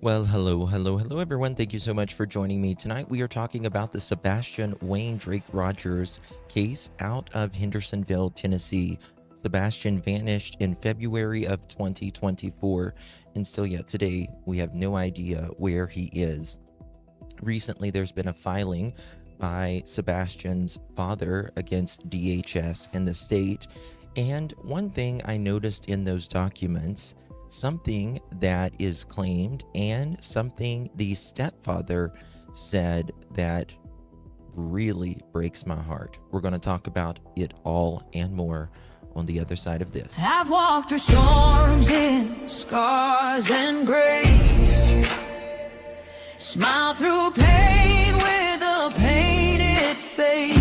Well, hello, everyone. Thank you so much for joining me. Tonight, we are talking about the Sebastian Wayne Drake Rogers case out of Hendersonville, Tennessee. Sebastian vanished in February of 2024, and still yet today, we have no idea where he is. Recently, there's been a filing by Sebastian's father against DHS in the state, and one thing I noticed in those documents, something that is claimed and something the stepfather said that really breaks my heart. We're going to talk about it all and more on the other side of this. I've walked through storms in scars and grace, smile through pain with a painted face.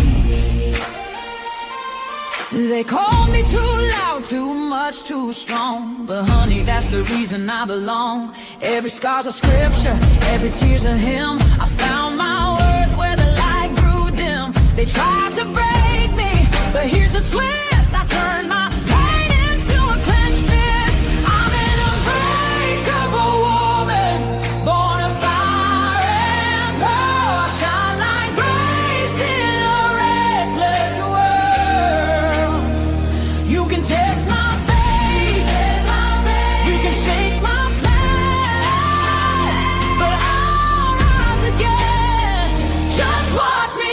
They called me too loud, too much, too strong, but honey, that's the reason I belong. Every scar's a scripture, every tear's a hymn. I found my worth where the light grew dim. They tried to break me, but here's a twist. I turned my pain into a clenched fist. I'm an unbreakable woman, born of fire and pearl. I shine like grace in a reckless world. You can test my faith, you can shake my plan, but I'll rise again. Just watch me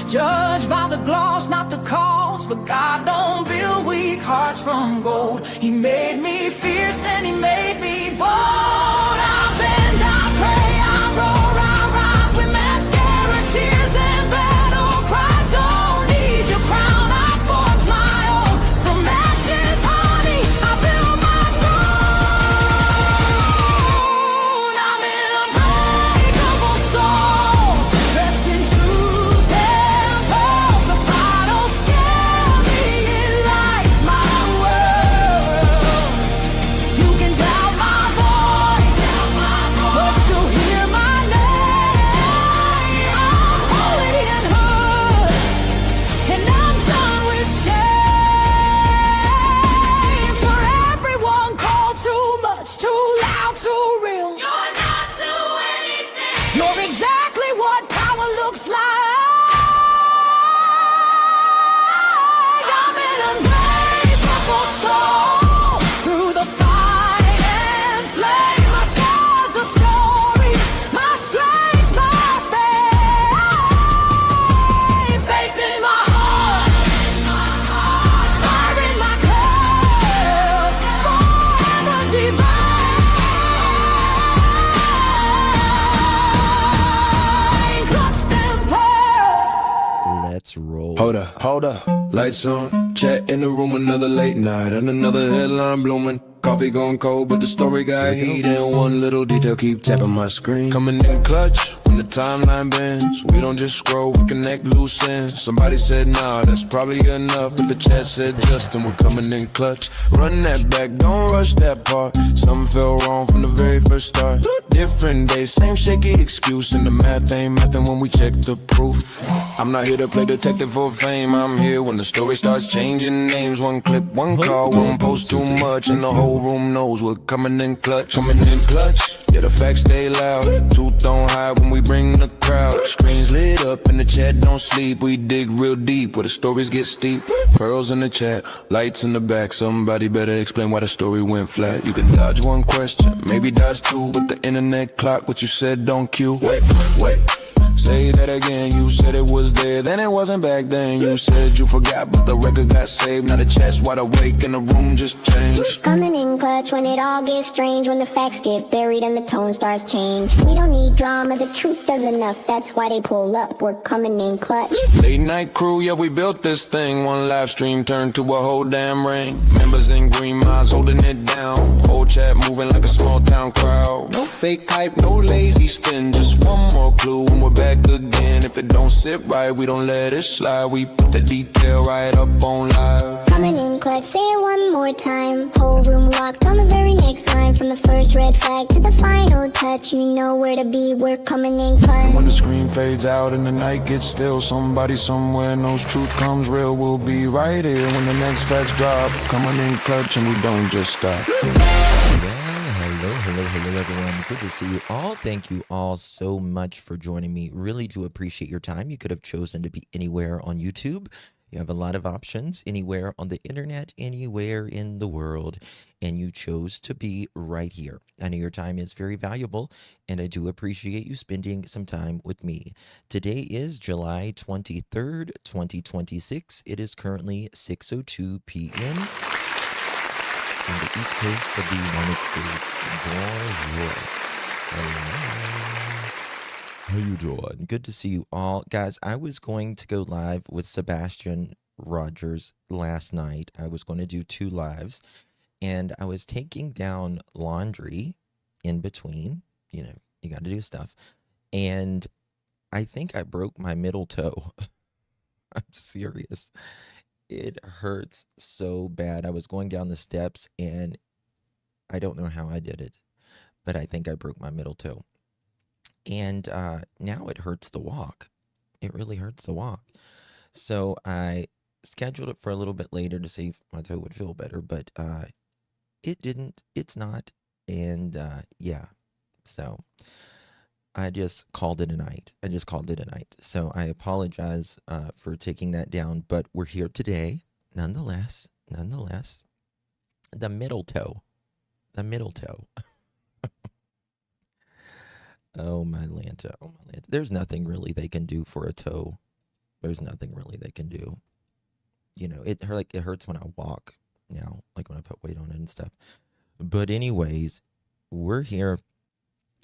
judged by the gloss, not the cause. But God don't build weak hearts from gold. He made me fierce and he made me bold. I bend, I pray, I roar, I rise with mascara, tears and battle cries. Don't need your crown, I forge my own. From ashes, honey, I build my throne. I'm an unbreakable soul, dressed in truth and pearl. The fire don't scare me, it lights my world. You can doubt my voice, but you'll hear my name. I'm holy and hood, and I'm done with shame. For everyone called too much, too loud, too real. You're not to anything. You're exactly what power looks like. I'm an unbreakable soul, through the fight and flame. My scars are stories, my strength, my faith. Faith in my heart, fire in my curves, forever divine. Clutch them pearls. Let's roll. Hold up, lights on, chat in the room, another late night, and another headline blooming. Coffee going cold, but the story got heat, and one little detail keep tapping my screen. Coming in clutch, when the timeline bends, we don't just scroll, we connect loose ends. Somebody said, nah, that's probably enough, but the chat said, Justin, we're coming in clutch. Run that back, don't rush that part. Something fell wrong from the very first start. Different day, same shaky excuse, and the math ain't mathin' when we check the proof. I'm not here to play detective for fame, I'm here when the story starts changing names. One clip, one call, one post too much, and the whole room knows we're coming in clutch. Coming in clutch, yeah, the facts stay loud. Truth don't hide when we bring the crowd. Screens lit up and the chat don't sleep. We dig real deep where the stories get steep. Pearls in the chat, lights in the back. Somebody better explain why the story went flat. You can dodge one question, maybe dodge two, but the internet clock what you said don't cue. Wait. Say that again, you said it was there, then it wasn't back then. You said you forgot, but the record got saved. Now the chat's wide awake and the room just changed. Coming in clutch when it all gets strange, when the facts get buried and the tone starts change. We don't need drama, the truth does enough, that's why they pull up, we're coming in clutch. Late night crew, yeah, we built this thing. One live stream turned to a whole damn ring. Members in green minds holding it down. Whole chat moving like a small town crowd. No fake hype, no lazy spin, just one more clue when we're back back again. If it don't sit right, we don't let it slide. We put the detail right up on live. Coming in clutch, say it one more time. Whole room locked on the very next line. From the first red flag to the final touch, you know where to be, we're coming in clutch. When the screen fades out and the night gets still, somebody somewhere knows truth comes real. We'll be right here when the next facts drop. Coming in clutch and we don't just stop. Hello, everyone. Good to see you all. Thank you all so much for joining me. Really do appreciate your time. You could have chosen to be anywhere on YouTube. You have a lot of options anywhere on the internet, anywhere in the world, and you chose to be right here. I know your time is very valuable, and I do appreciate you spending some time with me. Today is July 23rd, 2026. It is currently 6:02 p.m. on the East Coast of the United States. Bonjour. Hello. How you doing? Good to see you all. Guys, I was going to go live with Sebastian Rogers last night. I was going to do 2 lives, and I was taking down laundry in between. You know, you got to do stuff. And I think I broke my middle toe. I'm serious. It hurts so bad. I was going down the steps, and I don't know how I did it, but I think I broke my middle toe. And now it hurts to walk. It really hurts to walk. So I scheduled it for a little bit later to see if my toe would feel better, but it didn't. It's not. And yeah, so I just called it a night. So I apologize for taking that down, but we're here today. Nonetheless, the middle toe. Oh my Lanta. There's nothing really they can do for a toe. There's nothing really they can do. You know, it hurts when I walk now, like when I put weight on it and stuff. But anyways, we're here.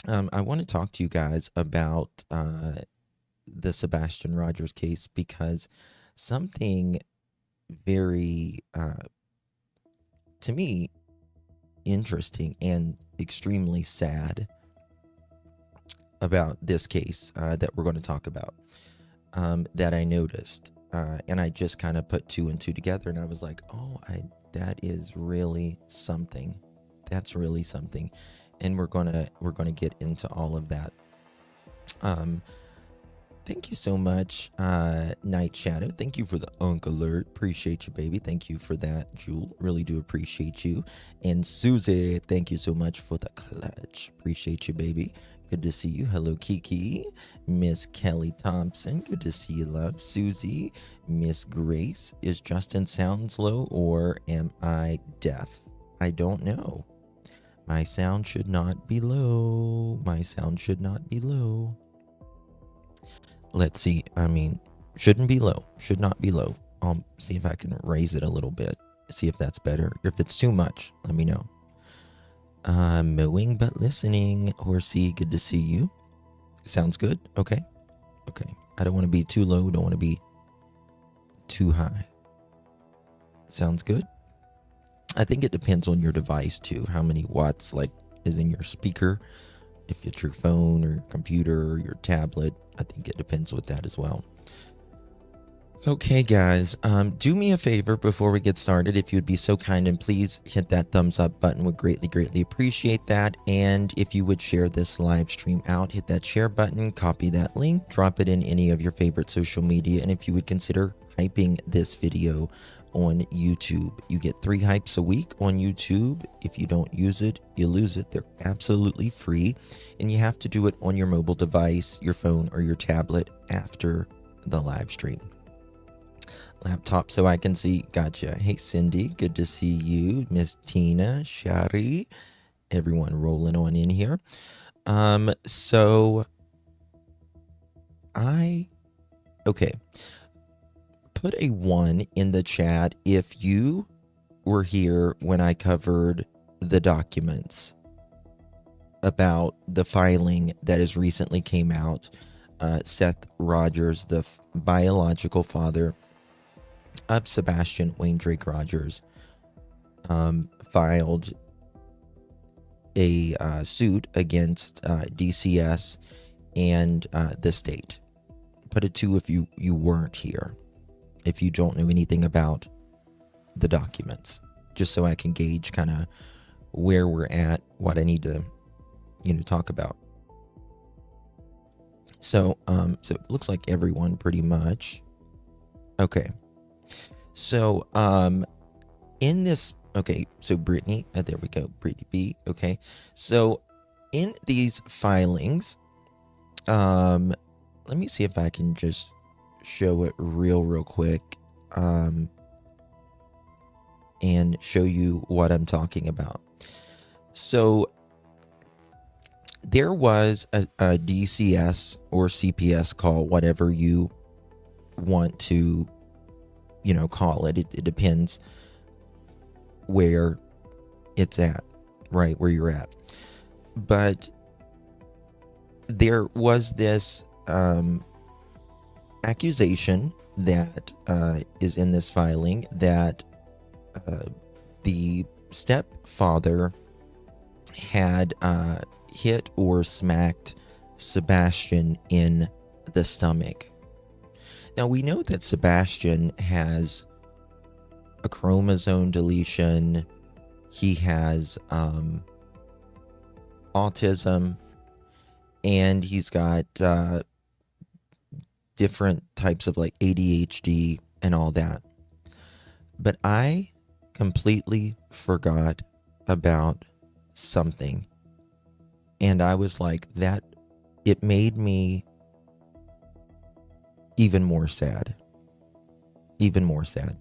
I want to talk to you guys about the Sebastian Rogers case, because something very, to me, interesting and extremely sad about this case that we're going to talk about, that I noticed. And I just kind of put 2 and 2 together, and I was like, oh, that is really something. That's really something. And we're gonna get into all of that. Thank you so much, Night Shadow. Thank you for the Unk Alert. Appreciate you, baby. Thank you for that, Jewel. Really do appreciate you. And Susie, thank you so much for the clutch. Appreciate you, baby. Good to see you. Hello, Kiki. Miss Kelly Thompson. Good to see you, love. Susie. Miss Grace. Is Justin sounds low, or am I deaf? I don't know. My sound should not be low. Let's see. I mean, shouldn't be low. Should not be low. I'll see if I can raise it a little bit. See if that's better. If it's too much, let me know. Mowing but listening. Horsey, good to see you. Sounds good. Okay. I don't want to be too low. Don't want to be too high. Sounds good. I think it depends on your device too. How many watts is in your speaker. If it's your phone or your computer or your tablet, I think it depends with that as well. Okay, guys, do me a favor before we get started. If you would be so kind and please hit that thumbs up button, would greatly appreciate that. And if you would share this live stream out, hit that share button, copy that link, drop it in any of your favorite social media. And if you would consider hyping this video on YouTube. You get 3 hypes a week on YouTube. If you don't use it, you lose it. They're absolutely free, and you have to do it on your mobile device, your phone, or your tablet after the live stream. Laptop so I can see. Gotcha. Hey, Cindy. Good to see you. Miss Tina, Shari, everyone rolling on in here. Okay. Put a 1 in the chat if you were here when I covered the documents about the filing that has recently came out. Seth Rogers, the biological father of Sebastian Wayne Drake Rogers, filed a suit against DCS and the state. Put a 2 if you weren't here, if you don't know anything about the documents, just so I can gauge kind of where we're at, what I need to, talk about. So it looks like everyone pretty much. Okay. So in this, okay, so Brittany, there we go, Brittany B. Okay. So in these filings, let me see if I can just show it real quick, and show you what I'm talking about. So there was a DCS or CPS call, whatever you want to, call it. It depends where it's at, right? Where you're at. But there was this accusation that is in this filing that the stepfather had hit or smacked Sebastian in the stomach. Now, we know that Sebastian has a chromosome deletion. He has autism, and he's got different types of like ADHD and all that. But I completely forgot about something. And I was like, that, it made me even more sad. Even more sad.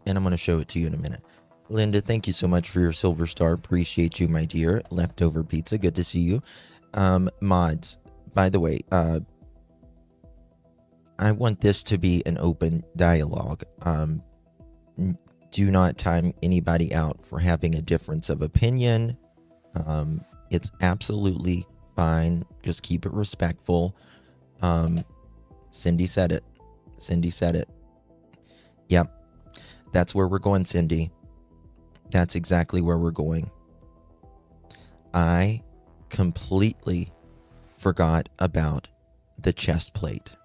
And I'm going to show it to you in a minute. Linda, thank you so much for your silver star. Appreciate you, my dear. Leftover pizza, good to see you. Mods, by the way, I want this to be an open dialogue. Do not time anybody out for having a difference of opinion. It's absolutely fine. Just keep it respectful. Cindy said it. Cindy said it. Yep. That's where we're going, Cindy. That's exactly where we're going. I completely forgot about the chest plate.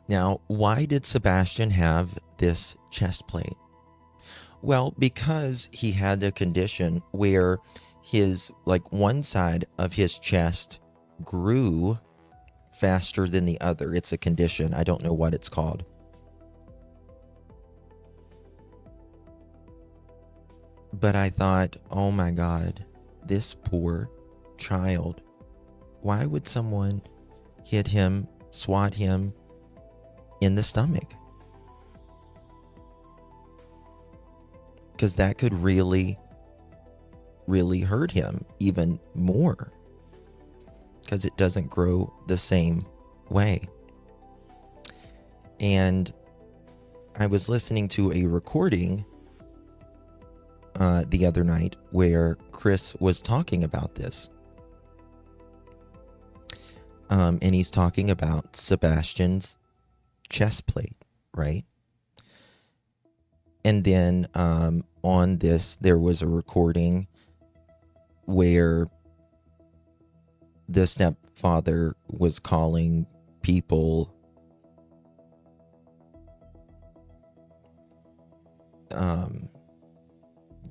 Now, why did Sebastian have this chest plate? Well, because he had a condition where his, like, one side of his chest grew faster than the other. It's a condition. I don't know what it's called. But I thought, oh my God, this poor child. Why would someone hit him, swat him in the stomach? Because that could really, really hurt him even more. Because it doesn't grow the same way. And I was listening to a recording the other night where Chris was talking about this. And he's talking about Sebastian's chest plate, right? And then on this, there was a recording where the stepfather was calling people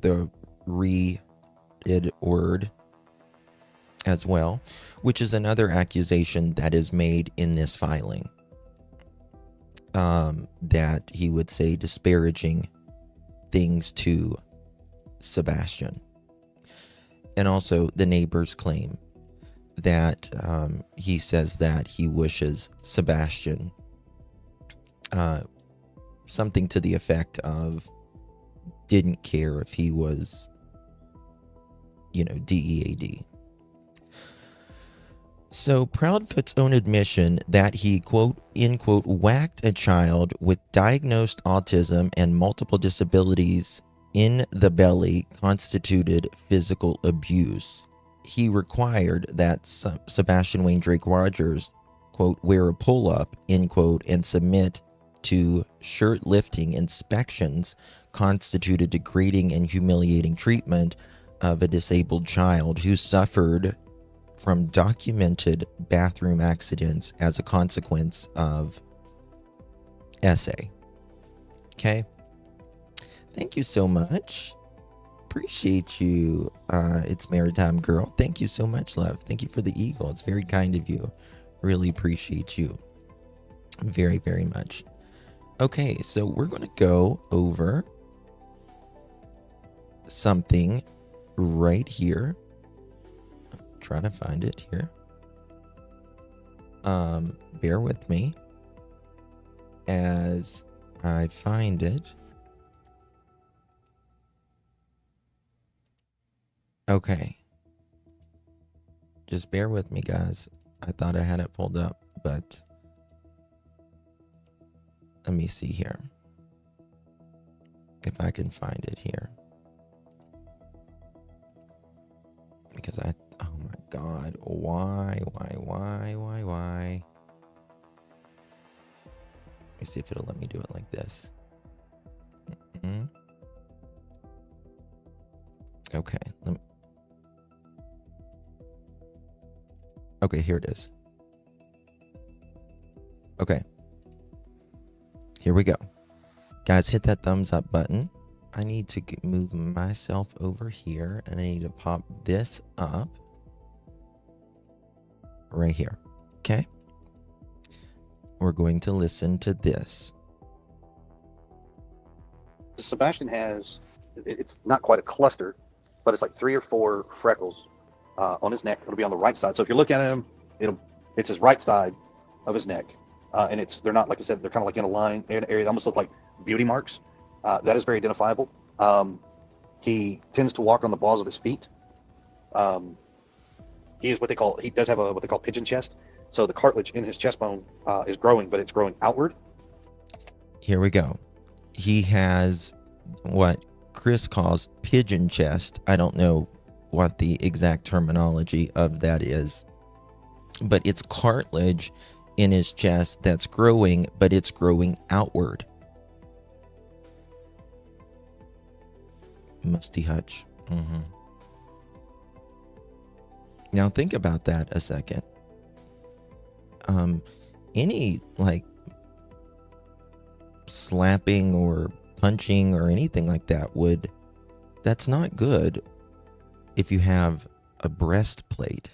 the re-ed word as well, which is another accusation that is made in this filing. That he would say disparaging things to Sebastian. And also the neighbors claim that he says that he wishes Sebastian something to the effect of didn't care if he was, DEAD. So Proudfoot's own admission that he, quote, in quote, whacked a child with diagnosed autism and multiple disabilities in the belly constituted physical abuse. He required that Sebastian Wayne Drake Rogers, quote, wear a pull-up, end quote, and submit to shirt-lifting inspections constituted degrading and humiliating treatment of a disabled child who suffered from documented bathroom accidents as a consequence of SA. Okay. Thank you so much. Appreciate you. It's Maritime Girl. Thank you so much, love. Thank you for the eagle. It's very kind of you. Really appreciate you. Very, very much. Okay, so we're going to go over something right here. Try to find it here. Bear with me as I find it. Okay. Just bear with me, guys. I thought I had it pulled up, but let me see here. If I can find it here. Because oh my God, why? Let me see if it'll let me do it like this. Okay, okay, here it is. Okay. Here we go. Guys, hit that thumbs up button. I need to move myself over here, and I need to pop this up right here. Okay? We're going to listen to this. Sebastian has, it's not quite a cluster, but it's like 3 or 4 freckles on his neck. It'll be on the right side. So if you look at him, it's his right side of his neck. And they're not, like I said, they're kind of like in a line area. They almost look like beauty marks. That is very identifiable. He tends to walk on the balls of his feet. He does have what they call pigeon chest. So the cartilage in his chest bone is growing, but it's growing outward. Here we go. He has what Chris calls pigeon chest. I don't know what the exact terminology of that is, but it's cartilage in his chest that's growing, but it's growing outward. Musty Hutch. Now think about that a second. Any like slapping or punching or anything like that that's not good if you have a breastplate.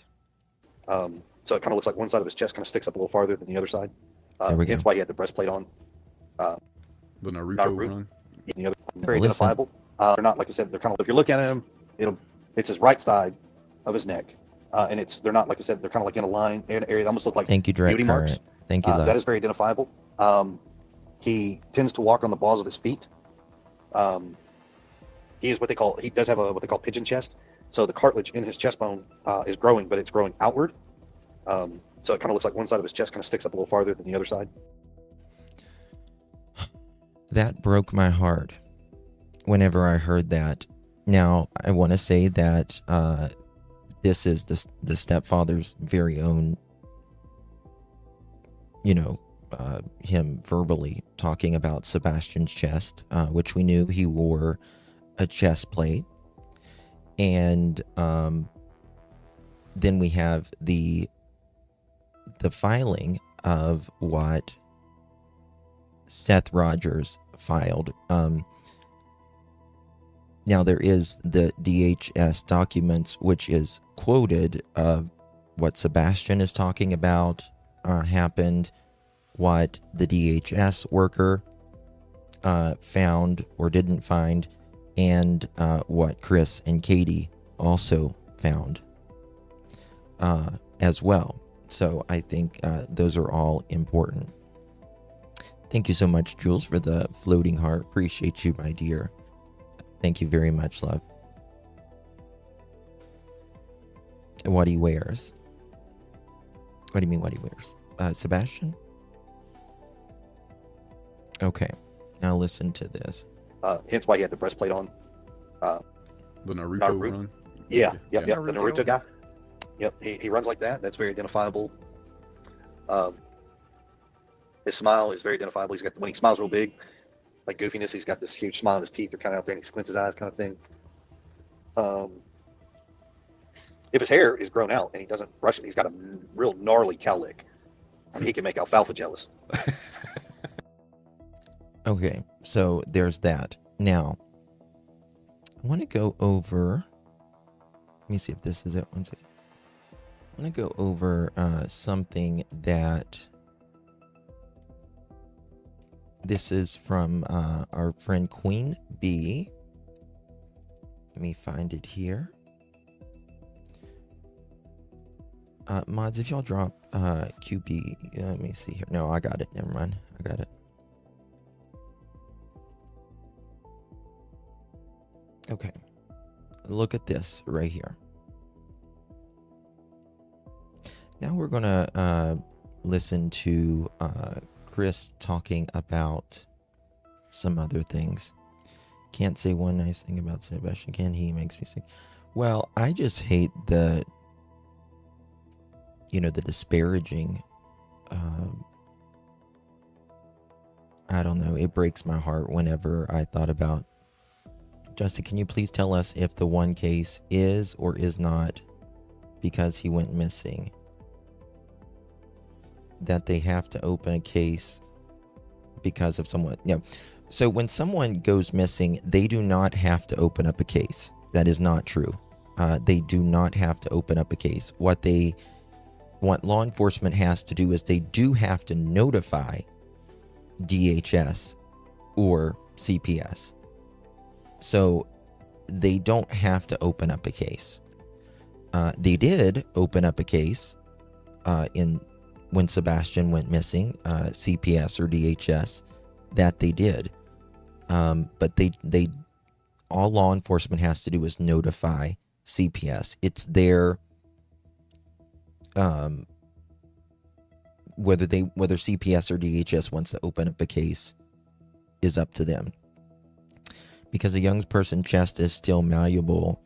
So it kind of looks like one side of his chest kind of sticks up a little farther than the other side. That's why he had the breastplate on. The Naruto run. The other very identifiable. They're not, like I said, they're kind of, if you look at him, it's his right side of his neck. And they're not, like I said, they're kind of like in a line area. They almost look like Thank you, direct beauty current. marks. Thank you, love. That is very identifiable. He tends to walk on the balls of his feet. He does have what they call pigeon chest. So the cartilage in his chest bone is growing, but it's growing outward. So it kind of looks like one side of his chest kind of sticks up a little farther than the other side. That broke my heart whenever I heard that. Now, I want to say that this is the stepfather's very own, him verbally talking about Sebastian's chest, which we knew he wore a chest plate. And then we have the filing of what Seth Rogers filed. Now there is the DHS documents, which is quoted what Sebastian is talking about happened, what the DHS worker found or didn't find, and what Chris and Katie also found as well. So I think those are all important. Thank you so much, Jules, for the floating heart. Appreciate you, my dear. Thank you very much, love. What he wears. What do you mean what he wears? Sebastian? Okay. Now listen to this. Hence why he had the breastplate on. The Naruto run. Yeah. The Naruto guy. Yep, he runs like that. That's very identifiable. His smile is very identifiable. When he smiles real big, like goofiness, he's got this huge smile. His teeth are kind of out there, and he squints his eyes, kind of thing. If his hair is grown out and he doesn't brush it, he's got a real gnarly cowlick. I mean, he can make alfalfa jealous. Okay, so there's that. Now, I want to go over. Let me see if this is it. One second. I want to go over something that. This is from our friend Queen Bee. Let me find it here. Mods, if y'all drop QB, let me see here. No, I got it. Never mind. I got it. Okay. Look at this right here. Now we're going to listen to Chris talking about some other things. Can't say one nice thing about Sebastian, can he? Makes me sick. Well, I just hate the disparaging. I don't know. It breaks my heart whenever I thought about. Justin, can you please tell us if the one case is or is not because he went missing? That they have to open a case because of someone. No. So when someone goes missing, they do not have to open up a case. That is not true. They do not have to open up a case. What law enforcement has to do is they do have to notify DHS or CPS. So they don't have to open up a case. They did open up a case when Sebastian went missing, CPS or DHS, that they did. But they all law enforcement has to do is notify CPS. It's their whether CPS or DHS wants to open up a case is up to them. Because a young person's chest is still malleable,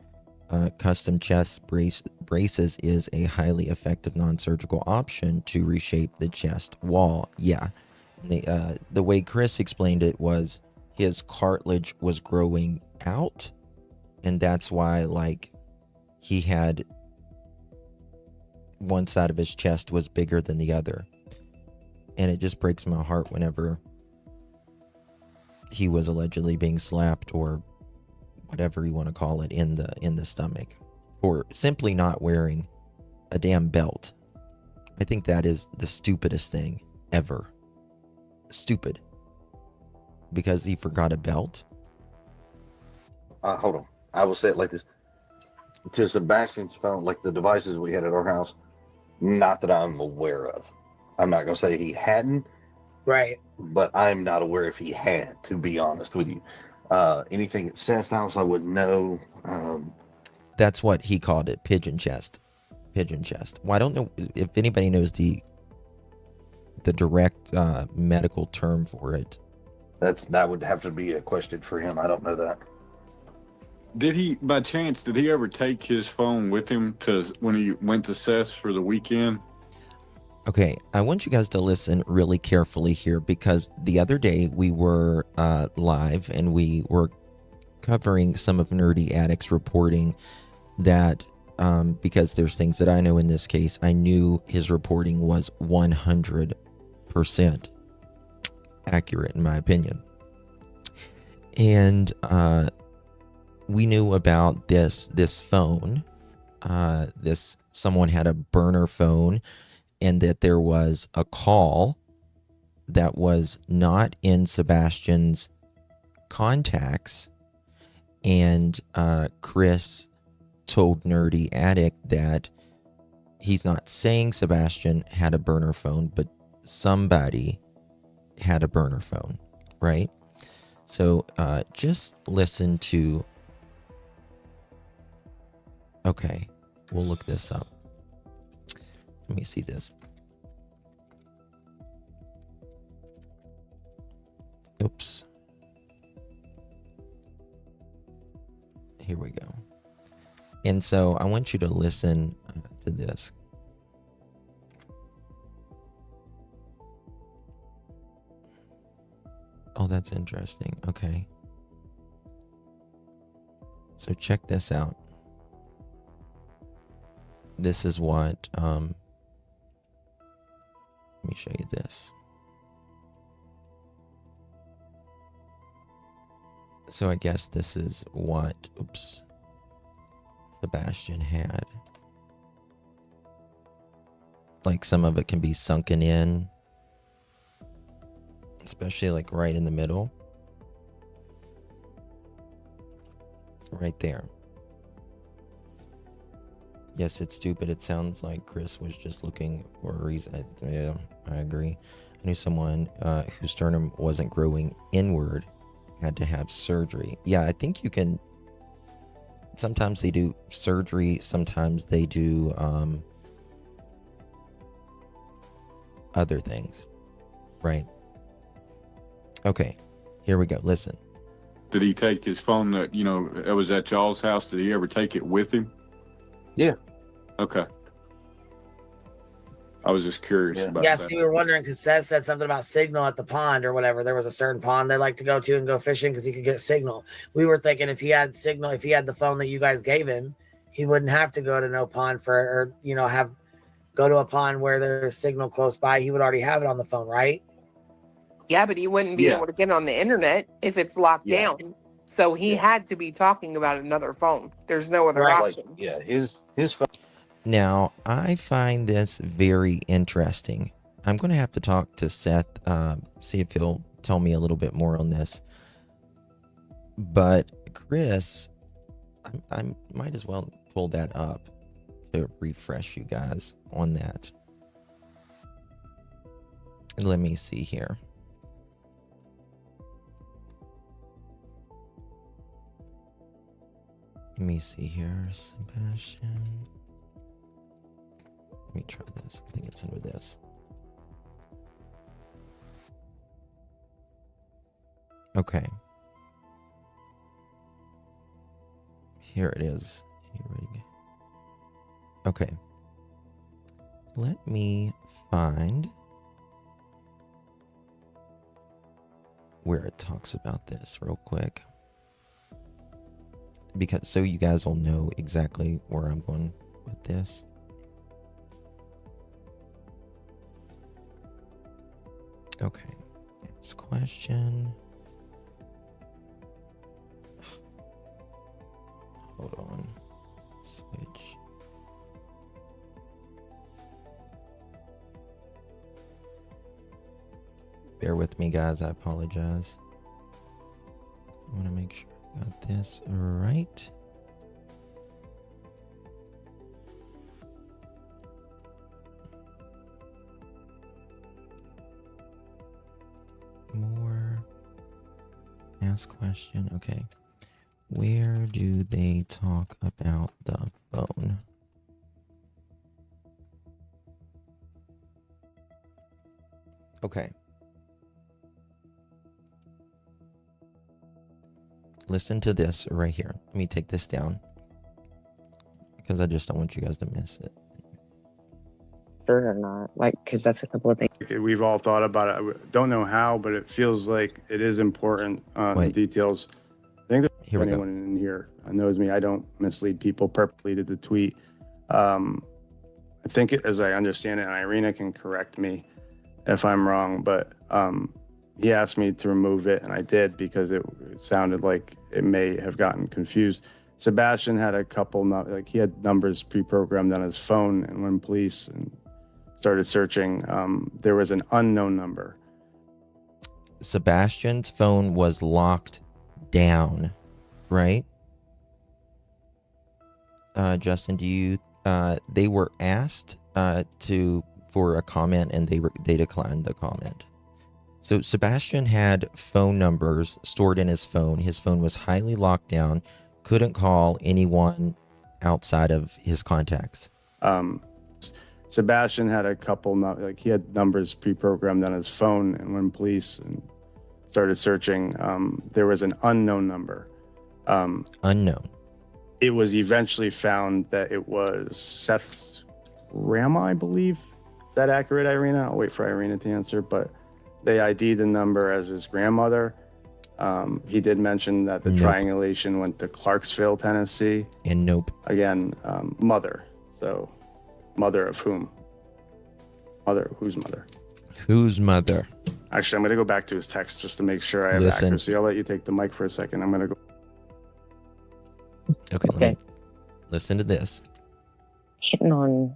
custom chest braces is a highly effective non-surgical option to reshape the chest wall. Yeah. The way Chris explained it was his cartilage was growing out, and that's why, like, he had one side of his chest was bigger than the other. And it just breaks my heart whenever he was allegedly being slapped or whatever you want to call it in the stomach, or simply not wearing a damn belt. I think that is the stupidest thing ever. Stupid. Because he forgot a belt. Hold on. I will say it like this. To Sebastian's phone, like the devices we had at our house, not that I'm aware of. I'm not going to say he hadn't. Right. But I'm not aware if he had, to be honest with you. Anything at Seth's house, I would know. That's what he called it, pigeon chest. Pigeon chest. Well, I don't know if anybody knows the direct medical term for it. That would have to be a question for him. I don't know that. Did he ever take his phone with him when he went to Seth's for the weekend? Okay, I want you guys to listen really carefully here, because the other day we were live and we were covering some of Nerdy Addict's reporting that because there's things that I know in this case, I knew his reporting was 100% accurate in my opinion. And we knew about this phone. Someone had a burner phone, and that there was a call that was not in Sebastian's contacts. And Chris told Nerdy Addict that he's not saying Sebastian had a burner phone, but somebody had a burner phone, right? So just listen to... Okay, we'll look this up. Let me see this. Oops. Here we go. And so I want you to listen to this. Oh, that's interesting. Okay. So check this out. this is what, let me show you this. So I guess this is what, oops, Sebastian had. Like some of it can be sunken in, especially like right in the middle. Right there. Yes, it's stupid. It sounds like Chris was just looking for a reason. Yeah, I agree. I knew someone whose sternum wasn't growing inward, had to have surgery. Yeah, I think you can. Sometimes they do surgery. Sometimes they do other things. Right. Okay, here we go. Listen. Did he take his phone that, you know, it was at y'all's house? Did he ever take it with him? Yeah. Okay. I was just curious about Yeah, that. see, we were wondering because Seth said something about signal at the pond or whatever. There was a certain pond they like to go to and go fishing because he could get signal. We were thinking if he had signal, if he had the phone that you guys gave him, he wouldn't have to go to no pond for, or, you know, go to a pond where there's signal close by. He would already have it on the phone, right? Yeah, but he wouldn't be able to get on the internet if it's locked down. So he had to be talking about another phone. There's no other option. Like, his phone. Now, I find this very interesting. I'm going to have to talk to Seth, see if he'll tell me a little bit more on this. But Chris, I might as well pull that up to refresh you guys on that. Let me see here. Let me see here, Sebastian. Let me try this. I think it's under this. Okay. Here it is. Okay. Let me find where it talks about this real quick. Because so you guys will know exactly where I'm going with this. Okay, next question. Hold on. Switch. Bear with me, guys. I apologize. I want to make sure I got this right. More. Ask question. Okay. Where do they talk about the phone? Okay. Listen to this right here. Let me take this down because I just don't want you guys to miss it. Sure or not, like, because that's a couple of things. We've all thought about it. I don't know how, but it feels like it is important. The details. I think that anyone in here knows me. I don't mislead people purposely to the tweet. I think as I understand it, and Irina can correct me if I'm wrong, but he asked me to remove it, and I did because it sounded like it may have gotten confused. Sebastian had a couple, he had numbers pre-programmed on his phone, and when police started searching, there was an unknown number. Sebastian's phone was locked down, right? Justin, do you? They were asked for a comment, and they declined the comment. So Sebastian had phone numbers stored in his phone. His phone was highly locked down, couldn't call anyone outside of his contacts. Sebastian had a couple, he had numbers pre-programmed on his phone, and when police started searching, there was an unknown number. Unknown. It was eventually found that it was Seth's grandma, I believe. Is that accurate, Irina? I'll wait for Irina to answer, but they ID'd the number as his grandmother. He did mention that the triangulation went to Clarksville, Tennessee. And nope. Again, mother. So Mother of whom? Mother, whose mother? Whose mother? Actually, I'm going to go back to his text just to make sure I have accuracy. I'll let you take the mic for a second. I'm going to go. Okay, let me listen to this. Hitting on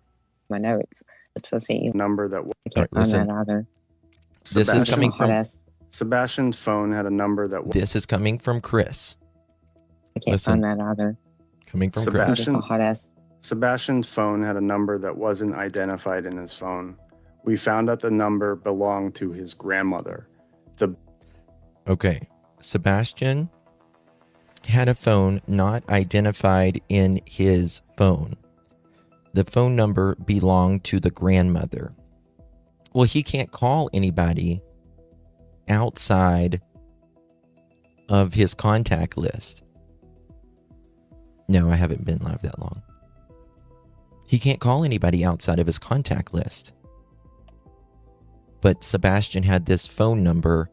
my notes. So see number that I can't find that either. This is coming from Sebastian's phone had a number that. This is coming from Chris. I can't find that either. Coming from Chris. Sebastian's phone had a number that wasn't identified in his phone. We found out the number belonged to his grandmother. Okay, Sebastian had a phone not identified in his phone. The phone number belonged to the grandmother. Well, he can't call anybody outside of his contact list. No, I haven't been live that long. He can't call anybody outside of his contact list. But Sebastian had this phone number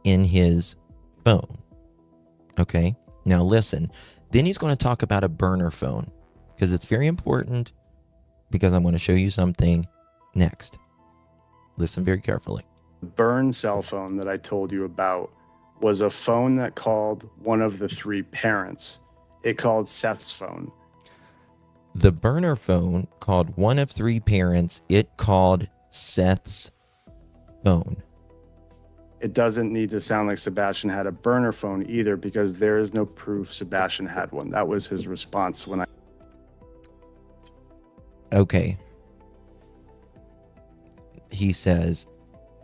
in his phone. Okay, now listen. Then he's going to talk about a burner phone because it's very important, because I'm going to show you something next. Listen very carefully. The burn cell phone that I told you about was a phone that called one of the 3 parents. It called Seth's phone. The burner phone called one of 3 parents. It called Seth's phone. It doesn't need to sound like Sebastian had a burner phone either, because there is no proof Sebastian had one. That was his response when I... Okay. He says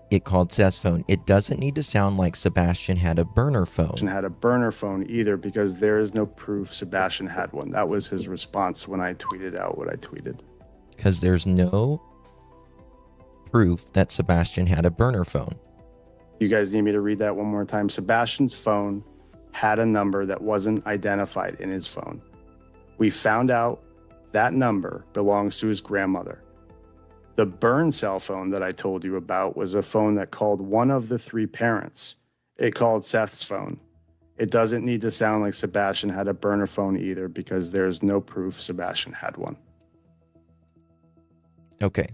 it called Seth's phone. It doesn't need to sound like Sebastian had a burner phone. Had a burner phone either, because there is no proof Sebastian had one. That was his response when I tweeted out what I tweeted. Because there's no proof that Sebastian had a burner phone. You guys need me to read that one more time? Sebastian's phone had a number that wasn't identified in his phone. We found out that number belongs to his grandmother. The burn cell phone that I told you about was a phone that called one of the 3 parents. It called Seth's phone. It doesn't need to sound like Sebastian had a burner phone either, because there's no proof Sebastian had one. Okay.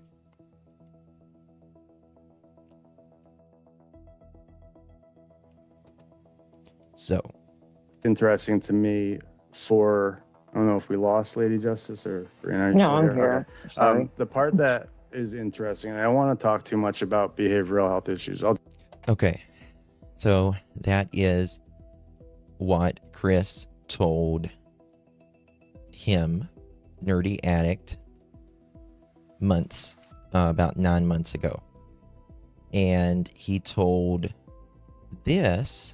So interesting to me for, I don't know if we lost Lady Justice or Brianna. No, I'm here. Okay. The part that is interesting, and I don't want to talk too much about behavioral health issues. Okay. So that is what Chris told him, Nerdy Addict, about 9 months ago. And he told this.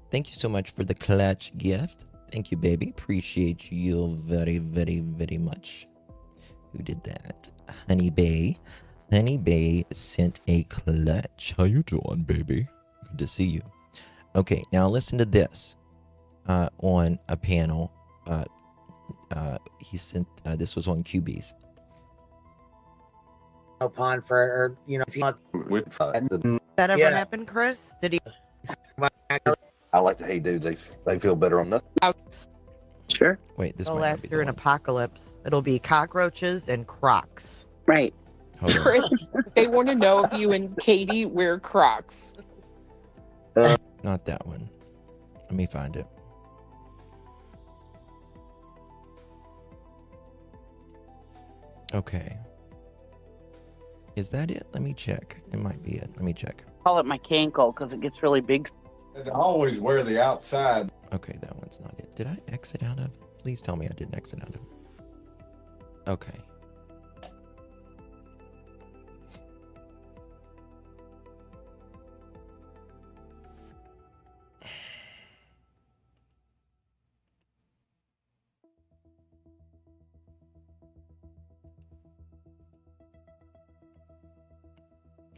Thank you so much for the clutch gift. Thank you, baby. Appreciate you very, very, very much. Who did that? Honey Bay. Honey Bay sent a clutch. How you doing, baby? Good to see you. Okay, now listen to this. On a panel, he sent. This was on QB's. Upon for, or, you know, if you want. That ever happened, Chris? Did he? I like to hate dudes. They feel better on nothing. Sure. Wait, this will might last not be through an the one. apocalypse. It'll be cockroaches and Crocs. Right. Hold on. Chris, they want to know if you and Katie wear Crocs. Not that one. Let me find it. Okay. Is that it? Let me check. It might be it. Let me check. Call it my cankle because it gets really big. I always wear the outside. Okay, that one's not it. Did I exit out of it? Please tell me I didn't exit out of it. Okay.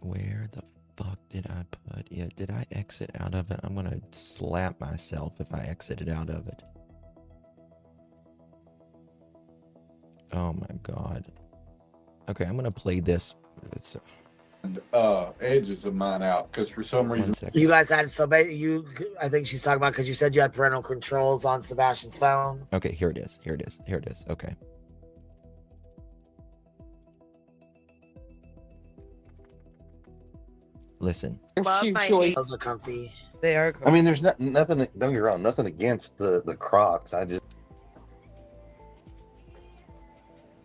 Where the fuck did I put it? Did I exit out of it? I'm gonna slap myself if I exited out of it. Oh my god. Okay, I'm gonna play this. Edges of mine out because for some reason You guys had I think she's talking about because you said you had parental controls on Sebastian's phone. Okay, here it is. Here it is. Here it is. Okay. Listen. Shoe choice. Those are comfy. They are. I mean, there's nothing. Don't get me wrong. Nothing against the Crocs. I just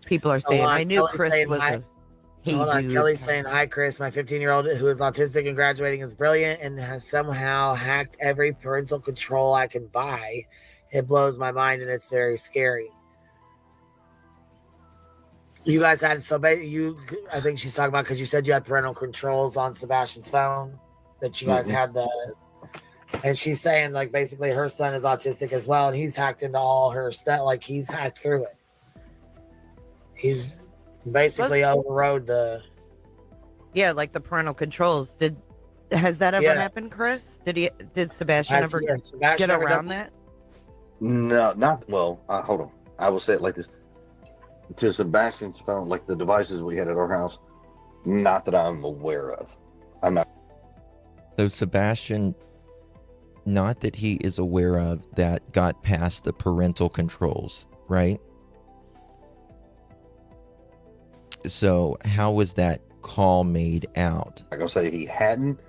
People are saying, I knew Kelly's Chris saying was hi. a. Hey, Hold on, dude. Kelly's saying, hi, Chris. My 15-year-old who is autistic and graduating is brilliant and has somehow hacked every parental control I can buy. It blows my mind and it's very scary. You guys had, I think she's talking about, because you said you had parental controls on Sebastian's phone, that you guys had and she's saying, like, basically her son is autistic as well, and he's hacked into all her stuff. Like, he's hacked through it. He's basically overrode like the parental controls. Has that ever happened, Chris? Did Sebastian ever get around that? No, not well. Hold on. I will say it like this: to Sebastian's phone, like the devices we had at our house, not that I'm aware of. I'm not. So Sebastian, not that he is aware of, that got past the parental controls, right? So how was that call made out? I'm gonna say he hadn't,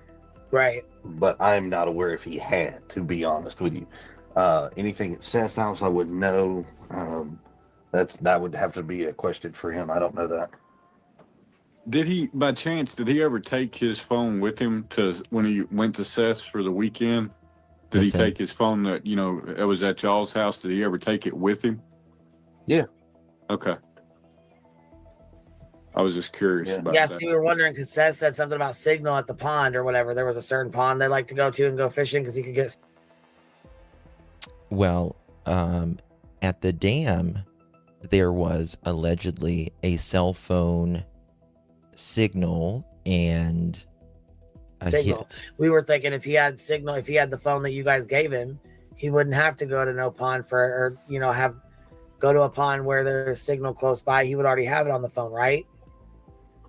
right? But I'm not aware if he had. To be honest with you, anything at Seth's house, I wouldn't know. That would have to be a question for him. I don't know that. Did he, by chance, did he ever take his phone with him to when he went to Seth's for the weekend? Did he take his phone that it was at y'all's house? Did he ever take it with him? Yeah. Okay. I was just curious about that. See, we were wondering because Seth said something about signal at the pond or whatever. There was a certain pond they like to go to and go fishing because he could get. Well, at the dam, there was allegedly a cell phone signal and a hit. We were thinking if he had signal, if he had the phone that you guys gave him, he wouldn't have to go to no pond go to a pond where there's signal close by. He would already have it on the phone, right?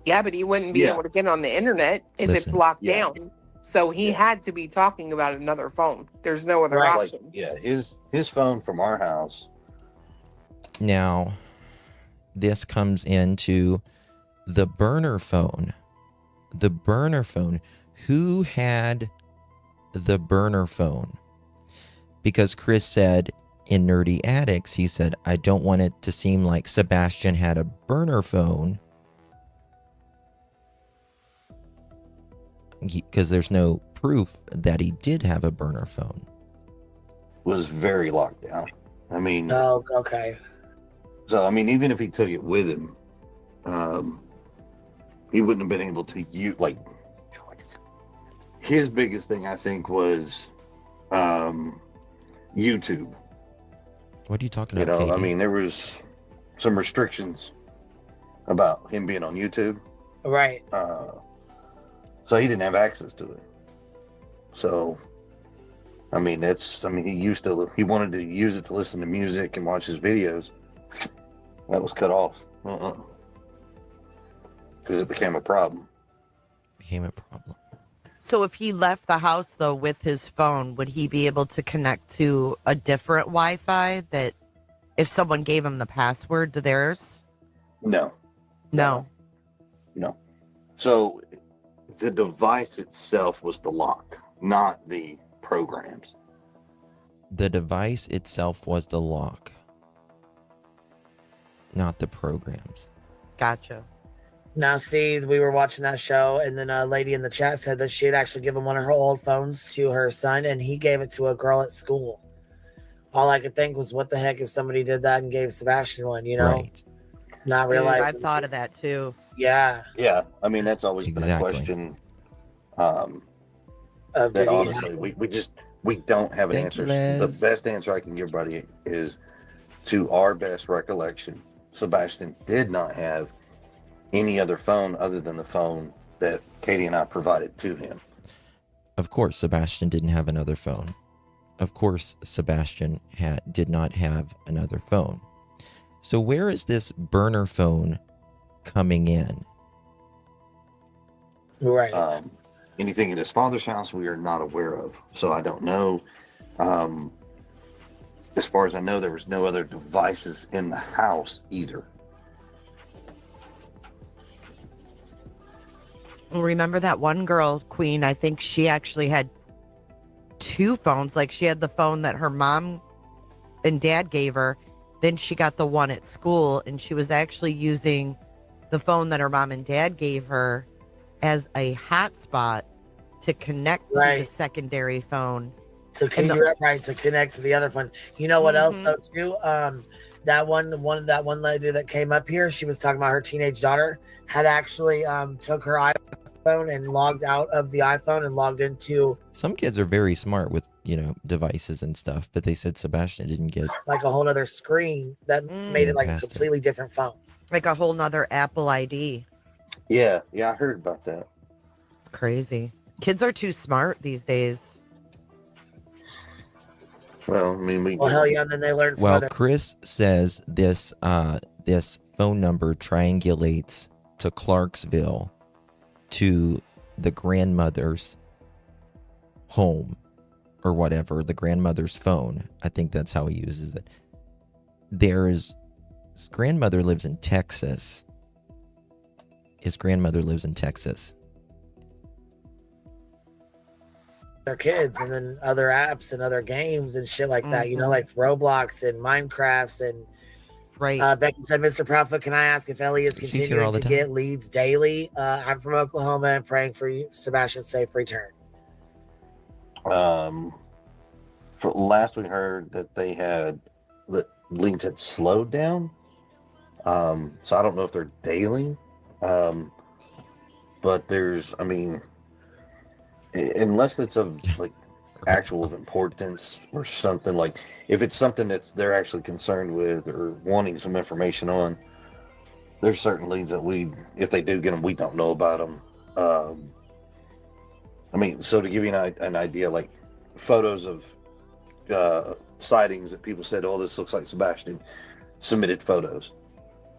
Yeah, but he wouldn't be able to get on the internet if it's locked down. So he had to be talking about another phone. There's no other option. His phone from our house. Now, this comes into the burner phone. The burner phone. Who had the burner phone? Because Chris said in Nerdy Addicts, he said, I don't want it to seem like Sebastian had a burner phone. Because there's no proof that he did have a burner phone. Was very locked down. I mean. Oh, okay. So, I mean, even if he took it with him, he wouldn't have been able to use, like, his biggest thing, I think, was YouTube. What are you talking about, Katie? I mean, there was some restrictions about him being on YouTube. Right. So he didn't have access to it. So, I mean, he wanted to use it to listen to music and watch his videos. That was cut off. Because it became a problem. So if he left the house, though, with his phone, would he be able to connect to a different Wi-Fi that if someone gave him the password to theirs? No. So the device itself was the lock, not the programs. The device itself was the lock, not the programs. Gotcha. Now, see, we were watching that show, and then a lady in the chat said that she had actually given one of her old phones to her son, and he gave it to a girl at school. All I could think was, what the heck if somebody did that and gave Sebastian one, Right. Not realizing. I've thought of that, too. Yeah. Yeah, I mean, that's always been a question. That honestly, we don't have an answer. The best answer I can give everybody is, to our best recollection, Sebastian did not have any other phone other than the phone that Katie and I provided to him. Of course, Sebastian didn't have another phone. Of course, Sebastian did not have another phone. So where is this burner phone coming in? Right. Anything at his father's house, we are not aware of. So I don't know. As far as I know, there was no other devices in the house either. Remember that one girl, Queen? I think she actually had 2 phones. Like she had the phone that her mom and dad gave her. Then she got the one at school, and she was actually using the phone that her mom and dad gave her as a hotspot to connect to the secondary phone. To connect to the other phone. You know what else though too? That one lady that came up here, she was talking about her teenage daughter had actually took her iPhone and logged out of the iPhone and logged into. Some kids are very smart with, devices and stuff, but they said Sebastian didn't get like a whole other screen that made it like a completely different phone. Like a whole nother Apple ID. Yeah, I heard about that. It's crazy. Kids are too smart these days. Well, I mean, hell yeah, and then they learn. Well, Chris says this phone number triangulates to Clarksville, to the grandmother's home, or whatever, the grandmother's phone. I think that's how he uses it. His grandmother lives in Texas. Their kids, and then other apps and other games and shit like that, like Roblox and Minecrafts and Becky said, Mr. Proudfoot, can I ask if Ellie is continuing to get leads daily? I'm from Oklahoma and praying for you, Sebastian's safe return. For last we heard that they had leads had slowed down. So I don't know if they're daily. But there's, unless it's of actual importance or something, like if it's something they're actually concerned with or wanting some information on, there's certain leads that if they do get them, we don't know about them. So to give you an idea, like photos of sightings that people said, oh, this looks like Sebastian, submitted photos.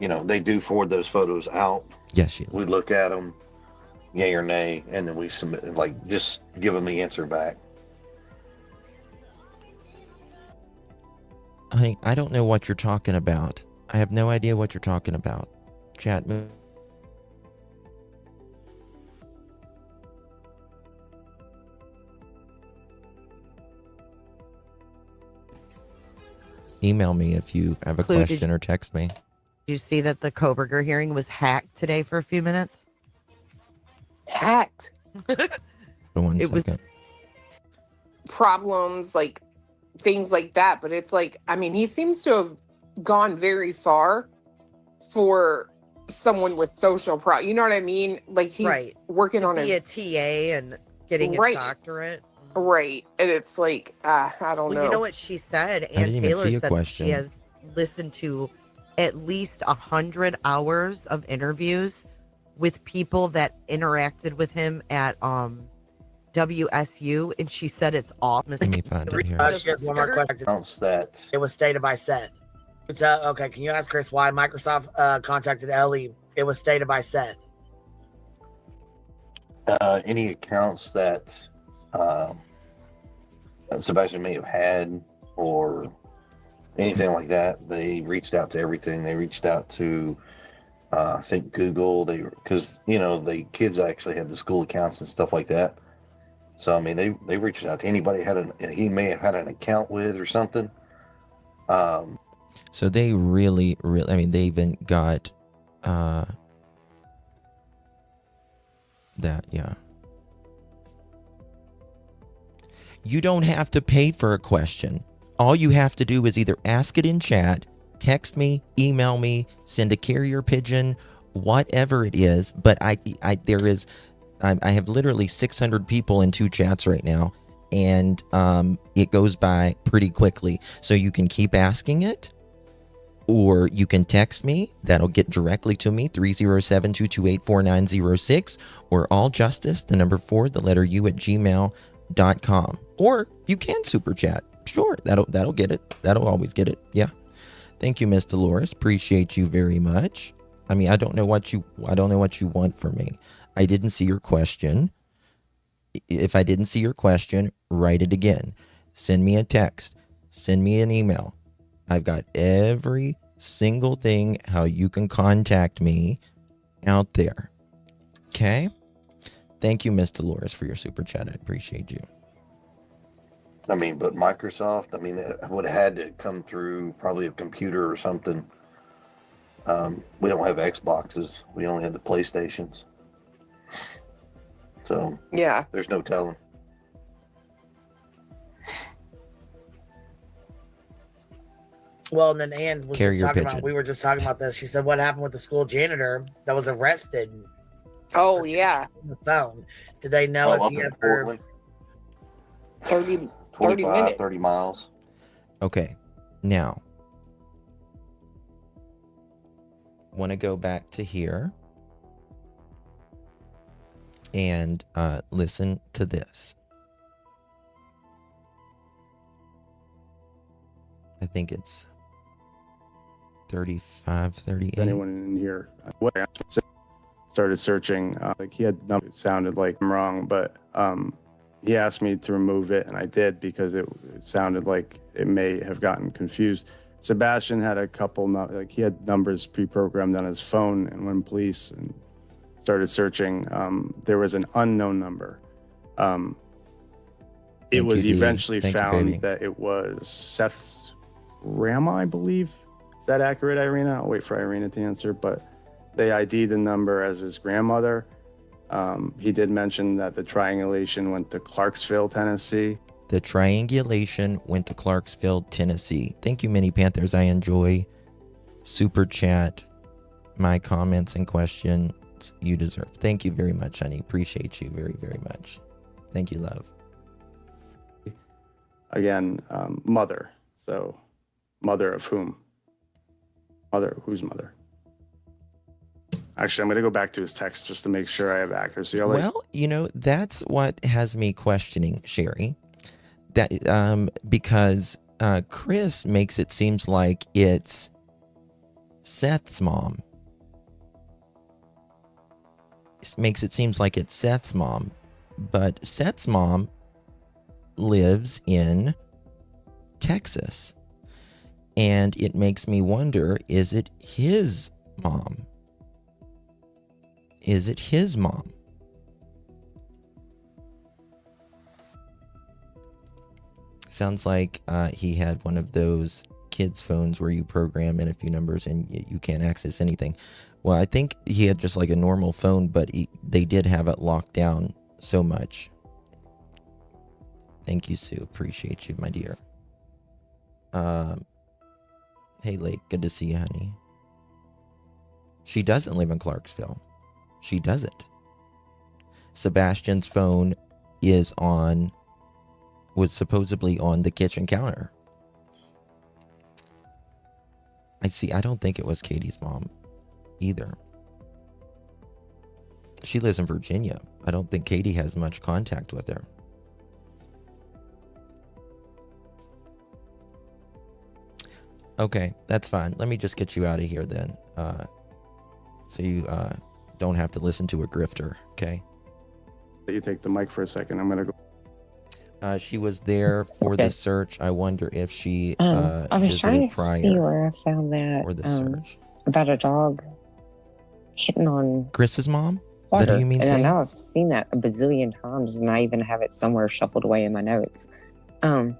They do forward those photos out. Yes, we look at them, yay or nay, and then we submit, just give them the answer back. I don't know what you're talking about. I have no idea what you're talking about. Chat. Email me if you have a question or text me. Did you see that the Koberger hearing was hacked today for a few minutes? Hacked? It was problems, like things like that. But it's like, he seems to have gone very far for someone with social you know what I mean? Like he's working on a TA and getting a doctorate. Right. And it's like, I don't know. You know what she said? Ann Taylor said that she has listened to at least 100 hours of interviews with people that interacted with him at WSU, and she said it's all. She has one more question. It was stated by Seth. Okay, can you ask Chris why Microsoft contacted Ellie? It was stated by Seth. Any accounts that Sebastian may have had or anything like that, they reached out to everything. They reached out to I think Google, because the kids actually had the school accounts and stuff like that. So they reached out to anybody he may have had an account with or something. So they really, they even got that, yeah. You don't have to pay for a question. All you have to do is either ask it in chat, text me, email me, send a carrier pigeon, whatever it is. But I have literally 600 people in 2 chats right now, and it goes by pretty quickly. So you can keep asking it, or you can text me. That'll get directly to me, 307-228-4906, or alljustice, the number 4, the letter U, @gmail.com. Or you can super chat. Sure, that'll get it. That'll always get it. Yeah. Thank you, Miss Dolores. Appreciate you very much. I don't know what you want from me. I didn't see your question. If I didn't see your question, write it again. Send me a text. Send me an email. I've got every single thing how you can contact me out there. Okay? Thank you, Miss Dolores, for your super chat. I appreciate you. I mean, but Microsoft, I mean, it would have had to come through probably a computer or something. We don't have Xboxes. We only have the PlayStations. So Yeah. there's no telling. Well, and then Ann was Carrier just talking pigeon. about, we were just talking about this. She said, what happened with the school janitor that was arrested Oh yeah. on the phone? Did they know Up if he in ever... Portland, 30 25, minutes. 30 miles. Okay, now want to go back to here and listen to this. I think it's 35, 38. Anyone in here? Started searching. Like he had numbers. Sounded like I'm wrong, but he asked me to remove it, and I did because it sounded like it may have gotten confused. Sebastian had a couple, like he had numbers pre-programmed on his phone, and when police started searching, there was an unknown number. It was eventually found that it was Seth's grandma, I believe. Is that accurate, Irina? I'll wait for Irina to answer, but they ID'd the number as his grandmother. He did mention that the triangulation went to Clarksville, Tennessee. The triangulation went to Clarksville, Tennessee. Thank you, Mini Panthers. I enjoy super chat, my comments and questions you deserve. Thank you very much, honey. Appreciate you very, very much. Thank you, love. Again, mother. So, mother of whom? Mother, whose mother? Actually, I'm going to go back to his text just to make sure I have accuracy. Well, you know, that's what has me questioning, Sherry. That because Chris makes it seems like it's Seth's mom. Makes it seems like it's Seth's mom, but Seth's mom lives in Texas, and it makes me wonder: is it his mom? Is it his mom? Sounds like he had one of those kids' phones where you program in a few numbers and you can't access anything. Well, I think he had just like a normal phone, but they did have it locked down so much. Thank you, Sue. Appreciate you, my dear. Hey, Lake. Good to see you, honey. She doesn't live in Clarksville. She doesn't. Sebastian's phone was supposedly on the kitchen counter. I don't think it was Katie's mom either. She lives in Virginia. I don't think Katie has much contact with her. Okay, that's fine. Let me just get you out of here then. So you don't have to listen to a grifter, okay? You take the mic for a second. I'm going to go. She was there for the search. I wonder if she I was trying to prior see where I found that for the search. about a dog hitting on Chris's mom? Is water. that who you mean? And Sam? I know I've seen that a bazillion times, and I even have it somewhere shuffled away in my notes. But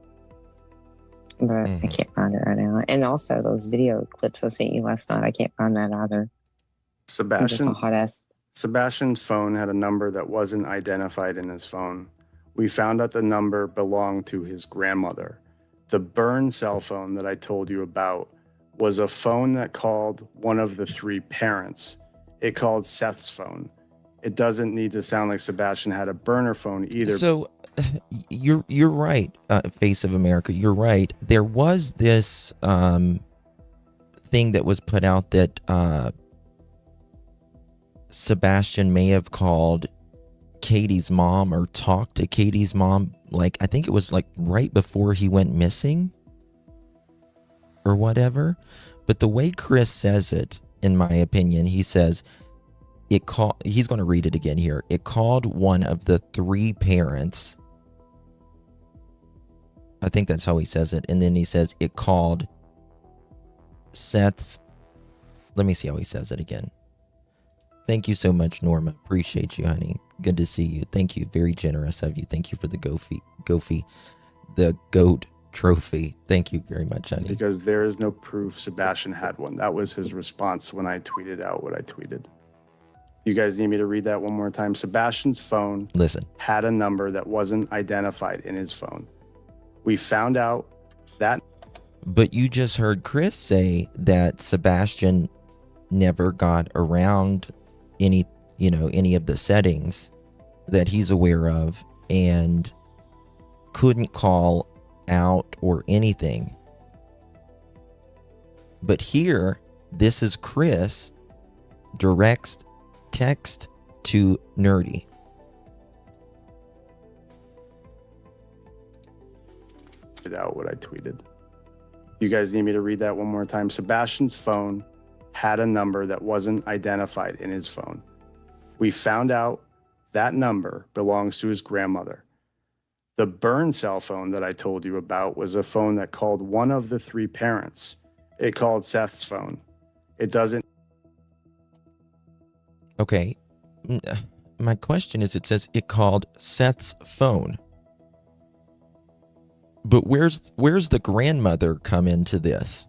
I can't find it right now. And also those video clips I sent you last night, I can't find that either. Sebastian's phone had a number that wasn't identified in his phone. We found out the number belonged to his grandmother. The burn cell phone that I told you about was a phone that called one of the three parents. It called Seth's phone. It doesn't need to sound like Sebastian had a burner phone either. So you're right, Face of America. You're right. There was this thing that was put out that Sebastian may have called Katie's mom or talked to Katie's mom. Like, I think it was like right before he went missing or whatever. But the way Chris says it, in my opinion, he says he's going to read it again here. It called one of the three parents. I think that's how he says it. And then he says it called Seth's. Let me see how he says it again. Thank you so much, Norma. Appreciate you, honey. Good to see you. Thank you. Very generous of you. Thank you for the the GOAT trophy. Thank you very much, honey. Because there is no proof Sebastian had one. That was his response when I tweeted out what I tweeted. You guys need me to read that one more time? Sebastian's phone had a number that wasn't identified in his phone. We found out that. But you just heard Chris say that Sebastian never got around any of the settings that he's aware of and couldn't call out or anything. But here, this is Chris directs text to Nerdy. Out what I tweeted. You guys need me to read that one more time? Sebastian's phone had a number that wasn't identified in his phone. We found out that number belongs to his grandmother. The burn cell phone that I told you about was a phone that called one of the three parents. It called Seth's phone. It doesn't. Okay. My question is, it says it called Seth's phone. But where's the grandmother come into this?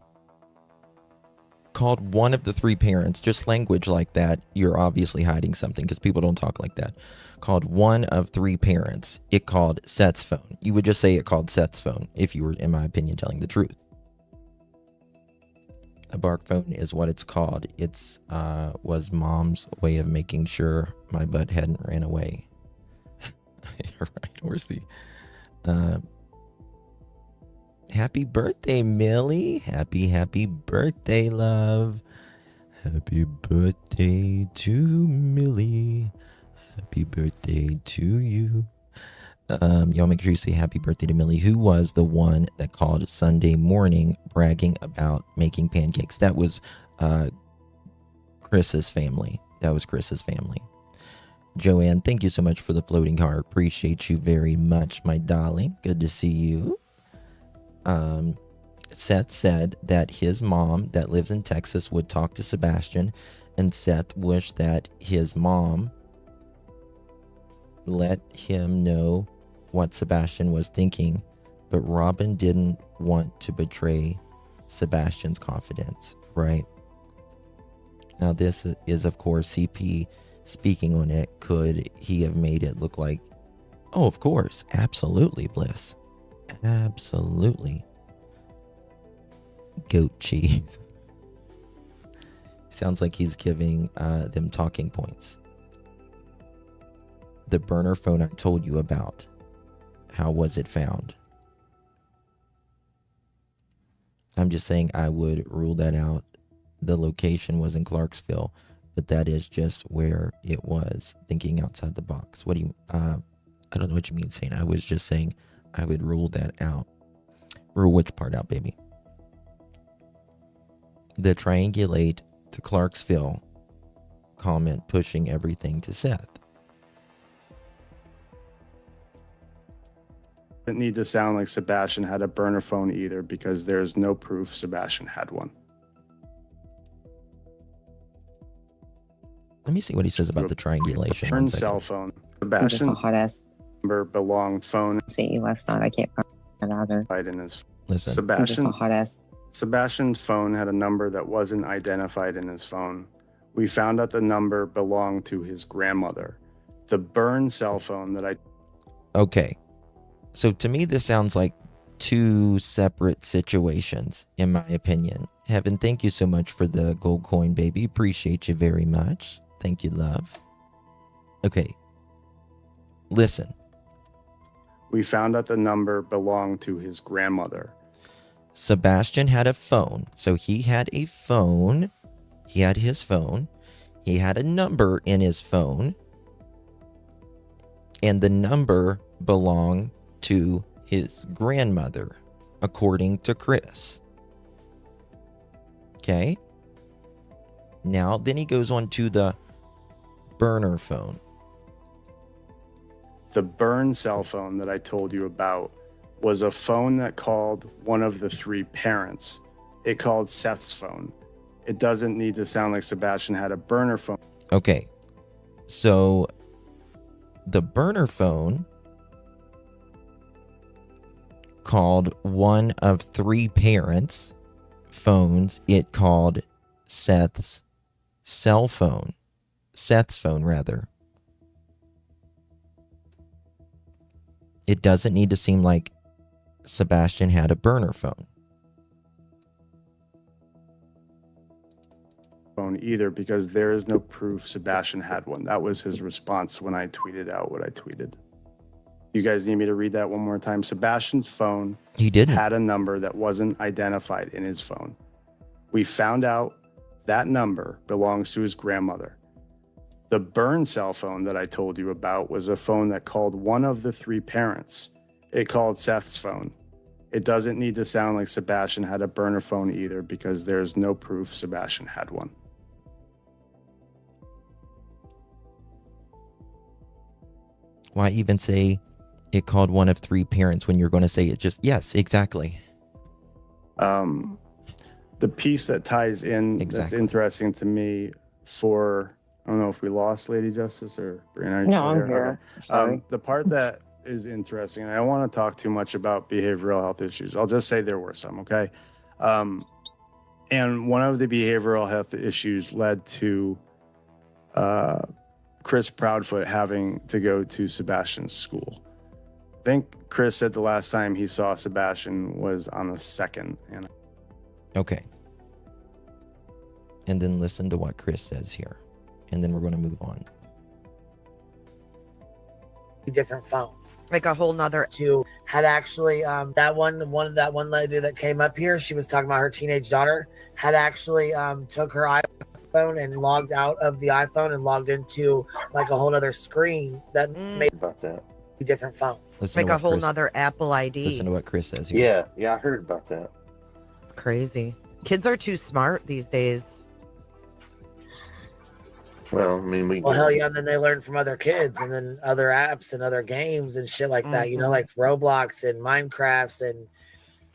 Called one of the three parents. Just language like that, you're obviously hiding something because people don't talk like that. Called one of three parents. It called Seth's phone. You would just say it called Seth's phone if you were, in my opinion, telling the truth. A bark phone is what it's called. It's was Mom's way of making sure my butt hadn't ran away. Right, where's the happy birthday, Millie. Happy birthday, love. Happy birthday to Millie. Happy birthday to you. Y'all make sure you say happy birthday to Millie, who was the one that called Sunday morning bragging about making pancakes. That was Chris's family. Joanne, thank you so much for the floating heart. Appreciate you very much, my darling. Good to see you. Seth said that his mom that lives in Texas would talk to Sebastian, and Seth wished that his mom let him know what Sebastian was thinking, but Robin didn't want to betray Sebastian's confidence, right? Now this is, of course, CP speaking on it. Could he have made it look like, oh, of course, absolutely, Bliss. Absolutely. Goat cheese. Sounds like he's giving them talking points. The burner phone I told you about. How was it found? I'm just saying I would rule that out. The location was in Clarksville, but that is just where it was. Thinking outside the box. What do you, I don't know what you mean saying. I was just saying I would rule that out. Rule which part out, baby? The triangulate to Clarksville comment pushing everything to Seth. Didn't need to sound like Sebastian had a burner phone either, because there's no proof Sebastian had one. Let me see what he says about the triangulation. Burn cell phone. Sebastian hot ass number belonged phone. I sent you last night. I can't find it either. In his Listen, Sebastian hot ass. Sebastian's phone had a number that wasn't identified in his phone. We found out the number belonged to his grandmother. The burn cell phone that I. Okay. So to me, this sounds like two separate situations, in my opinion. Heaven, thank you so much for the gold coin, baby. Appreciate you very much. Thank you, love. Okay. Listen. We found out the number belonged to his grandmother. Sebastian had a phone. So he had a phone. He had his phone. He had a number in his phone. And the number belonged to his grandmother, according to Chris. Okay. Now, then he goes on to the burner phone. The burn cell phone that I told you about was a phone that called one of the three parents. It called Seth's phone. It doesn't need to sound like Sebastian had a burner phone. Okay. So the burner phone called one of 3 parents' phones. It called Seth's phone rather. It doesn't need to seem like Sebastian had a burner phone. Either, because there is no proof Sebastian had one. That was his response when I tweeted out what I tweeted. You guys need me to read that one more time? Sebastian's phone had a number that wasn't identified in his phone. We found out that number belongs to his grandmother. The burn cell phone that I told you about was a phone that called one of the 3 parents. It called Seth's phone. It doesn't need to sound like Sebastian had a burner phone either, because there's no proof Sebastian had one. Why even say it called one of 3 parents when you're going to say it just, yes, exactly. The piece that ties in that's interesting to me for, I don't know if we lost Lady Justice or Brianna. No, I'm here. Okay. The part that is interesting, and I don't want to talk too much about behavioral health issues. I'll just say there were some, okay? And one of the behavioral health issues led to Chris Proudfoot having to go to Sebastian's school. I think Chris said the last time he saw Sebastian was on the 2nd. Okay. And then listen to what Chris says here. And then we're going to move on. Different phone. Like a whole nother. Had actually, that one lady that came up here, she was talking about her teenage daughter, had actually took her iPhone and logged out of the iPhone and logged into like a whole other screen that made about that a different phone. Listen like a whole nother Apple ID. Listen to what Chris says here. Yeah, I heard about that. It's crazy. Kids are too smart these days. Well, I mean, well, hell yeah, and then they learn from other kids and then other apps and other games and shit like that, you know, like Roblox and Minecrafts and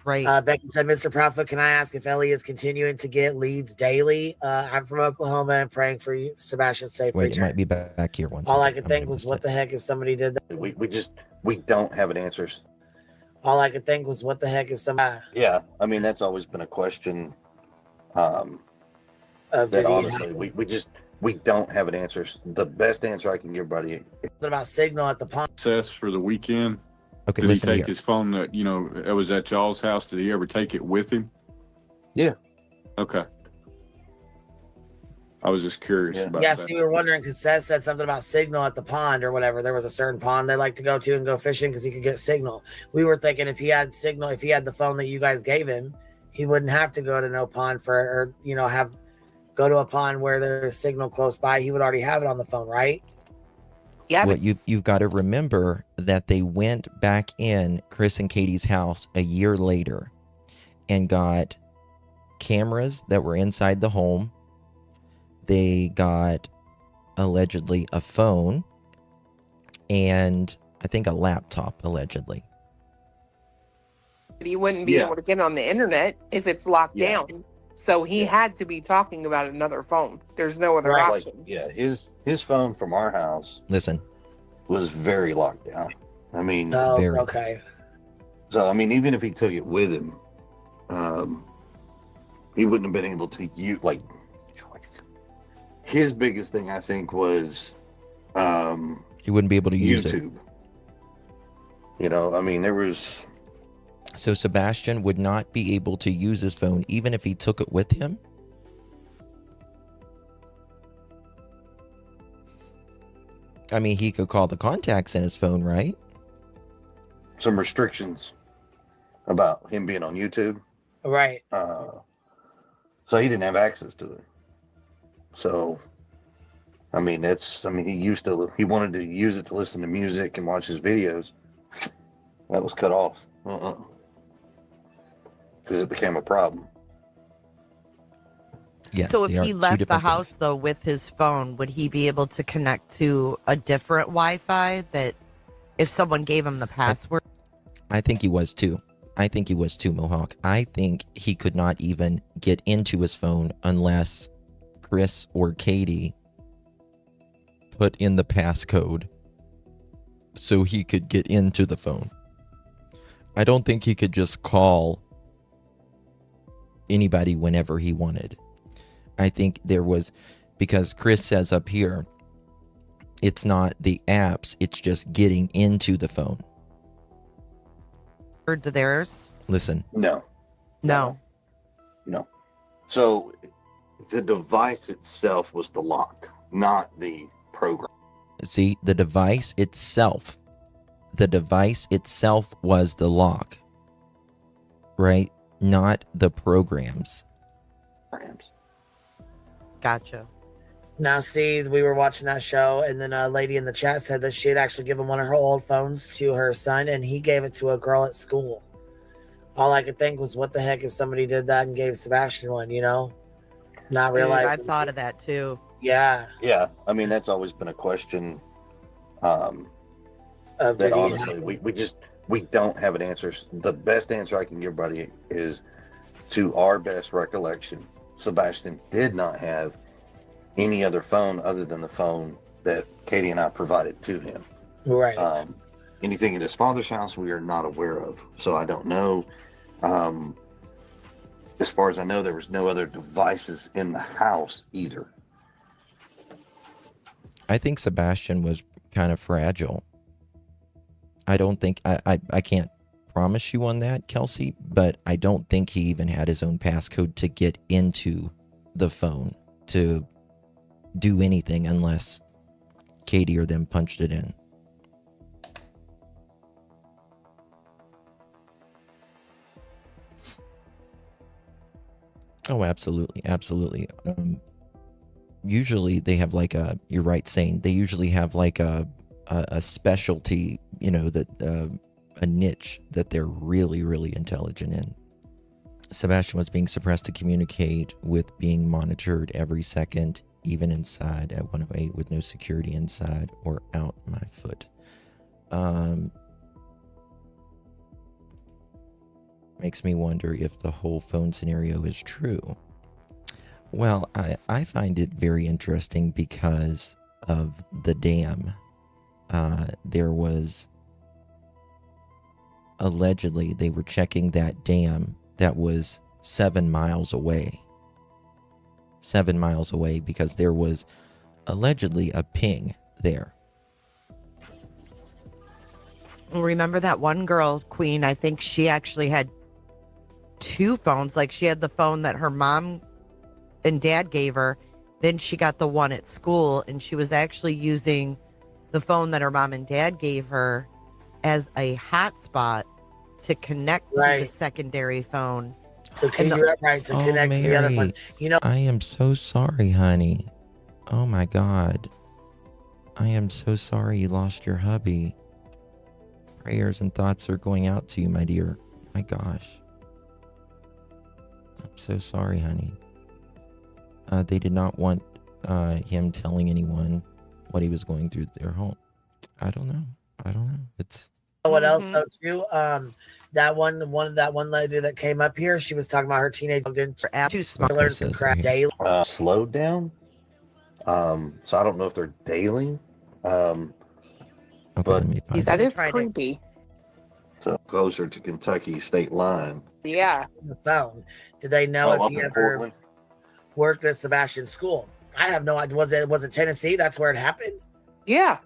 right. Becky said, Mr. Prophet, can I ask if Ellie is continuing to get leads daily? I'm from Oklahoma and praying for you, Sebastian, safe Wait, return. it might be back here once. All I could think was, what the heck if somebody did that? We don't have an answers. All I could think was, what the heck if somebody... Yeah, I mean, that's always been a question. That honestly, we don't have an answer. The best answer I can give everybody. What about signal at the pond? Access for the weekend. Okay, did he take his phone that, you know, it was at y'all's house? Did he ever take it with him? Yeah. Okay. I was just curious about that. Yeah, see, we were wondering because Seth said something about signal at the pond or whatever. There was a certain pond they like to go to and go fishing because he could get signal. We were thinking if he had signal, if he had the phone that you guys gave him, he wouldn't have to go to no pond or you know, go to a pond where there's signal close by. He would already have it on the phone, right? Yeah. Well, you've got to remember that they went back in Chris and Katie's house a year later and got cameras that were inside the home. They got allegedly a phone and I think a laptop, allegedly. He wouldn't be able to get on the internet if it's locked down. So he had to be talking about another phone. There's no other option. His phone from our house. Listen. Was very locked down. I mean, very. Okay. So I mean, even if he took it with him, he wouldn't have been able to use like. His biggest thing, I think, was he wouldn't be able to use YouTube. You know, I mean, there was. So Sebastian would not be able to use his phone even if he took it with him? I mean, he could call the contacts in his phone, right? Some restrictions about him being on YouTube. Right. So he didn't have access to it. So, I mean, he wanted to use it to listen to music and watch his videos. That was cut off. Because it became a problem. Yes, so if he left the house, though, with his phone, would he be able to connect to a different Wi-Fi that if someone gave him the password? I think he was too. Mohawk. I think he could not even get into his phone unless Chris or Katie put in the passcode so he could get into the phone. I don't think he could just call anybody whenever he wanted. I think there was, because Chris says up here, it's not the apps, it's just getting into the phone. Heard to theirs? Listen. No. No. So the device itself was the lock, not the program. See, the device itself was the lock, right? Not the programs. Gotcha. Now, see, we were watching that show, and then a lady in the chat said that she had actually given one of her old phones to her son, and he gave it to a girl at school. All I could think was, what the heck if somebody did that and gave Sebastian one, you know? Not realizing. I've thought of that too. Yeah. Yeah, I mean, that's always been a question that honestly we don't have an answer. The best answer I can give everybody is, to our best recollection, Sebastian did not have any other phone other than the phone that Katie and I provided to him. Right. Anything in his father's house we are not aware of, so I don't know. As far as I know, there was no other devices in the house either. I think Sebastian was kind of fragile. I don't think, I can't promise you on that, Kelsey, but I don't think he even had his own passcode to get into the phone to do anything unless Katie or them punched it in. Oh, absolutely. Absolutely. Usually they have like a, you're right saying, they usually have like a specialty, you know, that a niche that they're really, really intelligent in. Sebastian was being suppressed to communicate with being monitored every second, even inside at 108 with no security inside or out my foot. Makes me wonder if the whole phone scenario is true. Well, I find it very interesting because of the dam. There was, allegedly, they were checking that dam that was 7 miles away. 7 miles away, because there was allegedly a ping there. Remember that one girl, Queen, I think she actually had 2 phones. Like, she had the phone that her mom and dad gave her. Then she got the one at school, and she was actually using the phone that her mom and dad gave her as a hotspot to connect to the secondary phone. So can you connect to the other phone? You know, I am so sorry, honey. Oh my God. I am so sorry you lost your hubby. Prayers and thoughts are going out to you, my dear. My gosh. I'm so sorry, honey. They did not want him telling anyone what he was going through their home. I don't know. It's what else though too? That one lady that came up here, she was talking about her teenage too smokers and crack daily. Slowed down. So I don't know if they're daily. But that is creepy. So closer to Kentucky state line. Yeah. The phone. Do they know if he ever worked at Sebastian's school? I have no idea. Was it Tennessee? That's where it happened? Yeah.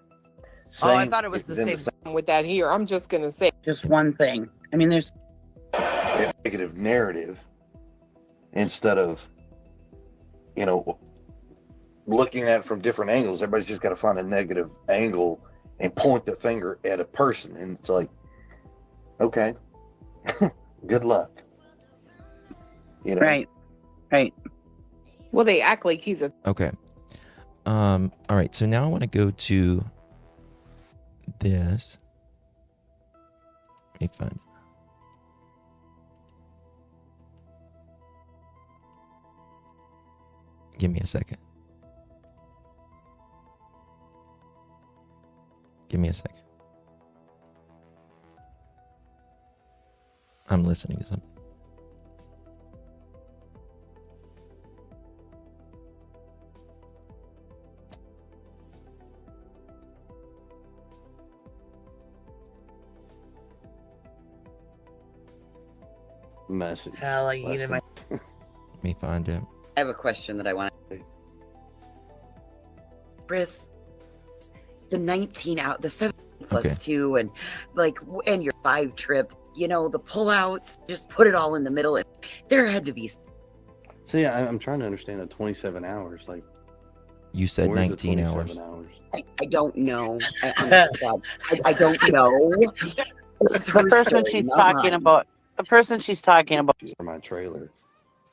I thought it was the same with that here. I'm just gonna say just one thing. I mean, there's negative narrative instead of, you know, looking at it from different angles. Everybody's just got to find a negative angle and point the finger at a person, and it's like, okay, good luck. You know? Right. Well, they act like he's a okay. All right. So now I want to go to this. Let me find it. Give me a second. I'm listening to something. message. Hell, I eat my. Let me find it. I have a question that I want to. Chris, the 19 out, the 7 plus 2, and and your 5 trips, the pullouts, just put it all in the middle. And there had to be. See, I'm trying to understand the 27 hours. Like, you said 19 hours. I don't know. I don't know. This is The person she's talking about. For my trailer.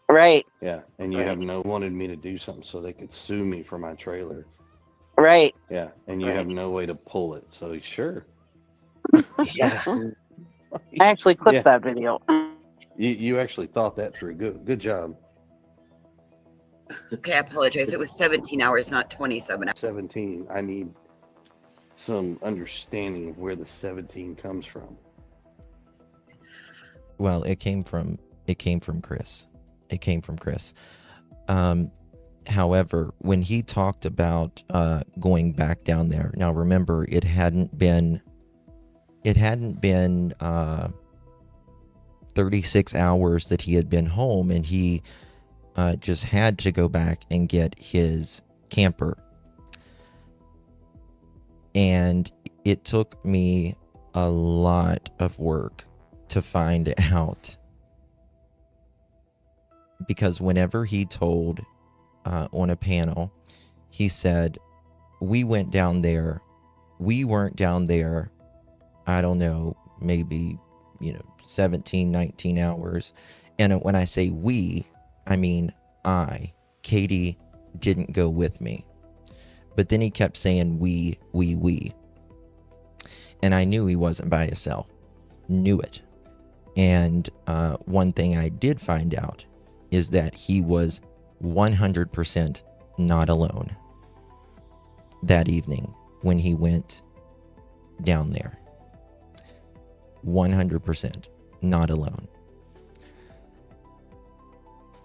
Right. Yeah, and you have wanted me to do something so they could sue me for my trailer. Right. Yeah, and you have no way to pull it. So sure. Yeah. I actually clipped that video. You actually thought that through. Good job. Okay, I apologize. It was 17 hours, not 27 hours. 17. I need some understanding of where the 17 comes from. Well, it came from Chris. It came from Chris. However, when he talked about going back down there, now remember it hadn't been 36 hours that he had been home, and he just had to go back and get his camper. And it took me a lot of work to find out, because whenever he told on a panel, he said, we went down there, we weren't down there, I don't know, maybe 17, 19 hours. And when I say we, I mean Katie didn't go with me. But then he kept saying we. And I knew he wasn't by himself. Knew it. And one thing I did find out is that he was 100% not alone that evening when he went down there. 100% not alone.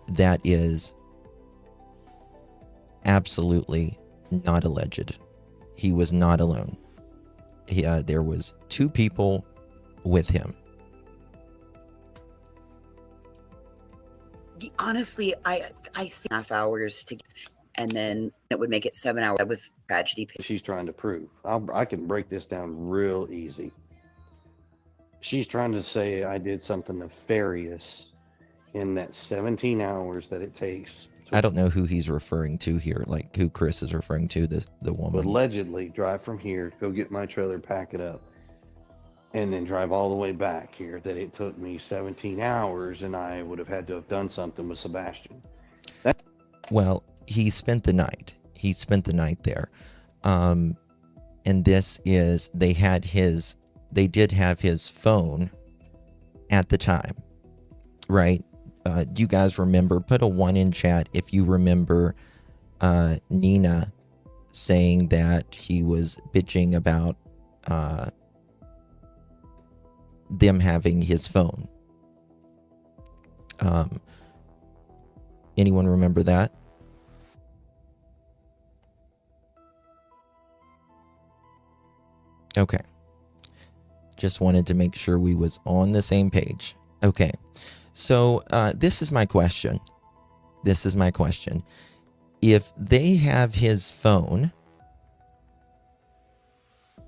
That is absolutely not alleged. He was not alone. There was 2 people with him. Honestly, I think half hours to, and then it would make it 7 hours. That was tragedy. She's trying to prove. I can break this down real easy. She's trying to say I did something nefarious in that 17 hours that it takes. I don't know who he's referring to here, like who Chris is referring to, the woman. Allegedly drive from here, go get my trailer, pack it up, and then drive all the way back here. That it took me 17 hours, and I would have had to have done something with Sebastian. Well, he spent the night. He spent the night there. And this is, they did have his phone at the time, right? Do you guys remember? Put a 1 in chat if you remember Nina saying that he was bitching about them having his phone. Anyone remember that? Okay. Just wanted to make sure we was on the same page. Okay. So this is my question. If they have his phone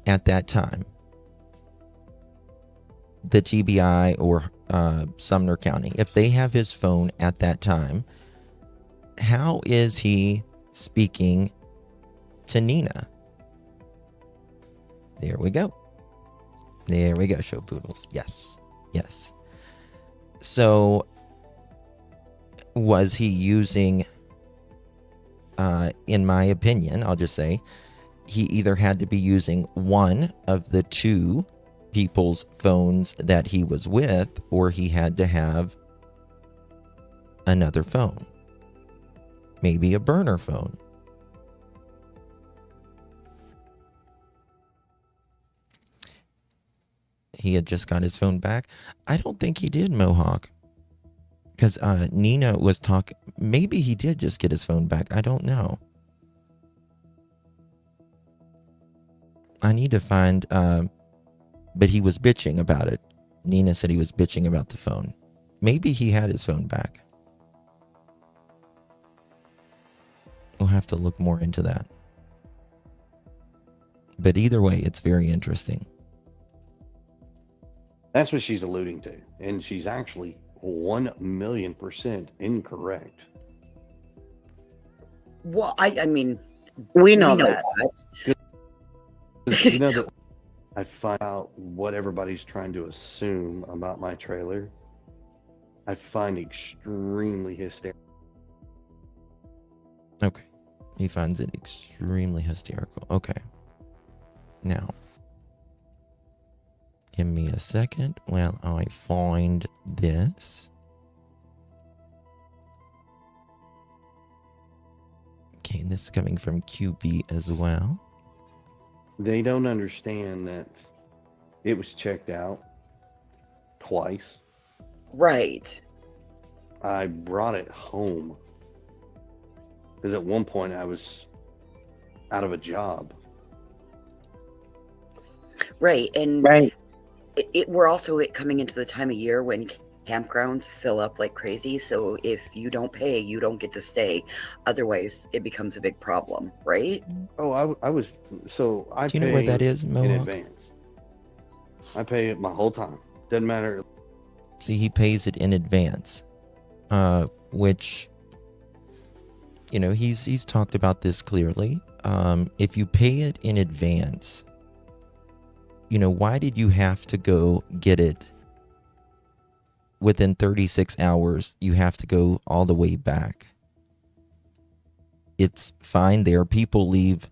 at that time, the TBI or Sumner County, if they have his phone at that time, how is he speaking to Nina? There we go. Show poodles. Yes. So, was he using, in my opinion, I'll just say, he either had to be using one of the 2 people's phones that he was with, or he had to have another phone. Maybe a burner phone. He had just got his phone back. I don't think he did, Mohawk. Because Nina was talking. Maybe he did just get his phone back. I don't know. I need to find. But he was bitching about it. Nina said he was bitching about the phone. Maybe he had his phone back. We'll have to look more into that. But either way, it's very interesting. That's what she's alluding to. And she's actually 1,000,000% incorrect. Well, I mean, we know that. You know that I find out what everybody's trying to assume about my trailer. I find extremely hysterical. Okay. He finds it extremely hysterical. Okay. Now, give me a second while I find this. Okay, and this is coming from QB as well. They don't understand that it was checked out twice. Right. I brought it home because at one point I was out of a job. Right. And Right. we're also coming into the time of year when campgrounds fill up like crazy. So if you don't pay, you don't get to stay. Otherwise, it becomes a big problem, right? Oh, I was, so I Do you know where pay that is, in Mohawk? advance. I pay it my whole time. Doesn't matter. See, he pays it in advance, which, you know, he's talked about this clearly. If you pay it in advance, you know, why did you have to go get it within 36 hours? You have to go all the way back. It's fine there. People leave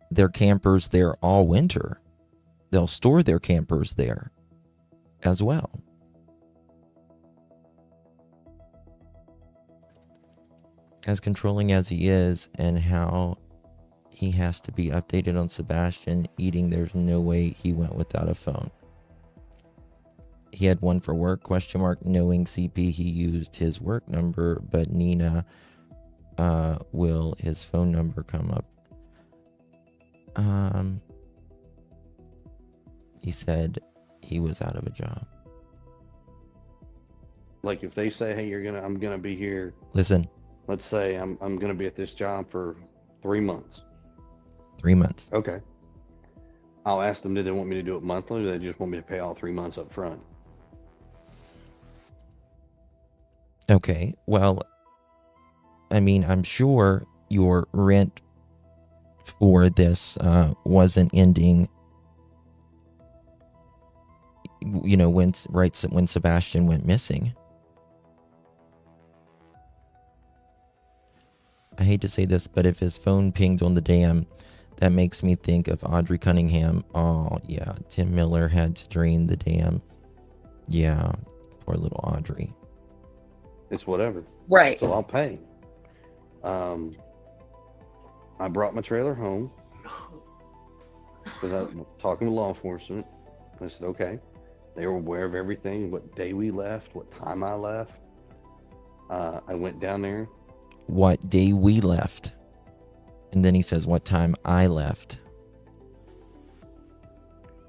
their campers there all winter. They'll store their campers there as well. As controlling as he is, and how he has to be updated on Sebastian eating, there's no way he went without a phone. He had one for work, ? Knowing CP, he used his work number, but Nina, will his phone number come up? He said he was out of a job. Like if they say, hey, I'm gonna be here. Listen. Let's say I'm gonna be at this job for 3 months. 3 months. Okay. I'll ask them, do they want me to do it monthly, or do they just want me to pay all 3 months up front? Okay, well, I mean, I'm sure your rent for this wasn't ending, you know, when Sebastian went missing. I hate to say this, but if his phone pinged on the dam, that makes me think of Audrey Cunningham. Oh, yeah, Tim Miller had to drain the dam. Yeah, poor little Audrey. It's whatever. Right. So I'll pay. I brought my trailer home because I was talking to law enforcement. I said, okay. They were aware of everything, what day we left, what time I left. I went down there. What day we left. And then he says, what time I left.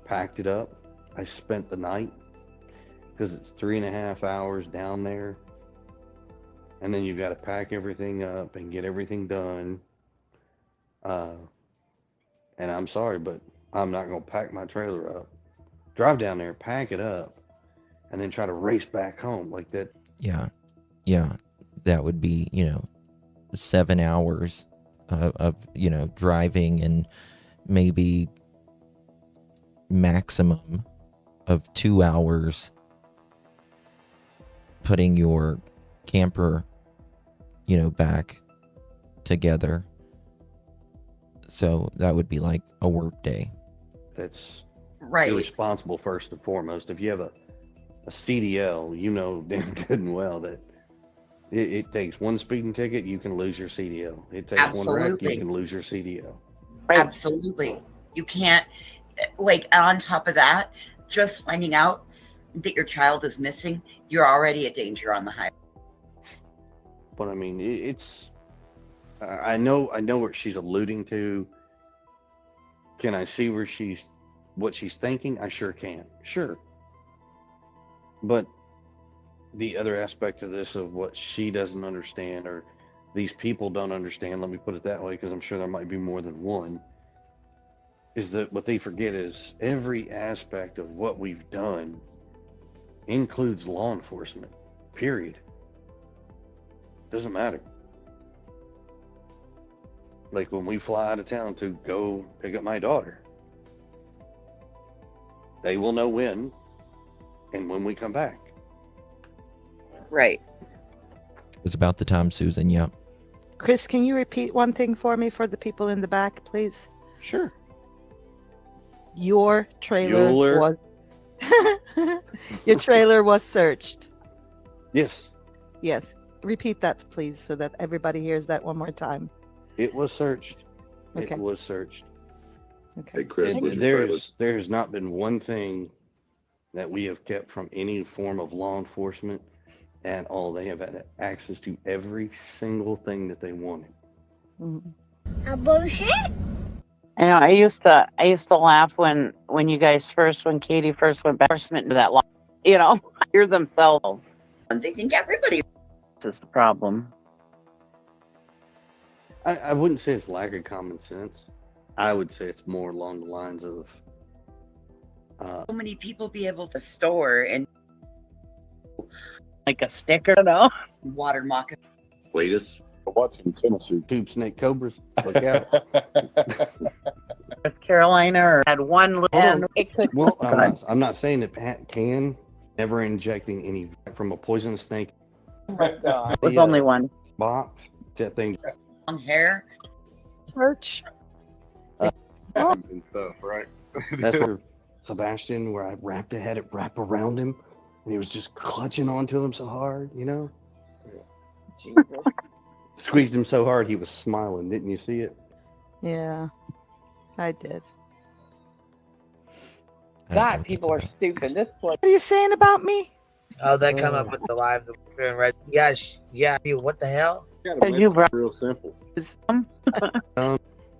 Packed it up. I spent the night because it's 3.5 hours down there. And then you got to pack everything up and get everything done. And I'm sorry, but I'm not going to pack my trailer up. Drive down there, pack it up, and then try to race back home like that. Yeah. That would be, 7 hours of driving, and maybe maximum of 2 hours putting your camper, back together. So that would be like a work day. That's right. Irresponsible first and foremost. If you have a CDL, you know damn good and well that it takes one speeding ticket, you can lose your CDL. It takes one wreck, you can lose your CDL. Absolutely. You can't, on top of that, just finding out that your child is missing, you're already a danger on the highway. But I mean, it's, I know what she's alluding to. Can I see what she's thinking? I sure can. Sure. But the other aspect of this, of what she doesn't understand, or these people don't understand, let me put it that way, because I'm sure there might be more than one, is that what they forget is every aspect of what we've done includes law enforcement, period. Doesn't matter. Like when we fly out of town to go pick up my daughter, they will know when and when we come back. Right. It was about the time, Susan. Yep. Chris, can you repeat one thing for me for the people in the back, please? Sure. Your trailer Bueller. was your trailer was searched. Yes, Yes. Repeat that, please, so that everybody hears that one more time. it was searched. Okay. It was searched. Okay. Chris, And what's your trailer? there has not been one thing that we have kept from any form of law enforcement at all. They have had access to every single thing that they wanted. A bullshit? I know. I used to laugh when when Katie first went back into that law. Hear themselves. And they think everybody. This is the problem. I wouldn't say it's lack of common sense. I would say it's more along the lines of So many people be able to store and Like a sticker, no? water moccasin. Latest. Watching Tennessee. tube snake cobras. Look out. North Carolina or had one Hold little. on. It could. Well, I'm not saying that Pat can, never injecting any from a poisonous snake. Oh my God. It was The, only one. box. That thing. Long hair. Search. And stuff, right? That's where Sebastian, where I had it wrap around him, and he was just clutching onto him so hard, Jesus. Squeezed him so hard he was smiling. Didn't you see it? Yeah, I did. God, people are stupid. This place. What are you saying about me? Oh, they come up with the live and red. Yeah, yeah. What the hell? Because you brought real simple.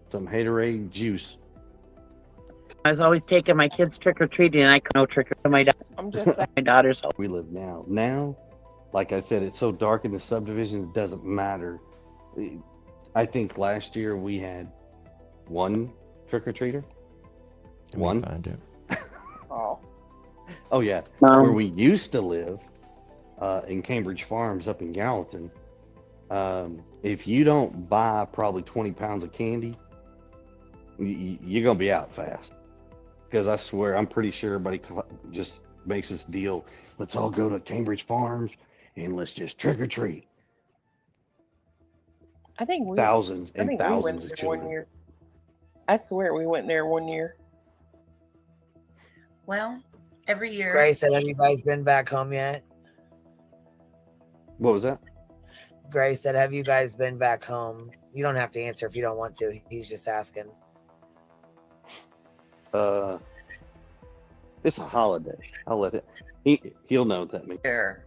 Some haterade juice. I was always taking my kids trick or treating, and I could no trick or my I'm just saying. my daughter's. We live now. Now, like I said, it's so dark in the subdivision, it doesn't matter. I think last year we had one trick-or-treater. One? Find it. Oh. Oh, yeah. Where we used to live, in Cambridge Farms up in Gallatin, if you don't buy probably 20 pounds of candy, you're going to be out fast. Because I swear, I'm pretty sure everybody just makes this deal. Let's all go to Cambridge Farms and let's just trick or treat. I think we Thousands and we thousands went of there children. one year. I swear we went there one year. Well, every year. Grace said, "Have you guys been back home yet?" What was that? Grace said, "Have you guys been back home?" You don't have to answer if you don't want to. He's just asking. It's a holiday. I'll let it. He'll know what that means. Sure.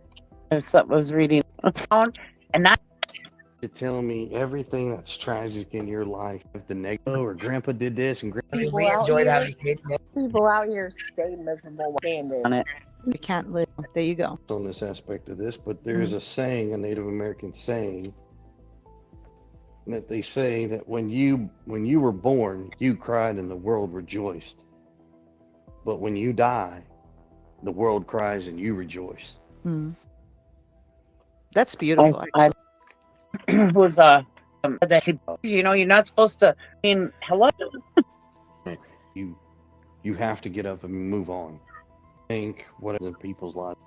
There's something I was reading on the phone, and not You're telling me everything that's tragic in your life, the negative, or Grandpa did this and Grandpa. People We out enjoyed here- having kids. People out here stay miserable standing. on it. You can't live. There you go. On this aspect of this, but there's a saying, a Native American saying, that they say that when you were born, you cried and the world rejoiced. But when you die, the world cries and you rejoice. Hmm. That's beautiful. I was that you're not supposed to. I mean, hello. You have to get up and move on. Think what is in people's lives.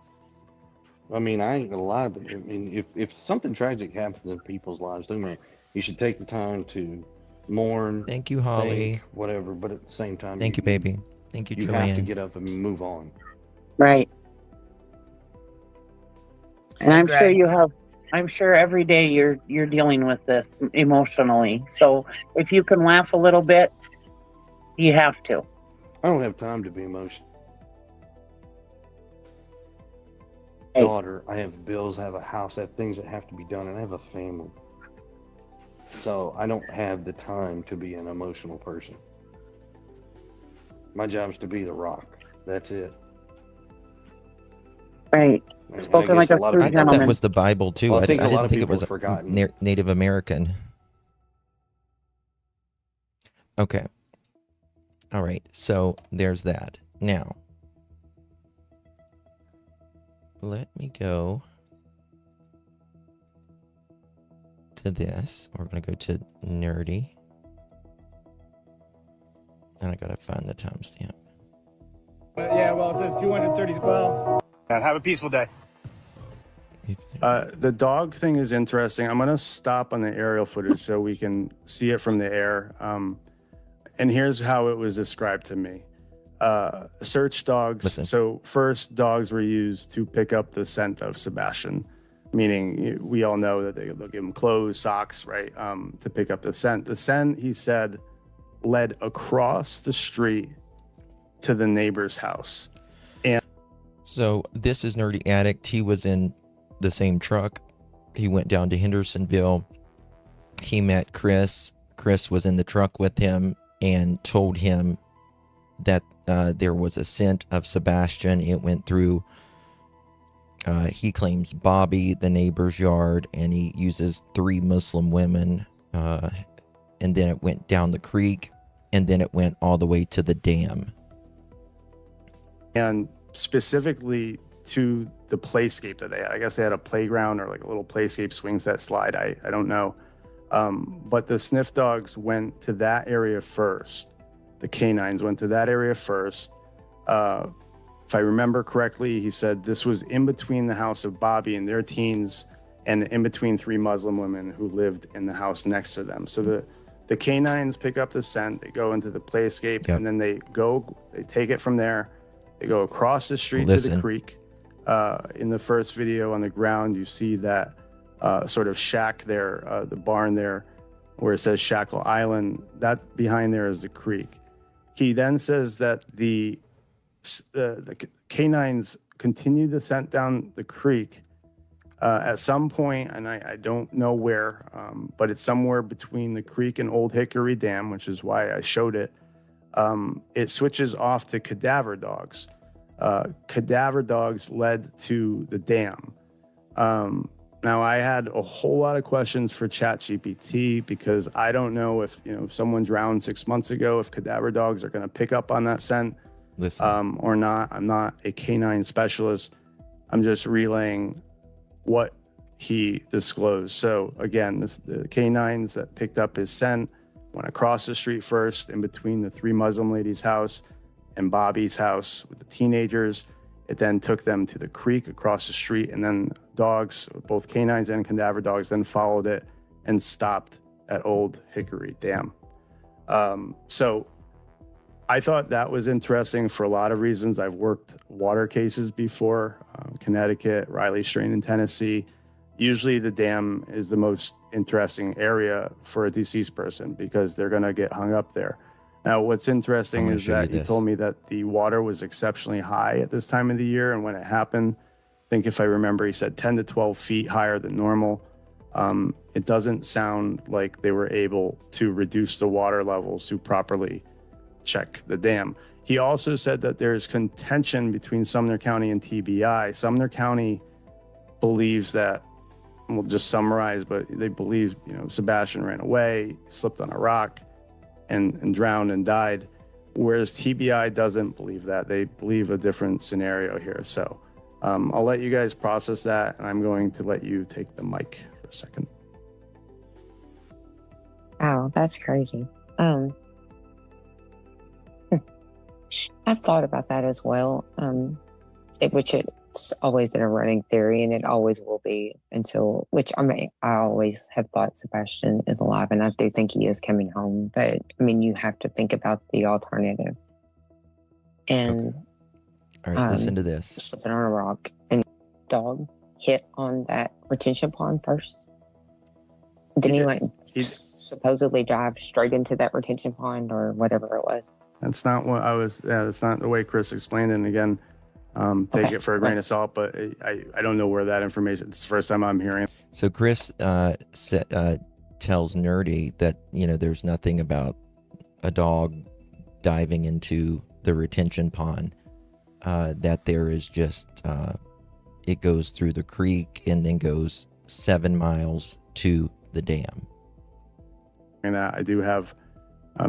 I mean, I ain't gonna lie, but I mean, if something tragic happens in people's lives, you should take the time to mourn. Thank you, Holly. Think, whatever, but at the same time, Thank you, baby. Thank you, You Joanne. have to get up and move on. Right. And I'm Greg. sure you have. I'm sure every day you're dealing with this emotionally. So if you can laugh a little bit, you have to. I don't have time to be emotional. Hey. Daughter, I have bills, I have a house, I have things that have to be done, and I have a family. So I don't have the time to be an emotional person. My job is to be the rock. That's it. Right. And Spoken I like guess a lot of true I people- thought that gentleman. was the Bible too. Well, I I think a lot didn't of think it people was have forgotten. Native American. Okay. All right. So there's that. Now, let me go to this. We're going to go to nerdy. And I got to find the timestamp. Yeah, well, it says 230. Well, and have a peaceful day. The dog thing is interesting. I'm going to stop on the aerial footage so we can see it from the air. And here's how it was described to me. Search dogs. Listen. So first, dogs were used to pick up the scent of Sebastian, meaning we all know that they'll give him clothes, socks, right, to pick up the scent. The scent, he said, led across the street to the neighbor's house. And So this is Nerdy Addict. He was in the same truck. He went down to Hendersonville. He met Chris. Chris was in the truck with him and told him that there was a scent of Sebastian. It went through, he claims, Bobby, the neighbor's yard, and he uses 3 Muslim women. And then it went down the creek, and then it went all the way to the dam. And specifically to the playscape that they had. I guess they had a playground or like a little playscape swing set slide. I don't know. But the sniff dogs went to that area first. The canines went to that area first. If I remember correctly, he said this was in between the house of Bobby and their teens and in between 3 Muslim women who lived in the house next to them. So the canines pick up the scent, they go into the playscape, and then they take it from there. They go across the street to the creek. In the first video on the ground, you see that sort of shack there, the barn there, where it says Shackle Island. That behind there is the creek. He then says that the canines continue the scent down the creek at some point, and I don't know where, but it's somewhere between the creek and Old Hickory Dam, which is why I showed it. It switches off to cadaver dogs. Cadaver dogs led to the dam. Now, I had a whole lot of questions for ChatGPT because I don't know if someone drowned 6 months ago, if cadaver dogs are going to pick up on that scent or not. I'm not a canine specialist. I'm just relaying what he disclosed. So again, the canines that picked up his scent went across the street first, in between the 3 Muslim ladies' house and Bobby's house with the teenagers. It then took them to the creek across the street, and then dogs, both canines and cadaver dogs, then followed it and stopped at Old Hickory Dam. So I thought that was interesting for a lot of reasons. I've worked water cases before, Connecticut, Riley Strain in Tennessee. Usually the dam is the most interesting area for a deceased person because they're going to get hung up there. Now, what's interesting is that he told me that the water was exceptionally high at this time of the year. And when it happened, I think if I remember, he said 10 to 12 feet higher than normal. It doesn't sound like they were able to reduce the water levels to properly check the dam. He also said that there's contention between Sumner County and TBI. Sumner County believes that, we'll just summarize, but they believe, Sebastian ran away, slipped on a rock, and drowned and died, whereas TBI doesn't believe that. They believe a different scenario here. So I'll let you guys process that, and I'm going to let you take the mic for a second. Wow, that's crazy. I've thought about that as well, which it's always been a running theory, and it always will be until, I always have thought Sebastian is alive, and I do think he is coming home. But, you have to think about the alternative. And all right, listen to this. Slipping on a rock, and dog hit on that retention pond first. Didn't he supposedly dive straight into that retention pond or whatever it was? That's not what that's not the way Chris explained it. And again, take it for a grain of salt, but I don't know where that information, it's the first time I'm hearing it. So Chris tells Nerdy that, there's nothing about a dog diving into the retention pond, that there is just it goes through the creek and then goes 7 miles to the dam. And I do have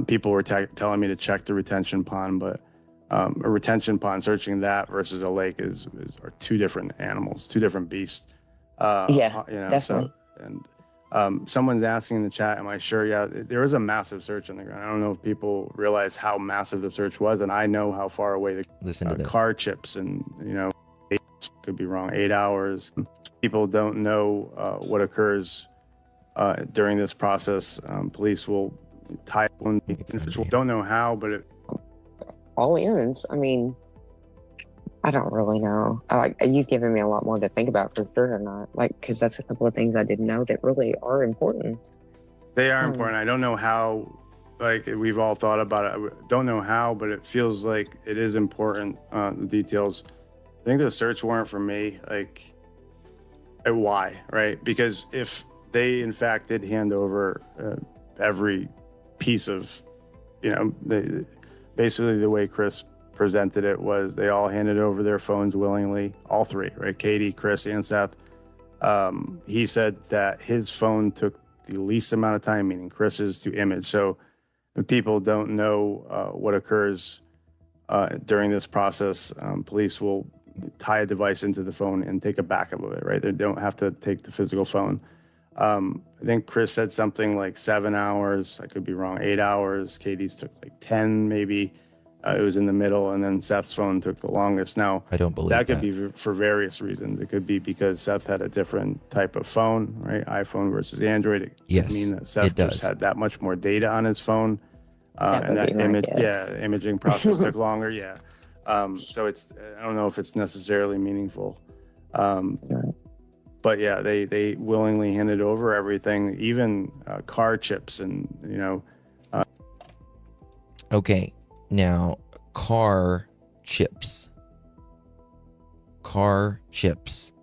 people were telling me to check the retention pond, but a retention pond, searching that versus a lake are two different animals, two different beasts. Definitely. So, and someone's asking in the chat, am I sure? Yeah, there was a massive search on the ground. I don't know if people realize how massive the search was, and I know how far away the car chips and, could be wrong, 8 hours. People don't know what occurs during this process. Police will tie one individual. Don't know how, but it all ends. I mean, I don't really know. You've given me a lot more to think about for sure or not. Because that's a couple of things I didn't know that really are important. They are important. I don't know how, we've all thought about it. I don't know how, but it feels like it is important, the details. I think the search warrant for me, why, right? Because if they, in fact, did hand over every piece of, basically the way Chris presented it was they all handed over their phones willingly, all three, right? Katie, Chris, and Seth. He said that his phone took the least amount of time, meaning Chris's, to image. So if people don't know what occurs during this process, police will tie a device into the phone and take a backup of it, right? They don't have to take the physical phone. I think Chris said something like 7 hours. I could be wrong, 8 hours. Katie's took 10 maybe. It was in the middle, and then Seth's phone took the longest. Now, I don't believe that could be for various reasons. It could be because Seth had a different type of phone, right? iPhone versus Android. It could mean that Seth just had that much more data on his phone. And that imaging process took longer. Yeah. So I don't know if it's necessarily meaningful. But yeah, they willingly handed over everything, even car chips and, Okay. Now, car chips. Car chips.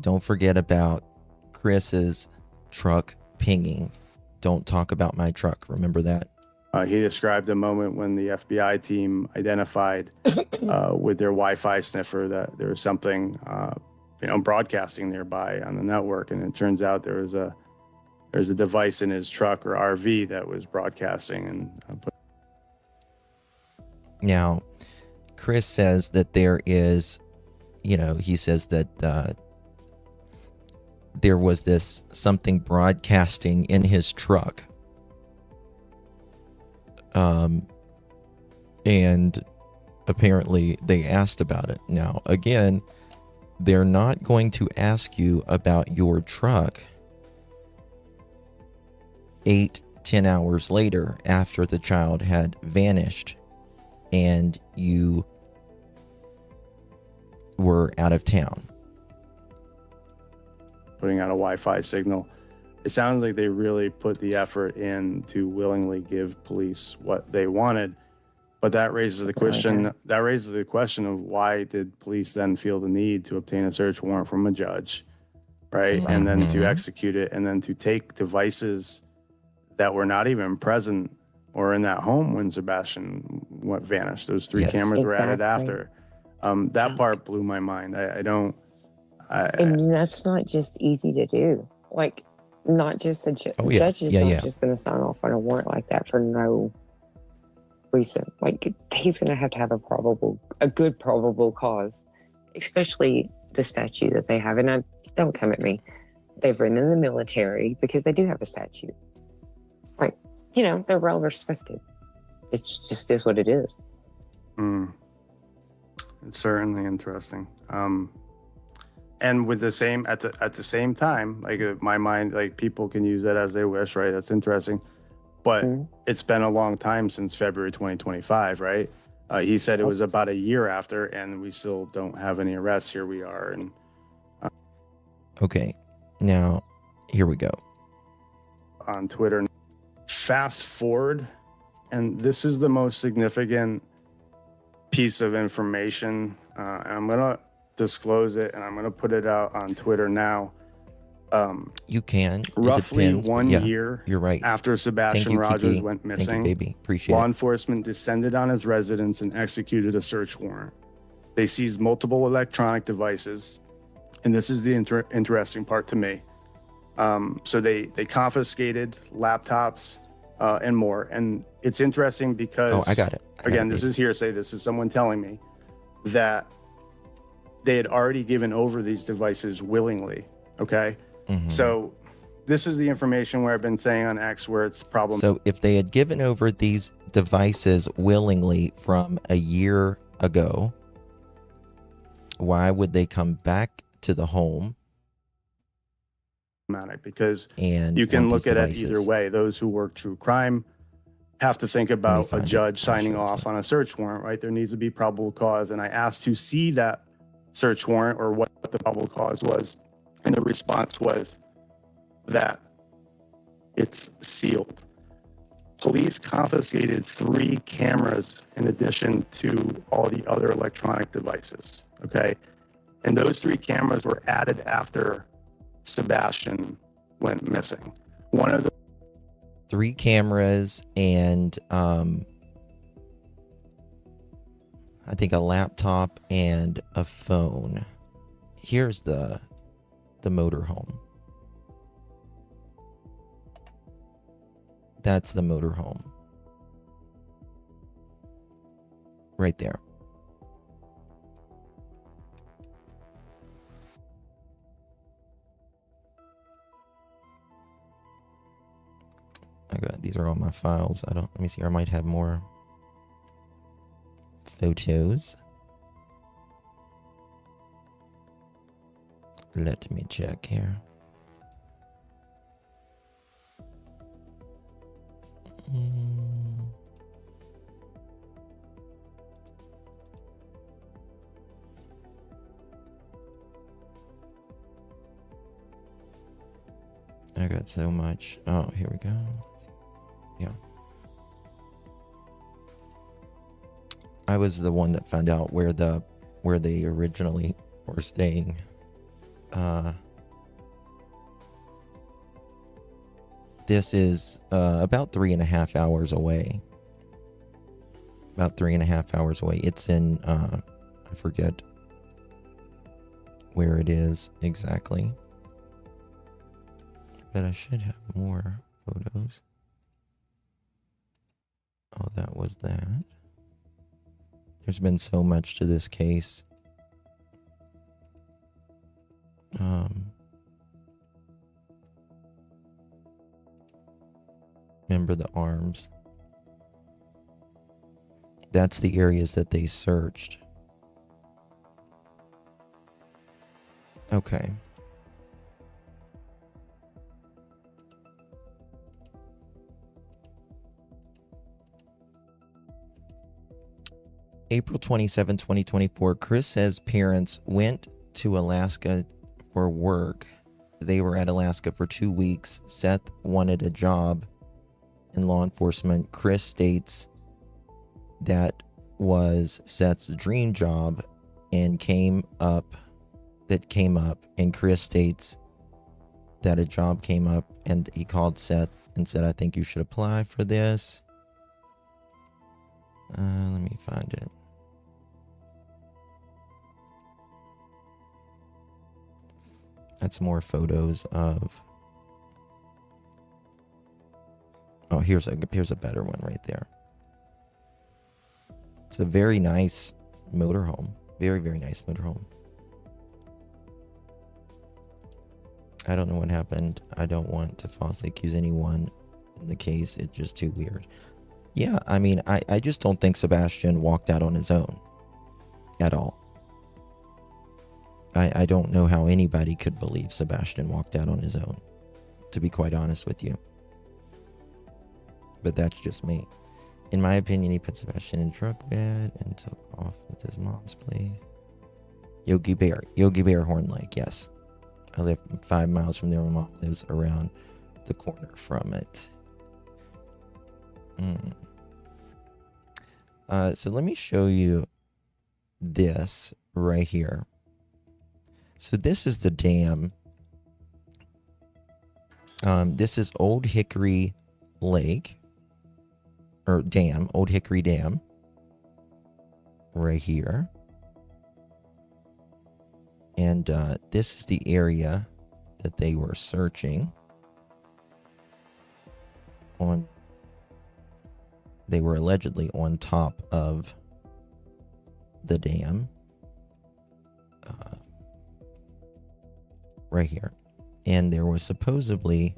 Don't forget about Chris's truck pinging. Don't talk about my truck. Remember that? He described a moment when the FBI team identified with their Wi-Fi sniffer that there was something, broadcasting nearby on the network, and it turns out there's a device in his truck or RV that was broadcasting. And now, Chris says that there is, he says that there was this something broadcasting in his truck. And apparently they asked about it. Now, again, they're not going to ask you about your truck 8-10 hours later after the child had vanished and you were out of town. Putting out a Wi-Fi signal. It sounds like they really put the effort in to willingly give police what they wanted, but that raises the question. That raises the question of why did police then feel the need to obtain a search warrant from a judge, right? And then to execute it, and then to take devices that were not even present or in that home when Sebastian vanished. Those three cameras were added after. That part blew my mind. And that's not just easy to do. Not just a judge is not just going to sign off on a warrant like that for no reason. He's going to have a good probable cause, especially the statute that they have. And don't come at me. They've written in the military because they do have a statute. They're well respected. It just is what it is. It's certainly interesting. And with the same at the same time, my mind, people can use that as they wish, right? That's interesting, but it's been a long time since February 2025, right? He said it was about a year after, and we still don't have any arrests. Here we are, and okay, now here we go on Twitter. Fast forward, and this is the most significant piece of information, and I'm gonna disclose it, and I'm going to put it out on Twitter now. You can. Roughly 1 year you're right. after Sebastian Rogers went missing, baby. Appreciate law it. enforcement descended on his residence and executed a search warrant. They seized multiple electronic devices, and this is the interesting part to me. So they confiscated laptops and more. And it's interesting because, Oh, I got it. Again, this is hearsay. This is someone telling me that they had already given over these devices willingly. Okay. So this is the information where I've been saying on X where it's problem. So if they had given over these devices willingly from a year ago, why would they come back to the home? Because and you can want look these at it either devices? way. Those who work true crime have to think about a find it. judge I'll signing show it to off on a search warrant, right? There needs to be probable cause. And I asked to see that search warrant or what the probable cause was. And the response was that it's sealed. Police confiscated 3 cameras in addition to all the other electronic devices, okay? And those 3 cameras were added after Sebastian went missing. One of the 3 cameras and I think a laptop and a phone. Here's the motorhome. That's the motorhome. Right there. These are all my files. Let me see. I might have more photos. Let me check here. I got so much. Oh, here we go. Yeah. I was the one that found out where they originally were staying. This is about 3.5 hours away. About 3.5 hours away. It's in I forget where it is exactly. But I should have more photos. Oh, that was that. There's been so much to this case. Remember the arms. That's the areas that they searched. Okay. April 27, 2024, Chris says parents went to Alaska for work. They were at Alaska for 2 weeks. Seth wanted a job in law enforcement. Chris states that was Seth's dream job and came up, and Chris states that a job came up and he called Seth and said, I think you should apply for this. Let me find it. That's more photos of. Oh, here's a better one right there. It's a very nice motorhome. Very, very nice motorhome. I don't know what happened. I don't want to falsely accuse anyone in the case. It's just too weird. Yeah, I mean, I just don't think Sebastian walked out on his own. At all. I don't know how anybody could believe Sebastian walked out on his own, to be quite honest with you. But that's just me. In my opinion, he put Sebastian in a truck bed and took off with his mom's plate. Yogi Bear Horn Lake, yes. I live 5 miles from there. My mom lives around the corner from it. So let me show you this right here. So this is the dam. This is Old Hickory Lake. Or dam. Old Hickory Dam. Right here. And this is the area that they were searching on. They were allegedly on top of the dam. Right here. And there was supposedly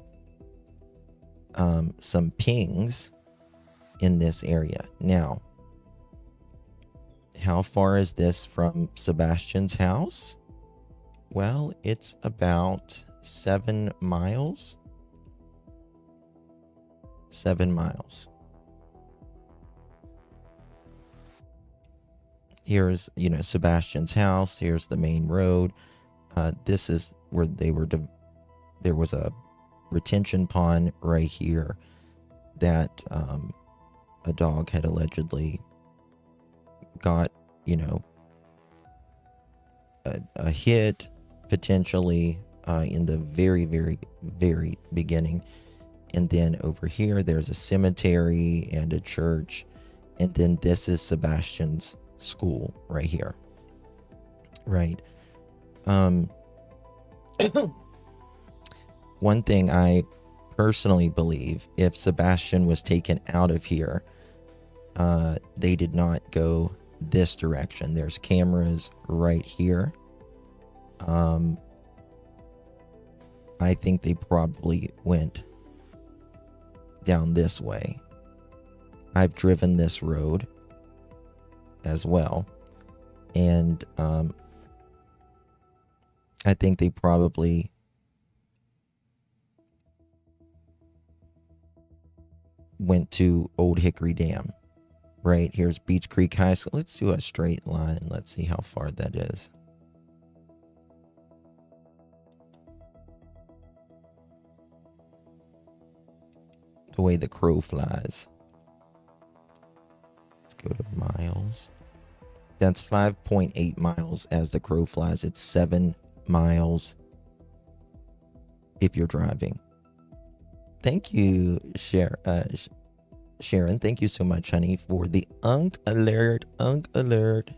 some pings in this area. Now, how far is this from Sebastian's house? Well, it's about 7 miles. 7 miles. Here's, Sebastian's house. Here's the main road. This is where they were. There was a retention pond right here that a dog had allegedly got, a hit potentially in the very, very, very beginning. And then over here, there's a cemetery and a church. And then this is Sebastian's school right here. Right. One thing I personally believe, if Sebastian was taken out of here, they did not go this direction. There's cameras right here. I think they probably went down this way. I've driven this road as well, and I think they probably went to Old Hickory Dam. Right, here's Beach Creek High School. Let's do a straight line and let's see how far that is. The way the crow flies. Let's go to miles. That's 5.8 miles as the crow flies. It's 7 miles if you're driving. Thank you, Sharon. Thank you so much, honey, for the unk alert. Unk alert.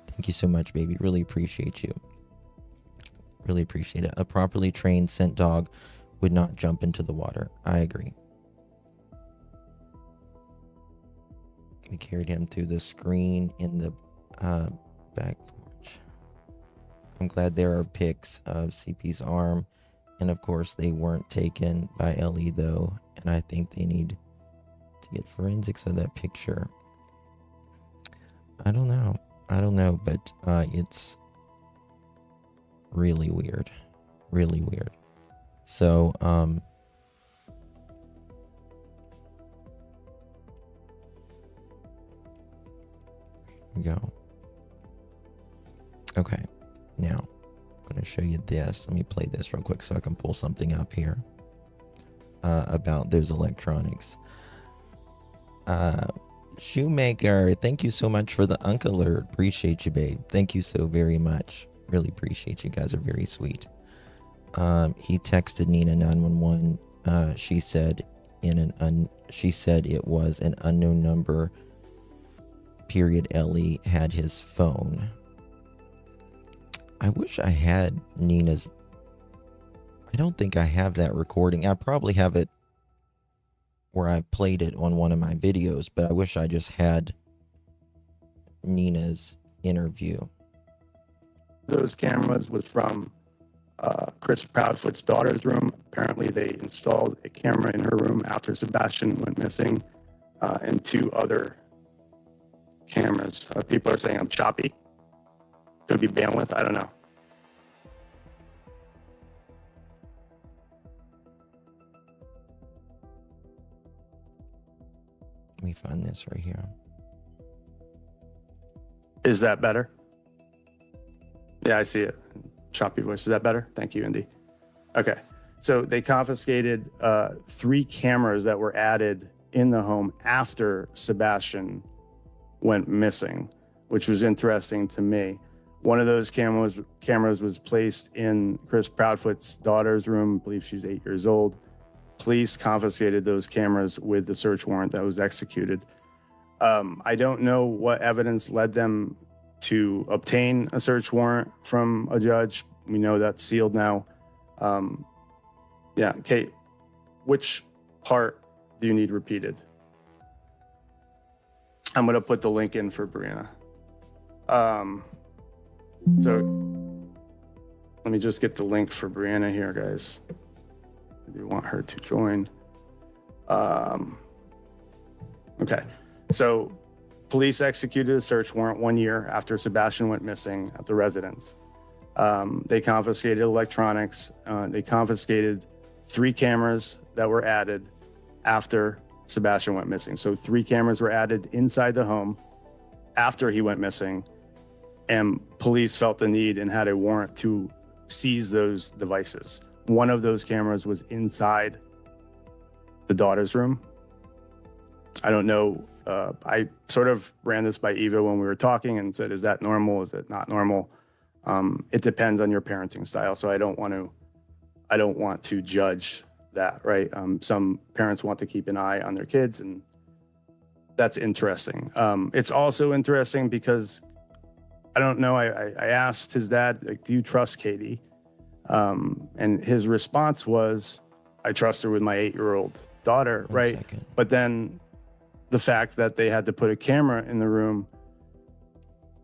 Thank you so much, baby. Really appreciate you. Really appreciate it. A properly trained scent dog would not jump into the water. I agree. We carried him through the screen in the back porch. I'm glad there are pics of CP's arm. And of course, they weren't taken by Ellie, though. And I think they need to get forensics of that picture. I don't know, but it's really weird. So here we go. Okay, now I'm going to show you this. Let me play this real quick so I can pull something up here about those electronics. Shoemaker, thank you so much for the unk alert. Appreciate you, babe. Thank you so very much. Really appreciate you. Guys are very sweet. He texted Nina 911. She said it was an unknown number. Period. Ellie had his phone. I wish I had Nina's. I don't think I have that recording. I probably have it where I played it on one of my videos, but I wish I just had Nina's interview. Those cameras was from Chris Proudfoot's daughter's room. Apparently they installed a camera in her room after Sebastian went missing, and 2 other cameras. People are saying I'm choppy. Could be bandwidth, I don't know. Let me find this right here. Is that better? Yeah, I see it. Choppy voice. Is that better? Thank you, Indy. Okay. So they confiscated 3 cameras that were added in the home after Sebastian went missing, which was interesting to me. One of those cameras was placed in Chris Proudfoot's daughter's room. I believe she's 8 years old. Police confiscated those cameras with the search warrant that was executed. I don't know what evidence led them to obtain a search warrant from a judge. We know that's sealed now. Yeah, Kate, which part do you need repeated? I'm going to put the link in for Brianna. So let me just get the link for Brianna here, guys. I do want her to join. Okay, so police executed a search warrant 1 year after Sebastian went missing at the residence. They confiscated electronics. They confiscated 3 cameras that were added after Sebastian went missing. So 3 cameras were added inside the home after he went missing, and police felt the need and had a warrant to seize those devices. One of those cameras was inside the daughter's room. I don't know. I sort of ran this by Eva when we were talking and said, is that normal? Is it not normal? It depends on your parenting style. So I don't want to judge that, right? Some parents want to keep an eye on their kids, and that's interesting. It's also interesting because I don't know. I asked his dad, like, do you trust Katie? And his response was, I trust her with my 8-year-old daughter, right? But then the fact that they had to put a camera in the room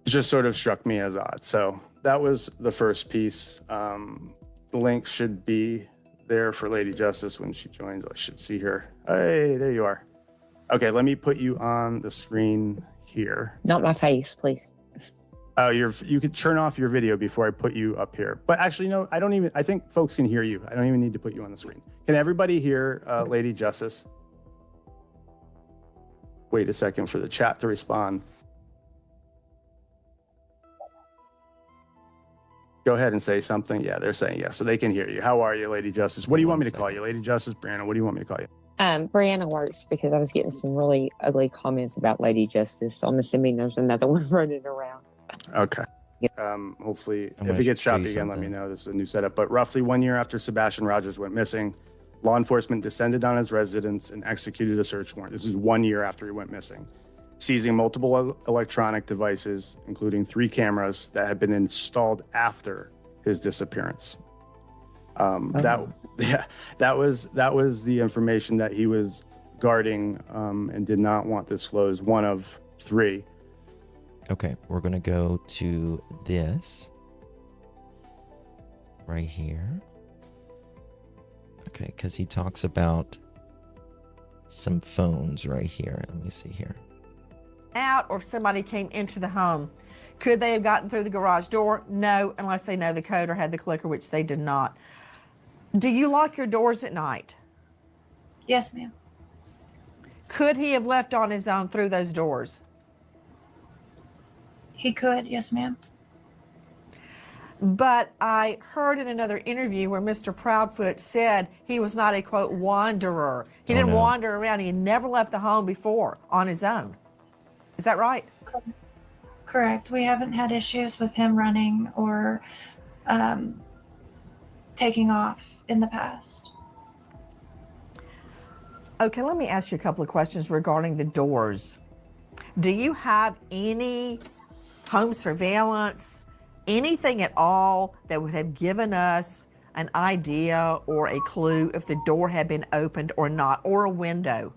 just sort of struck me as odd. So that was the first piece. The link should be there for Lady Justice when she joins. I should see her. Hey, there you are. Okay, let me put you on the screen here. Not my face, please. Oh, you could turn off your video before I put you up here. But actually, no, I think folks can hear you. I don't even need to put you on the screen. Can everybody hear Lady Justice? Wait a second for the chat to respond. Go ahead and say something. Yeah, they're saying yes, so they can hear you. How are you, Lady Justice? What do you want me to call you? Lady Justice, Brianna, what do you want me to call you? Brianna works because I was getting some really ugly comments about Lady Justice. So I'm assuming there's another one running around. Okay. Hopefully, if it gets choppy again, let me know. This is a new setup. But roughly 1 year after Sebastian Rogers went missing, law enforcement descended on his residence and executed a search warrant. This is 1 year after he went missing, seizing multiple electronic devices, including 3 cameras that had been installed after his disappearance. That was the information that he was guarding and did not want disclosed. 1 of 3. Okay, we're going to go to this right here. Okay, because he talks about some phones right here. Let me see here. Out, or if somebody came into the home. Could they have gotten through the garage door? No, unless they know the code or had the clicker, which they did not. Do you lock your doors at night? Yes, ma'am. Could he have left on his own through those doors? He could, yes, ma'am. But I heard in another interview where Mr. Proudfoot said he was not a, quote, wanderer. He didn't wander around. He had never left the home before on his own. Is that right? Correct. We haven't had issues with him running or taking off in the past. Okay, let me ask you a couple of questions regarding the doors. Do you have any home surveillance, anything at all that would have given us an idea or a clue if the door had been opened or not, or a window?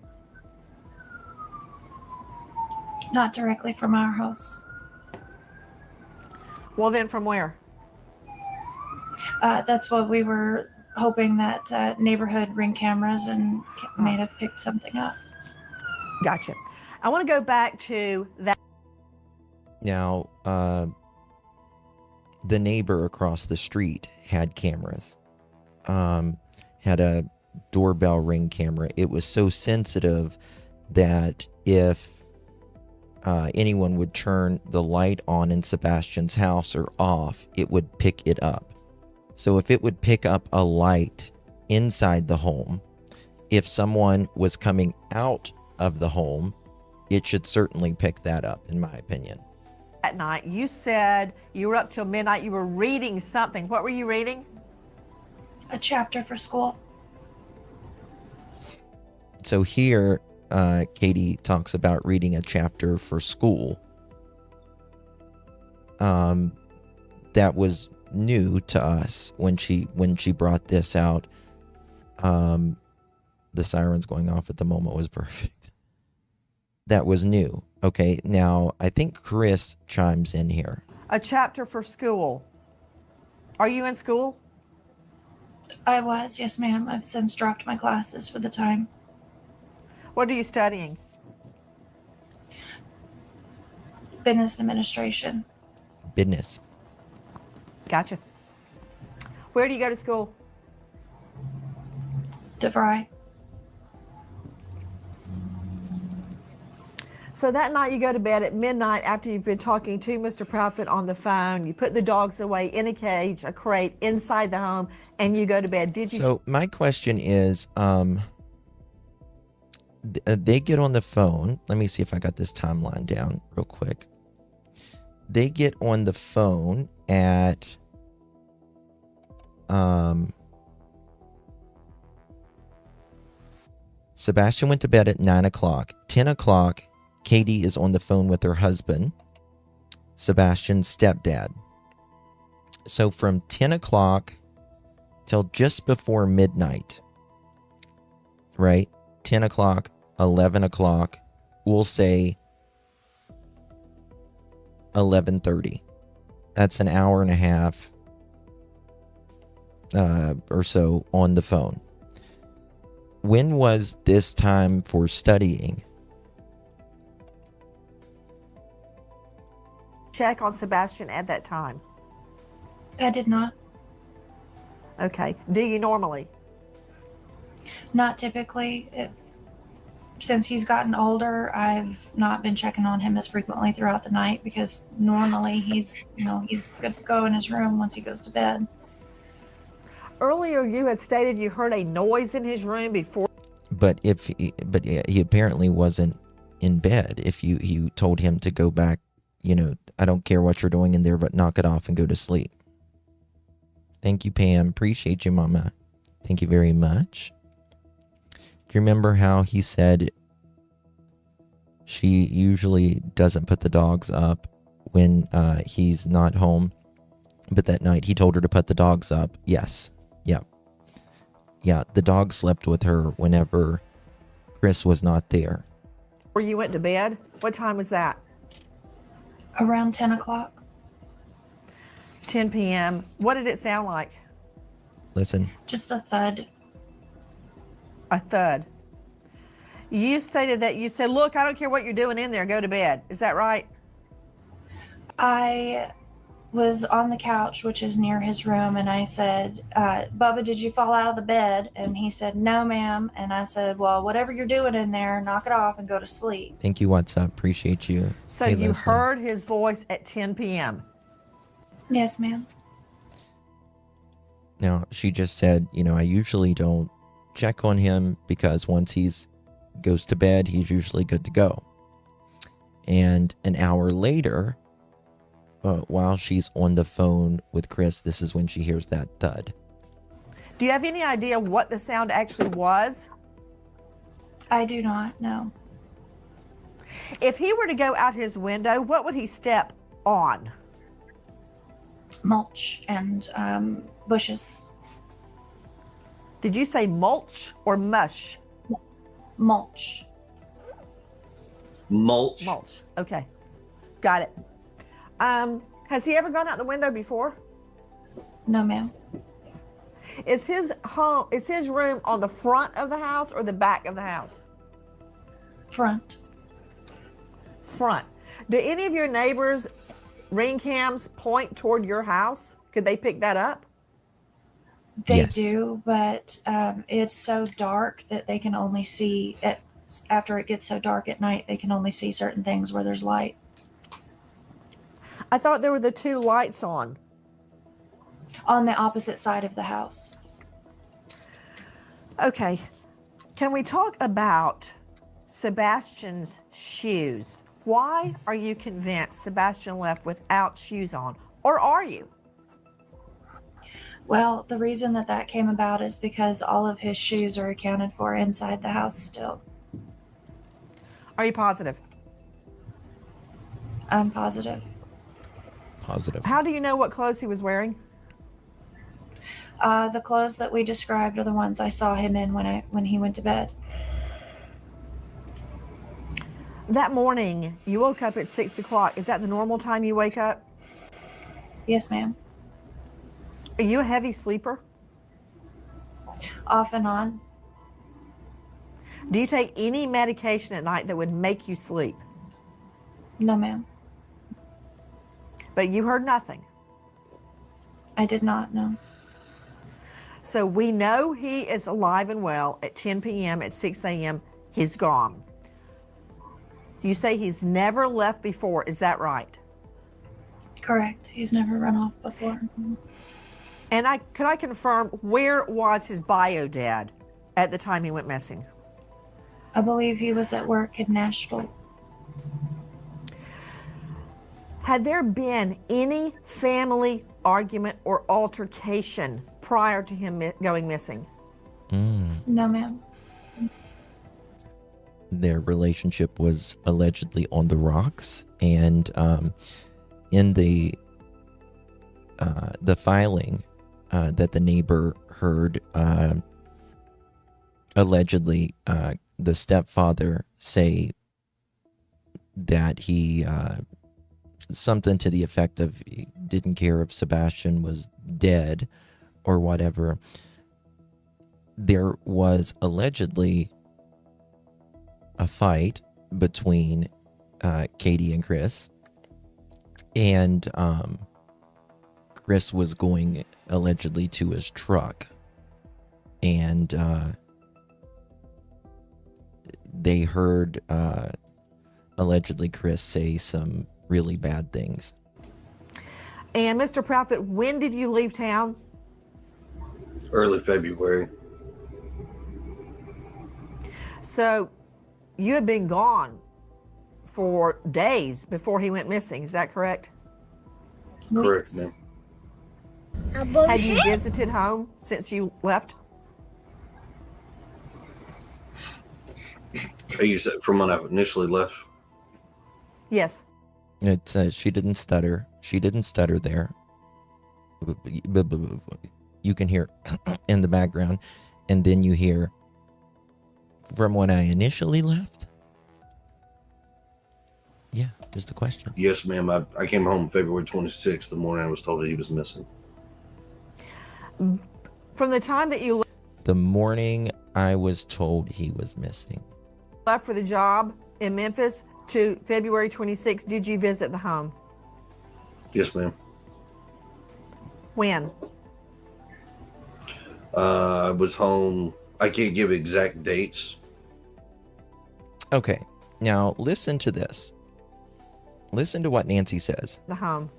Not directly from our house. Well, then from where? That's what we were hoping, that neighborhood Ring cameras and may have picked something up. Gotcha. I want to go back to that. Now, the neighbor across the street had cameras, had a doorbell Ring camera. It was so sensitive that if anyone would turn the light on in Sebastian's house or off, it would pick it up. So if it would pick up a light inside the home, if someone was coming out of the home, it should certainly pick that up, in my opinion. At night, you said you were up till midnight. You were reading something. What were you reading? A chapter for school. So here, Katie talks about reading a chapter for school. that was new to us when she brought this out. The sirens going off at the moment was perfect. That was new. Okay, now I think Chris chimes in here. A chapter for school. Are you in school? I was, yes, ma'am. I've since dropped my classes for the time. What are you studying? Business administration. Business. Gotcha. Where do you go to school? DeVry. So that night you go to bed at midnight after you've been talking to Mr. Proudfoot on the phone. You put the dogs away in a cage, a crate, inside the home, and you go to bed. Did you? So my question is, they get on the phone. Let me see if I got this timeline down real quick. They get on the phone at Sebastian went to bed at 9 o'clock. 10 o'clock, Katie is on the phone with her husband, Sebastian's stepdad. So from 10 o'clock till just before midnight, right? 10 o'clock, 11 o'clock, we'll say 11:30. That's an hour and a half or so on the phone. When was this time for studying? check on Sebastian at that time? I did not. Okay. Do you normally? Not typically. Since he's gotten older, I've not been checking on him as frequently throughout the night because normally he's good to go in his room once he goes to bed. Earlier, you had stated you heard a noise in his room before. But he apparently wasn't in bed. If you told him to go back, I don't care what you're doing in there, but knock it off and go to sleep. Thank you, Pam. Appreciate you, Mama. Thank you very much. Do you remember how he said she usually doesn't put the dogs up when he's not home? But that night he told her to put the dogs up. Yes. Yeah. Yeah, the dog slept with her whenever Chris was not there. Where you went to bed? What time was that? Around 10 o'clock. 10 p.m. What did it sound like? Listen. Just a thud. A thud. You stated that you said, look, I don't care what you're doing in there, go to bed. Is that right? I was on the couch, which is near his room, and I said, Bubba, did you fall out of the bed? And he said, no, ma'am. And I said, well, whatever you're doing in there, knock it off and go to sleep. Thank you, what's up? Appreciate you. So you heard his voice at 10 p.m.? Yes, ma'am. Now, she just said, I usually don't check on him because once he's goes to bed, he's usually good to go. And an hour later, while she's on the phone with Chris, this is when she hears that thud. Do you have any idea what the sound actually was? I do not know. If he were to go out his window, what would he step on? Mulch and bushes. Did you say mulch or mush? Mulch. Mulch. Mulch. Okay. Got it. Has he ever gone out the window before? No, ma'am. Is his room on the front of the house or the back of the house? Front. Front. Do any of your neighbors' ring cams point toward your house? Could they pick that up? They do, but it's so dark that they can only see it. After it gets so dark at night, they can only see certain things where there's light. I thought there were the two lights on. On the opposite side of the house. Okay. Can we talk about Sebastian's shoes? Why are you convinced Sebastian left without shoes on? Or are you? Well, the reason that came about is because all of his shoes are accounted for inside the house still. Are you positive? I'm positive. positive. How do you know what clothes he was wearing? The clothes that we described are the ones I saw him in when he went to bed. That morning, you woke up at 6 o'clock. Is that the normal time you wake up? Yes, ma'am. Are you a heavy sleeper? Off and on. Do you take any medication at night that would make you sleep? No, ma'am. But you heard nothing? I did not, no. So we know he is alive and well at 10 p.m. At 6 a.m. He's gone. You say he's never left before. Is that right? Correct. He's never run off before. And could I confirm, where was his bio dad at the time he went missing? I believe he was at work in Nashville. Had there been any family argument or altercation prior to him going missing? No, ma'am. Their relationship was allegedly on the rocks, and in the filing that the neighbor heard, allegedly the stepfather say that he something to the effect of he didn't care if Sebastian was dead or whatever. There was allegedly a fight between Katie and Chris, and Chris was going allegedly to his truck, and they heard allegedly Chris say some really bad things. And Mr. Prophet, when did you leave town? Early February. So you had been gone for days before he went missing. Is that correct? Correct, ma'am. Had you visited home since you left? You said from when I initially left? Yes. It says she didn't stutter. She didn't stutter there. You can hear in the background, and then you hear from when I initially left. Yeah, just a question. Yes, ma'am. I came home February 26th, the morning I was told that he was missing. From the time that you The morning I was told he was missing. left for the job in Memphis to February 26th, did you visit the home? Yes, ma'am. When? I was home. I can't give exact dates. Okay, now listen to this. Listen to what Nancy says. The home.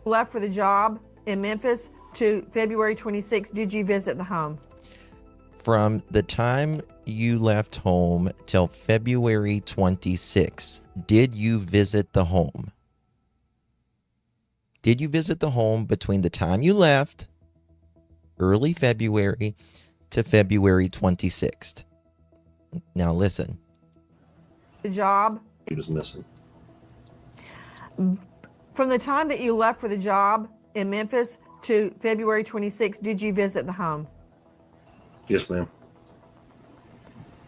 Left for the job in Memphis to February 26th, did you visit the home? From the time you left home till February 26th, did you visit the home? Did you visit the home between the time you left, early February, to February 26th? Now listen. The job. He was missing. From the time that you left for the job in Memphis to February 26th, did you visit the home? Yes, ma'am.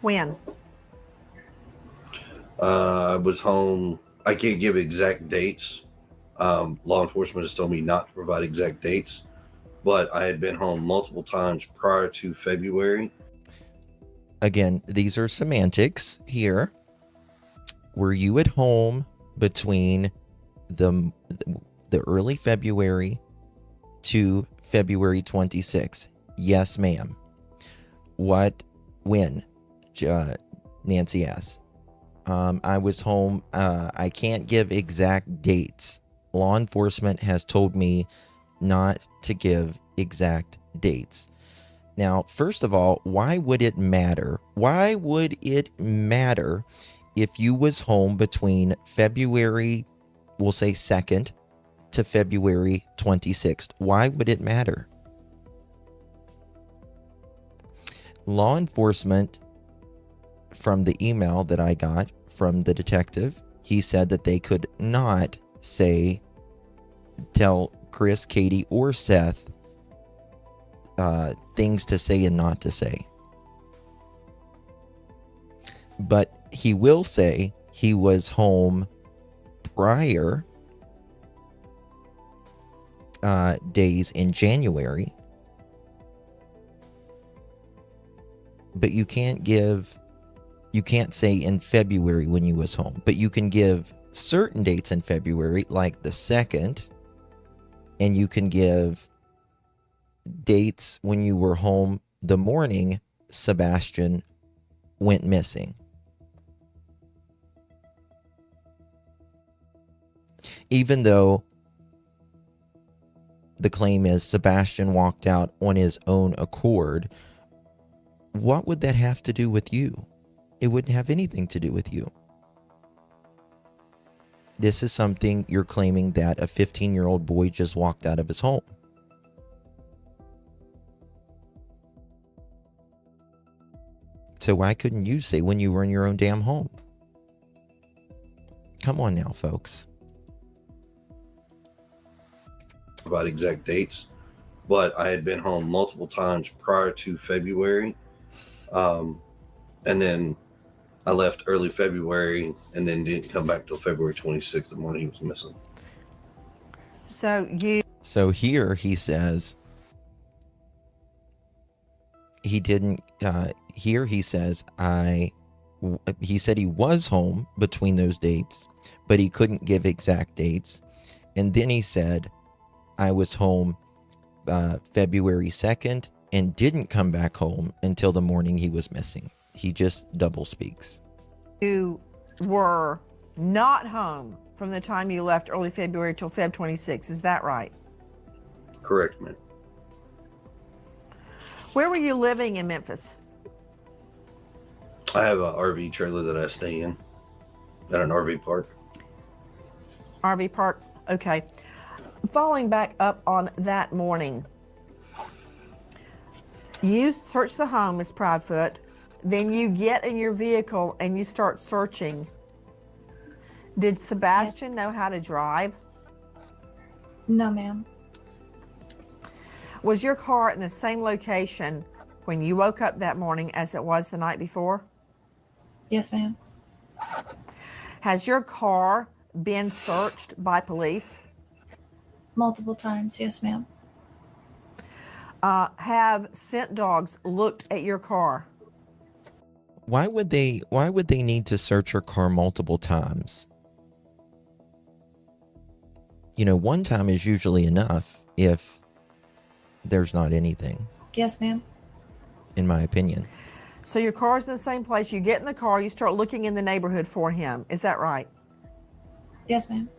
When? I was home. I can't give exact dates. Law enforcement has told me not to provide exact dates, but I had been home multiple times prior to February. Again, these are semantics here. Were you at home between the early February to February 26th? Yes, ma'am. What? When? Nancy asks. I was home. I can't give exact dates. Law enforcement has told me not to give exact dates. Now, first of all, why would it matter? Why would it matter if you was home between February, we'll say 2nd, to February 26th? Why would it matter? Law enforcement, from the email that I got from the detective, he said that they could not say tell Chris, Katie, or Seth things to say and not to say. But he will say he was home prior days in January. But you can't say in February when you was home. But you can give certain dates in February, like the 2nd, and you can give dates when you were home the morning Sebastian went missing. Even though the claim is Sebastian walked out on his own accord, what would that have to do with you? It wouldn't have anything to do with you. This is something you're claiming that a 15-year-old boy just walked out of his home. So why couldn't you say when you were in your own damn home? Come on now, folks. About exact dates, but I had been home multiple times prior to February. And then I left early February and then didn't come back till February 26th, the morning he was missing. So here he says he didn't, here he says he said he was home between those dates, but he couldn't give exact dates. And then he said, I was home February 2nd and didn't come back home until the morning he was missing. He just double speaks. You were not home from the time you left early February till Feb 26. Is that right? Correct, man. Where were you living in Memphis? I have an RV trailer that I stay in at an RV park. RV park, okay. Following back up on that morning, you search the home, Ms. Proudfoot, then you get in your vehicle and you start searching. Did Sebastian know how to drive? No, ma'am. Was your car in the same location when you woke up that morning as it was the night before? Yes, ma'am. Has your car been searched by police? Multiple times, yes, ma'am. Have scent dogs looked at your car? Why would they need to search your car multiple times? You know, one time is usually enough if there's not anything. Yes, ma'am. In my opinion. So your car's in the same place. You get in the car, you start looking in the neighborhood for him. Is that right? Yes, ma'am.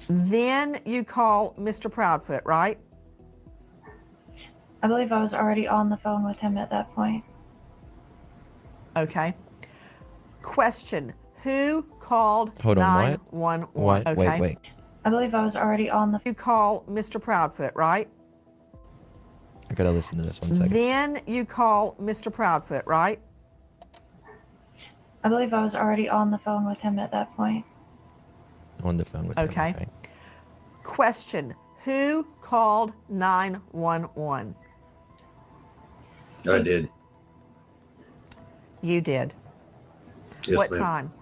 Then you call Mr. Proudfoot, right? I believe I was already on the phone with him at that point. Okay. Question. Who called Hold on, 911? What? Okay. Wait. I believe I was already on the... You call Mr. Proudfoot, right? I gotta listen to this 1 second. Then you call Mr. Proudfoot, right? I believe I was already on the phone with him at that point. On the phone with Okay. him. Okay. Question. Who called 911? I did. You did. Yes, What ma'am. time?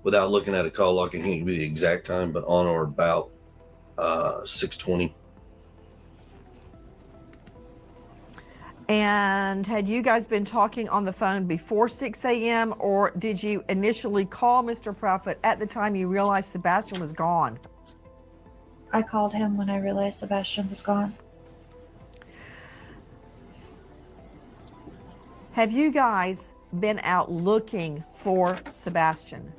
Without looking at a call log, I can't give you the exact time, but on or about 6:20. And had you guys been talking on the phone before 6 a.m. or did you initially call Mr. Proudfoot at the time you realized Sebastian was gone? I called him when I realized Sebastian was gone. Have you guys been out looking for Sebastian?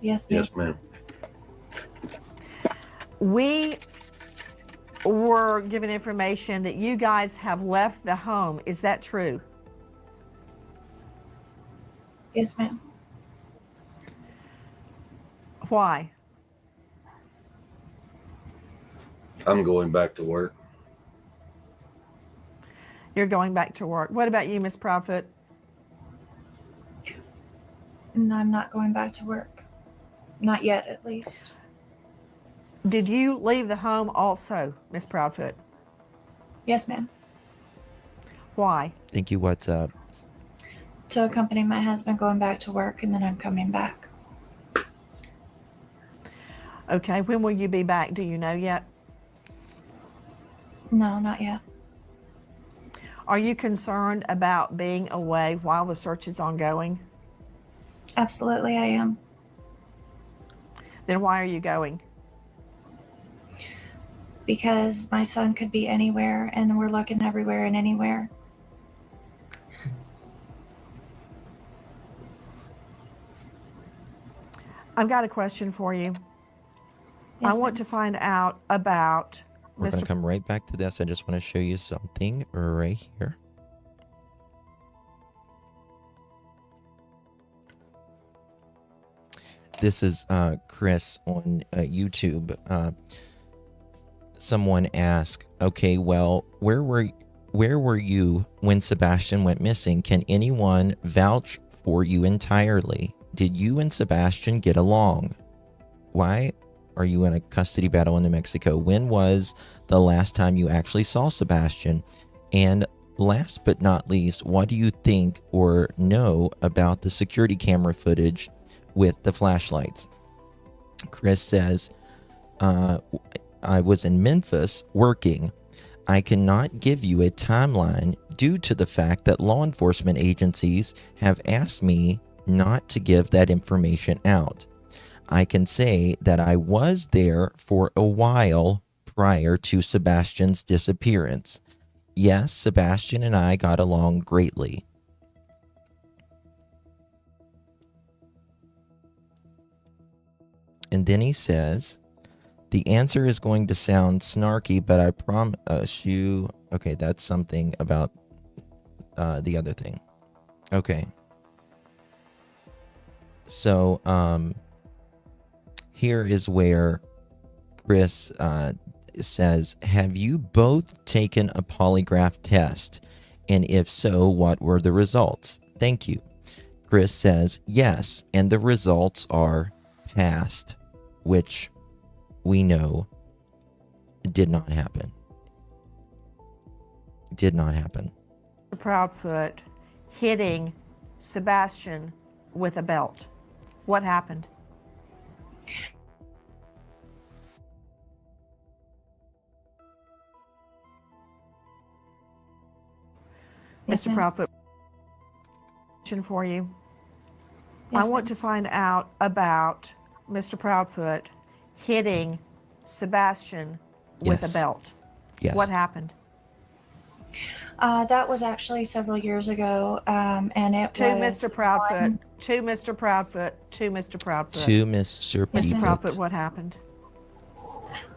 Yes, ma'am. Yes, ma'am. We were given information that you guys have left the home. Is that true? Yes, ma'am. Why? I'm going back to work. You're going back to work. What about you, Miss Proudfoot? And I'm not going back to work. Not yet, at least. Did you leave the home also, Miss Proudfoot? Yes, ma'am. I Why? think you what's up? To accompany my husband going back to work, and then I'm coming back. Okay, when will you be back? Do you know yet? No, not yet. Are you concerned about being away while the search is ongoing? Absolutely, I am. Then why are you going? Because my son could be anywhere, and we're looking everywhere and anywhere. I've got a question for you. Yes, I want to find out about We're going Mr. to come right back to this. I just want to show you something right here. This is Chris on YouTube. Someone asked, okay, well, where were you when Sebastian went missing? Can anyone vouch for you entirely? Did you and Sebastian get along? Why are you in a custody battle in New Mexico? When was the last time you actually saw Sebastian? And last but not least, what do you think or know about the security camera footage with the flashlights? Chris says, I was in Memphis working. I cannot give you a timeline due to the fact that law enforcement agencies have asked me not to give that information out. I can say that I was there for a while prior to Sebastian's disappearance. Yes, Sebastian and I got along greatly. And then he says, the answer is going to sound snarky, but I promise you... Okay, that's something about the other thing. Okay. So, here is where Chris says, have you both taken a polygraph test? And if so, what were the results? Thank you. Chris says, yes, and the results are passed, which we know did not happen. Did not happen. Proudfoot hitting Sebastian with a belt. What happened? Yes, Mr. ma'am. Proudfoot, question for you. Yes, I want ma'am. to find out about Mr. Proudfoot hitting Sebastian with a Yes. belt. Yes. What happened? That was actually several years ago, and it To was Mr. Proudfoot, to Mr. Proudfoot, to Mr. Proudfoot. To Mr. Mr. Proudfoot, Proudfoot. what happened?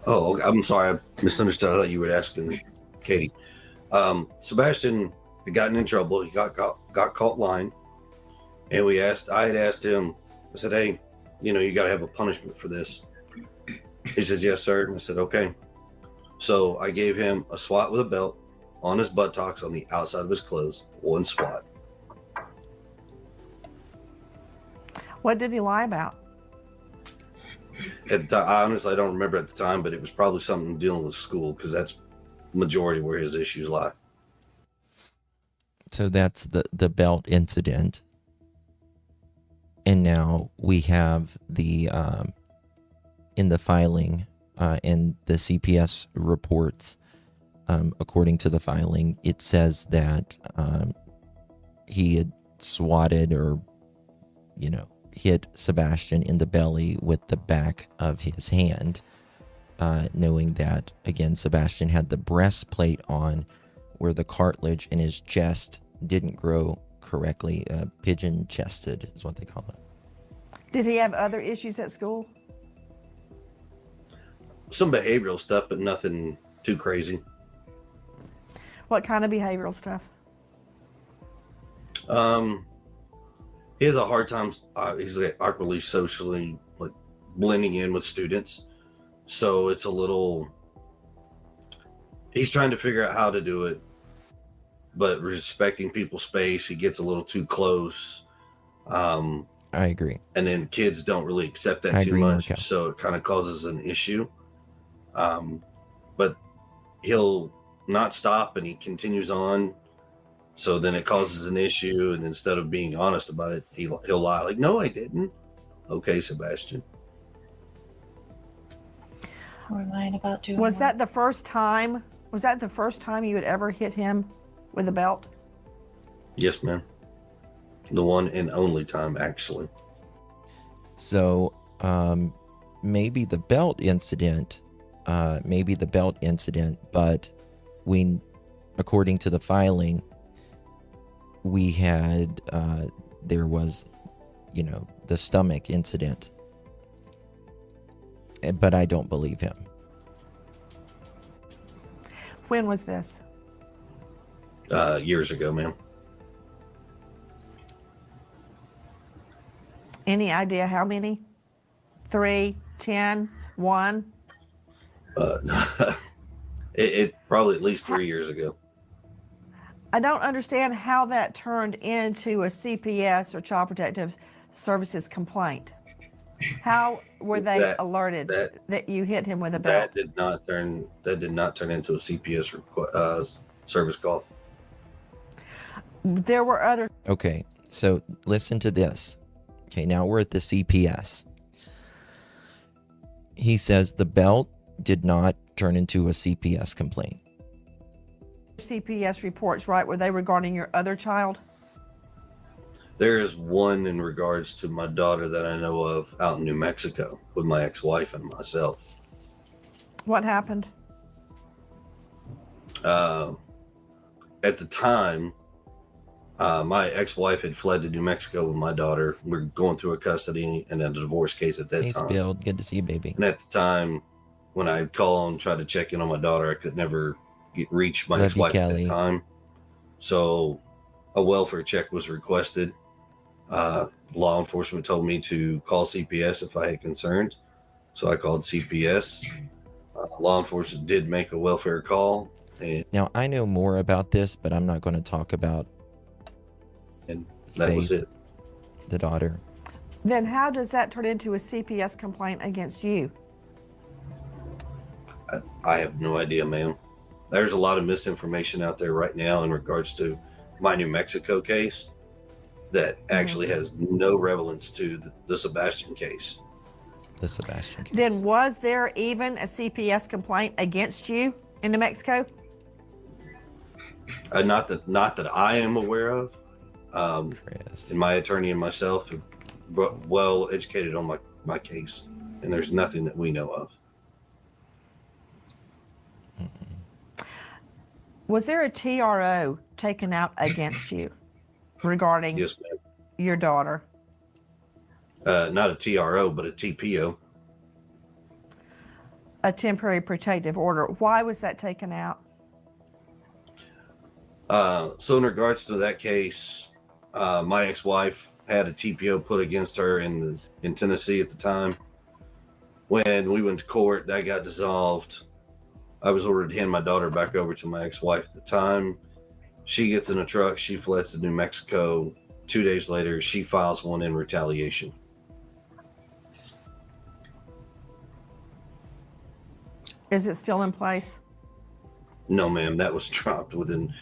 Oh, I'm sorry. I misunderstood. I thought you were asking Katie. Sebastian had gotten in trouble. He got caught lying. And I had asked him, I said, hey, you got to have a punishment for this. He says, yes, sir. And I said, okay. So I gave him a swat with a belt on his buttocks on the outside of his clothes. One swat. What did he lie about? I honestly don't remember at the time, but it was probably something dealing with school because that's majority where his issues lie. So that's the belt incident. And now we have the in the filing in the CPS reports, according to the filing, it says that he had swatted or hit Sebastian in the belly with the back of his hand, knowing that, again, Sebastian had the breastplate on where the cartilage in his chest didn't grow correctly. Pigeon chested is what they call it. Did he have other issues at school? Some behavioral stuff, but nothing too crazy. What kind of behavioral stuff? He has a hard time. He's awkwardly socially blending in with students. So it's a little, he's trying to figure out how to do it, but respecting people's space. He gets a little too close. I agree. And then kids don't really accept that too much, so it kind of causes an issue. But he'll not stop and he continues on. So then it causes an issue, and instead of being honest about it, he'll lie like, "No, I didn't." Okay, Sebastian. We're lying about doing. Was that the first time? Was that the first time you had ever hit him with a belt? Yes, ma'am. The one and only time, actually. So maybe the belt incident, but according to the filing, we had, there was, the stomach incident. But I don't believe him. When was this? Years ago, ma'am. Any idea how many? 3, 10, 1? It probably at least 3 years ago. I don't understand how that turned into a CPS or Child Protective Services complaint. How were they alerted that you hit him with a belt? That did not turn into a CPS service call. There were other. Okay, so listen to this. Okay, now we're at the CPS. He says the belt did not turn into a CPS complaint. CPS reports, right? Were they regarding your other child? There is one in regards to my daughter that I know of out in New Mexico with my ex-wife and myself. What happened? At the time, my ex-wife had fled to New Mexico with my daughter. We're going through a custody and a divorce case at that time. Hey, Bill. Good to see you, baby. And at the time, when I'd call and try to check in on my daughter, I could never reach my ex-wife at that time. So a welfare check was requested. Law enforcement told me to call CPS if I had concerns. So I called CPS. Law enforcement did make a welfare call. And now, I know more about this, but I'm not going to talk about and that was it. The daughter. Then how does that turn into a CPS complaint against you? I have no idea, ma'am. There's a lot of misinformation out there right now in regards to my New Mexico case that actually has no relevance to the Sebastian case. The Sebastian case. Then was there even a CPS complaint against you in New Mexico? Not that I am aware of. And my attorney and myself are well educated on my case, and there's nothing that we know of. Was there a TRO taken out against you regarding your daughter? Not a TRO, but a TPO. A temporary protective order. Why was that taken out? So in regards to that case, my ex-wife had a TPO put against her in Tennessee at the time. When we went to court, that got dissolved. I was ordered to hand my daughter back over to my ex-wife at the time. She gets in a truck. She fleds to New Mexico. 2 days later, she files one in retaliation. Is it still in place? No, ma'am. That was dropped within,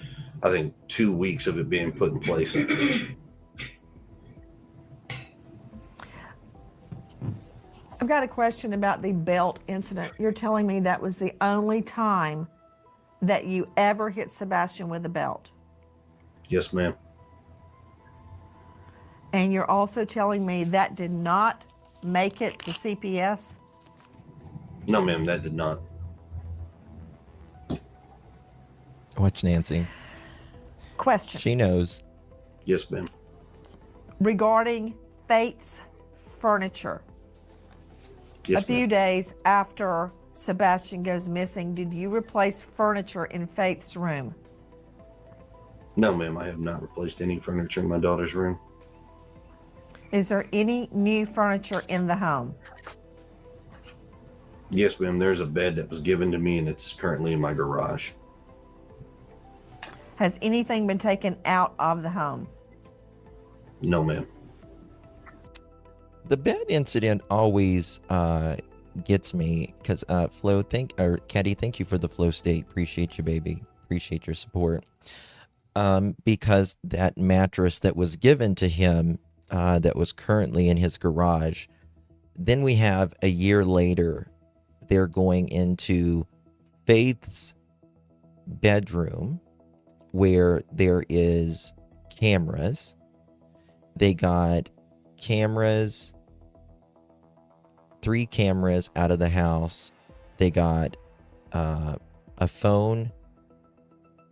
I think, 2 weeks of it being put in place. I've got a question about the belt incident. You're telling me that was the only time that you ever hit Sebastian with a belt? Yes, ma'am. And you're also telling me that did not make it to CPS? No, ma'am, that did not. Watch Nancy. Question. She knows. Yes, ma'am. Regarding Faith's furniture. Yes, a few days after Sebastian goes missing, did you replace furniture in Faith's room? No, ma'am, I have not replaced any furniture in my daughter's room. Is there any new furniture in the home? Yes, ma'am, there's a bed that was given to me and it's currently in my garage. Has anything been taken out of the home? No, ma'am. the bed incident always gets me because Flo, Caddy, thank you for the flow state. Appreciate you, baby. Appreciate your support. Because that mattress that was given to him, that was currently in his garage, then we have a year later, they're going into Faith's bedroom where there is cameras. They got cameras, 3 cameras out of the house. They got a phone,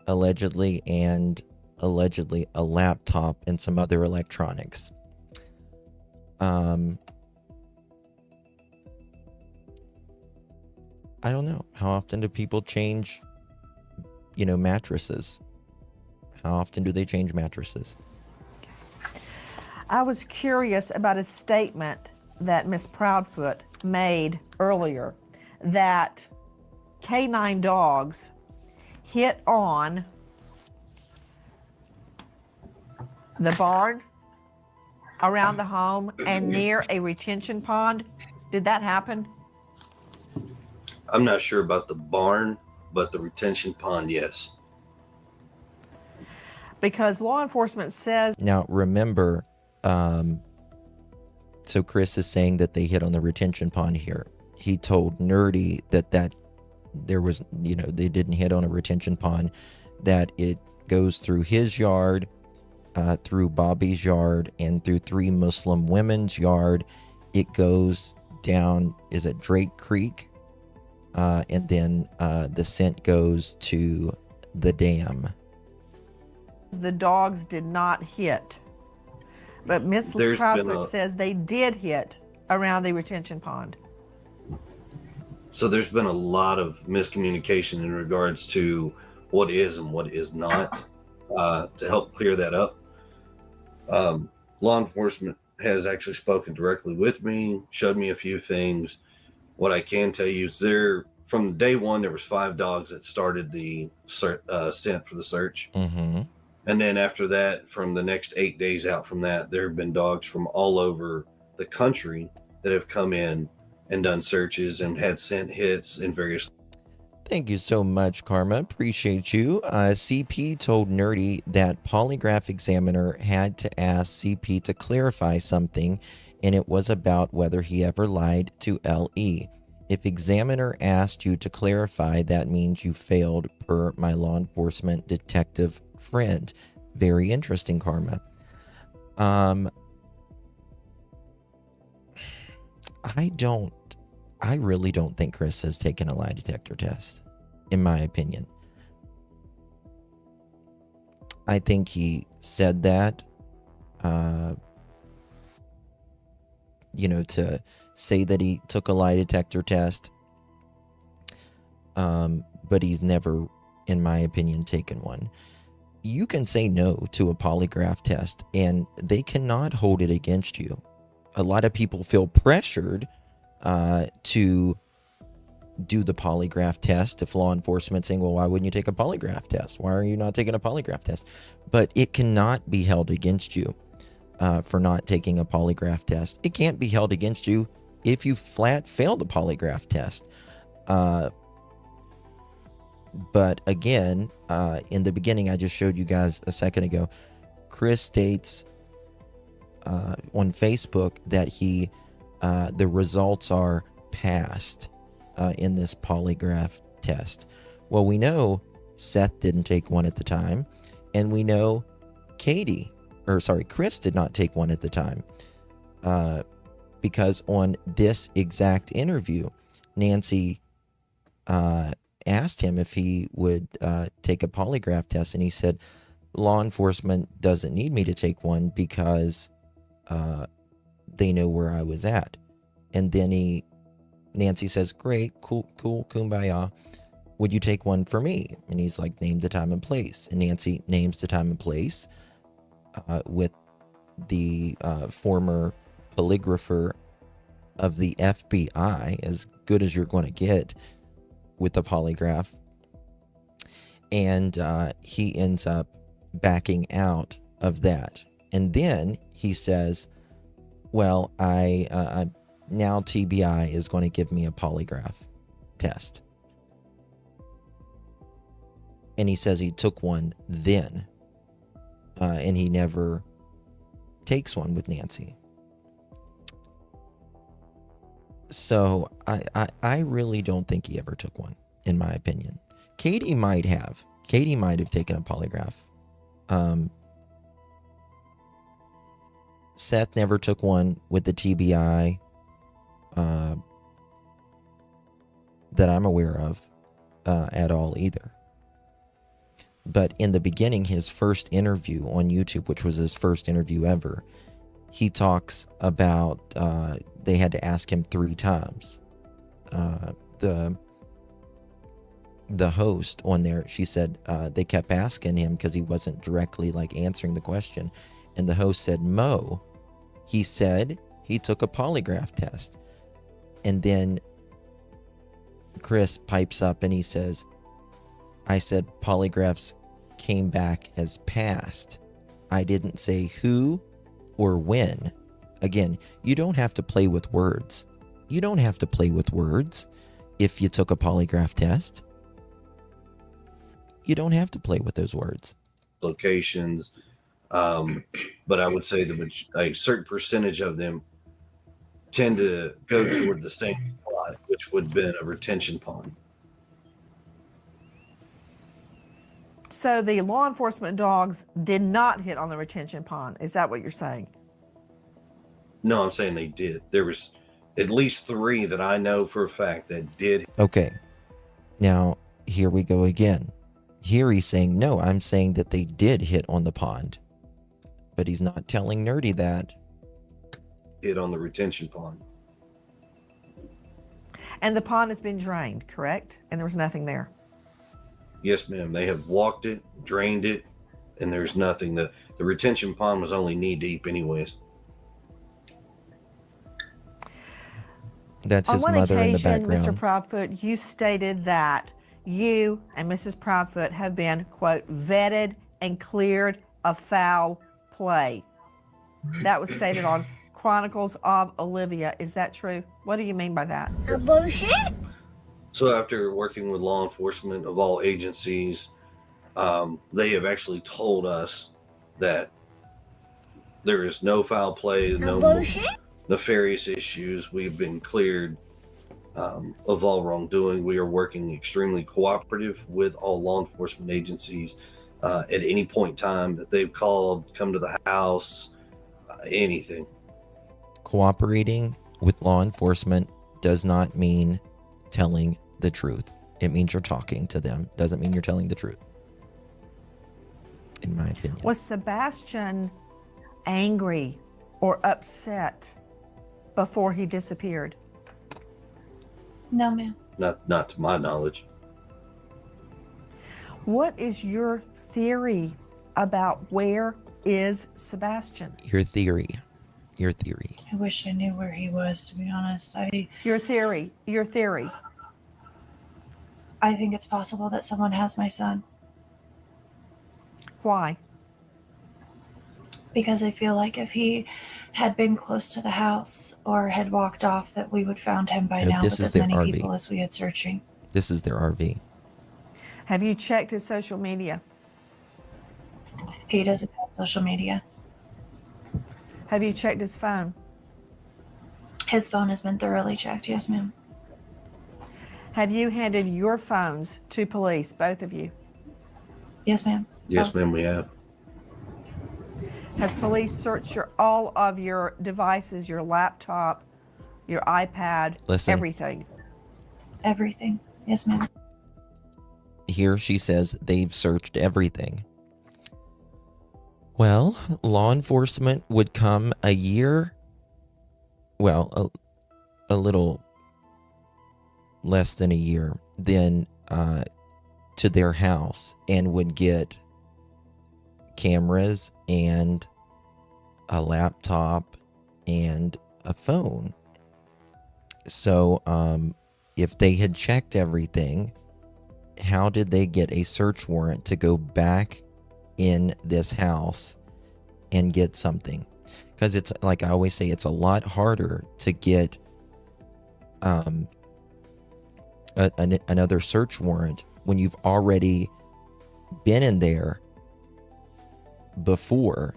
allegedly a laptop and some other electronics. I don't know. How often do people change, mattresses? How often do they change mattresses? I was curious about a statement that Miss Proudfoot made earlier, that canine dogs hit on the barn around the home and near a retention pond. Did that happen? I'm not sure about the barn, but the retention pond, yes. Because law enforcement says... Now, remember, so Chris is saying that they hit on the retention pond here. He told Nerdy that there was, they didn't hit on a retention pond, that it goes through his yard, through Bobby's yard, and through 3 Muslim women's yard. It goes down, is it Drake Creek? And then the scent goes to the dam. The dogs did not hit. But Miss Proudfoot says they did hit around the retention pond. So there's been a lot of miscommunication in regards to what is and what is not. To help clear that up, law enforcement has actually spoken directly with me, showed me a few things. What I can tell you is from day one, there was 5 dogs that started the scent for the search. Mm-hmm. And then after that, from the next 8 days out from that, there have been dogs from all over the country that have come in and done searches and had scent hits in various. Thank you so much, Karma. Appreciate you. CP told Nerdy that polygraph examiner had to ask CP to clarify something, and it was about whether he ever lied to LE. If examiner asked you to clarify, that means you failed, per my law enforcement detective friend. Very interesting, Karma. I really don't think Chris has taken a lie detector test, in my opinion. I think he said that, to say that he took a lie detector test, but he's never, in my opinion, taken one. You can say no to a polygraph test, and they cannot hold it against you. A lot of people feel pressured to do the polygraph test. If law enforcement saying, well, why wouldn't you take a polygraph test? Why are you not taking a polygraph test? But it cannot be held against you for not taking a polygraph test. It can't be held against you if you flat failed the polygraph test. But again, in the beginning, I just showed you guys a second ago, Chris states on Facebook that the results are passed in this polygraph test. Well, we know Seth didn't take one at the time, and we know Chris did not take one at the time, because on this exact interview, Nancy asked him if he would take a polygraph test, and he said, law enforcement doesn't need me to take one because they know where I was at. And then Nancy says, great, cool, kumbaya. Would you take one for me? And he's like, name the time and place. And Nancy names the time and place with the former polygrapher of the FBI, as good as you're going to get with the polygraph. And he ends up backing out of that. And then he says, well, I now TBI is going to give me a polygraph test. And he says he took one then, and he never takes one with Nancy. So I really don't think he ever took one, in my opinion. Katie might have. Katie might have taken a polygraph. Seth never took one with the TBI that I'm aware of at all either. But in the beginning, his first interview on YouTube, which was his first interview ever, he talks about they had to ask him 3 times. The host on there, she said they kept asking him because he wasn't directly like answering the question. And the host said, Mo, he said he took a polygraph test. And then Chris pipes up and he says, I said polygraphs came back as passed. I didn't say who or when. Again, you don't have to play with words. You don't have to play with words if you took a polygraph test. You don't have to play with those words. Locations, but I would say a certain percentage of them tend to go toward the same spot, which would have been a retention pond. So the law enforcement dogs did not hit on the retention pond. Is that what you're saying? No, I'm saying they did. There was at least 3 that I know for a fact that did. Okay. Now, here we go again. Here he's saying, no, I'm saying that they did hit on the pond. But he's not telling Nerdy that. Hit on the retention pond. And the pond has been drained, correct? And there was nothing there. Yes, ma'am. They have walked it, drained it, and there's nothing. The retention pond was only knee deep anyways. That's his mother in the background. On one occasion, Mr. Proudfoot, you stated that you and Mrs. Proudfoot have been, quote, vetted and cleared of foul play. That was stated on Chronicles of Olivia. Is that true? What do you mean by that? Bullshit. So after working with law enforcement of all agencies, they have actually told us that there is no foul play, no nefarious issues. We've been cleared of all wrongdoing. We are working extremely cooperative with all law enforcement agencies at any point in time that they've called, come to the house, anything. Cooperating with law enforcement does not mean telling the truth. It means you're talking to them. Doesn't mean you're telling the truth, in my opinion. Was Sebastian angry or upset before he disappeared? No, ma'am. Not to my knowledge. What is your theory about where is Sebastian? Your theory. I wish I knew where he was, to be honest. Your theory. I think it's possible that someone has my son. Why? Because I feel like if he had been close to the house or had walked off, that we would found him by now with as many RV. people as we had searching. This is their RV. Have you checked his social media? He doesn't have social media. Have you checked his phone? His phone has been thoroughly checked, yes, ma'am. Have you handed your phones to police, both of you? Yes, ma'am. Yes, ma'am, we have. Has police searched all of your devices, your laptop, your iPad, everything? Everything. Yes, ma'am. Here she says they've searched everything. Well, law enforcement would come a year, well, a little less than a year, then to their house and would get cameras and a laptop and a phone. So if they had checked everything, how did they get a search warrant to go back in this house and get something? because it's like I always say, it's a lot harder to get another search warrant when you've already been in there before,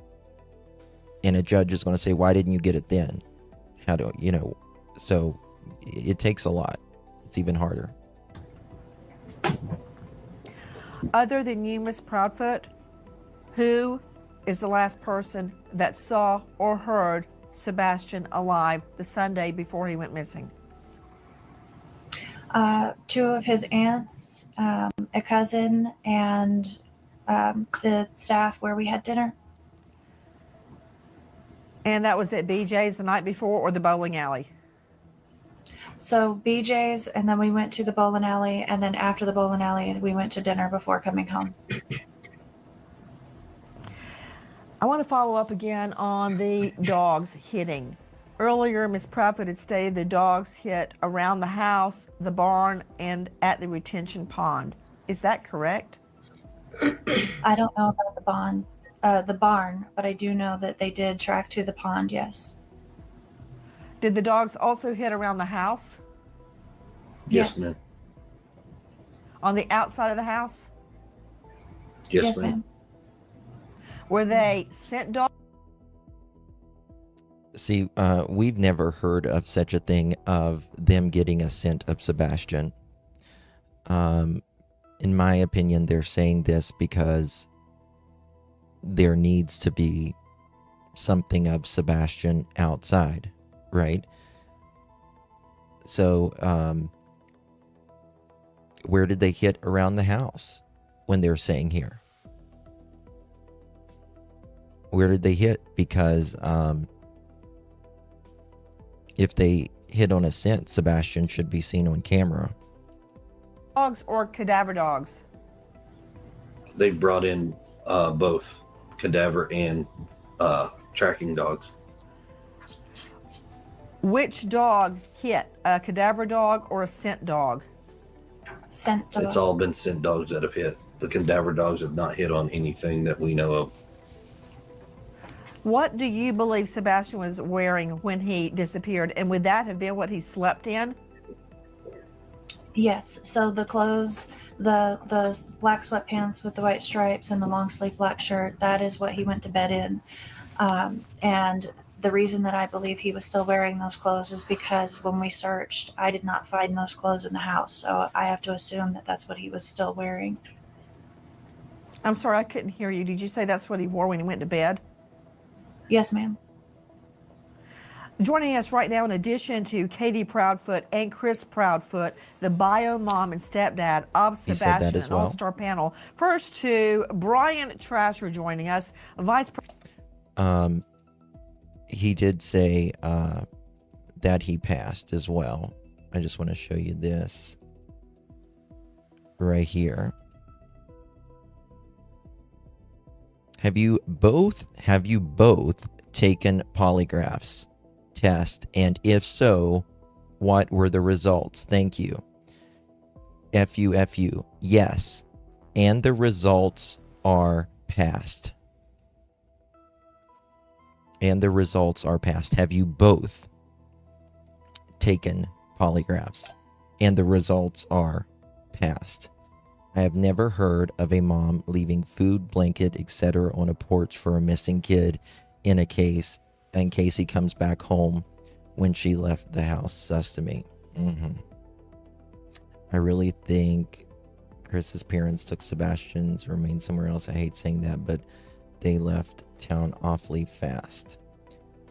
and a judge is going to say, why didn't you get it then? How do you know? So it takes a lot. It's even harder. Other than you, Miss Proudfoot, who is the last person that saw or heard Sebastian alive the Sunday before he went missing? Two of his aunts, a cousin, and the staff where we had dinner. And that was at BJ's the night before, or the bowling alley? So BJ's, and then we went to the bowling alley, and then after the bowling alley, we went to dinner before coming home. I want to follow up again on the dogs hitting. Earlier, Ms. Proudfoot had stated the dogs hit around the house, the barn, and at the retention pond. Is that correct? I don't know about the barn, but I do know that they did track to the pond, yes. Did the dogs also hit around the house? Yes, ma'am. On the outside of the house? Yes, ma'am. Were they scent dogs? See, we've never heard of such a thing of them getting a scent of Sebastian. In my opinion, they're saying this because there needs to be something of Sebastian outside, right? So, where did they hit around the house when they're saying here? Where did they hit? Because if they hit on a scent, Sebastian should be seen on camera. Dogs or cadaver dogs? They brought in both cadaver and tracking dogs. Which dog hit? A cadaver dog or a scent dog? Scent dog. It's all been scent dogs that have hit. The cadaver dogs have not hit on anything that we know of. What do you believe Sebastian was wearing when he disappeared? And would that have been what he slept in? Yes. So the clothes, the black sweatpants with the white stripes and the long sleeve black shirt, that is what he went to bed in. And the reason that I believe he was still wearing those clothes is because when we searched, I did not find those clothes in the house. So I have to assume that that's what he was still wearing. I'm sorry, I couldn't hear you. Did you say that's what he wore when he went to bed? Yes, ma'am. Joining us right now, in addition to Katie Proudfoot and Chris Proudfoot, the bio mom and stepdad of Sebastian, an all-star panel. First to Brian Trasher joining us, Vice President. He did say that he passed as well. I just want to show you this right here. Have you both taken polygraphs test? And if so, what were the results? Thank you. FU. Yes. And the results are passed. And the results are passed. Have you both taken polygraphs? And the results are passed. I have never heard of a mom leaving food, blanket, etc. on a porch for a missing kid in case he comes back home when she left the house. Sus to me. I really think Chris's parents took Sebastian's remains somewhere else. I hate saying that, but they left town awfully fast.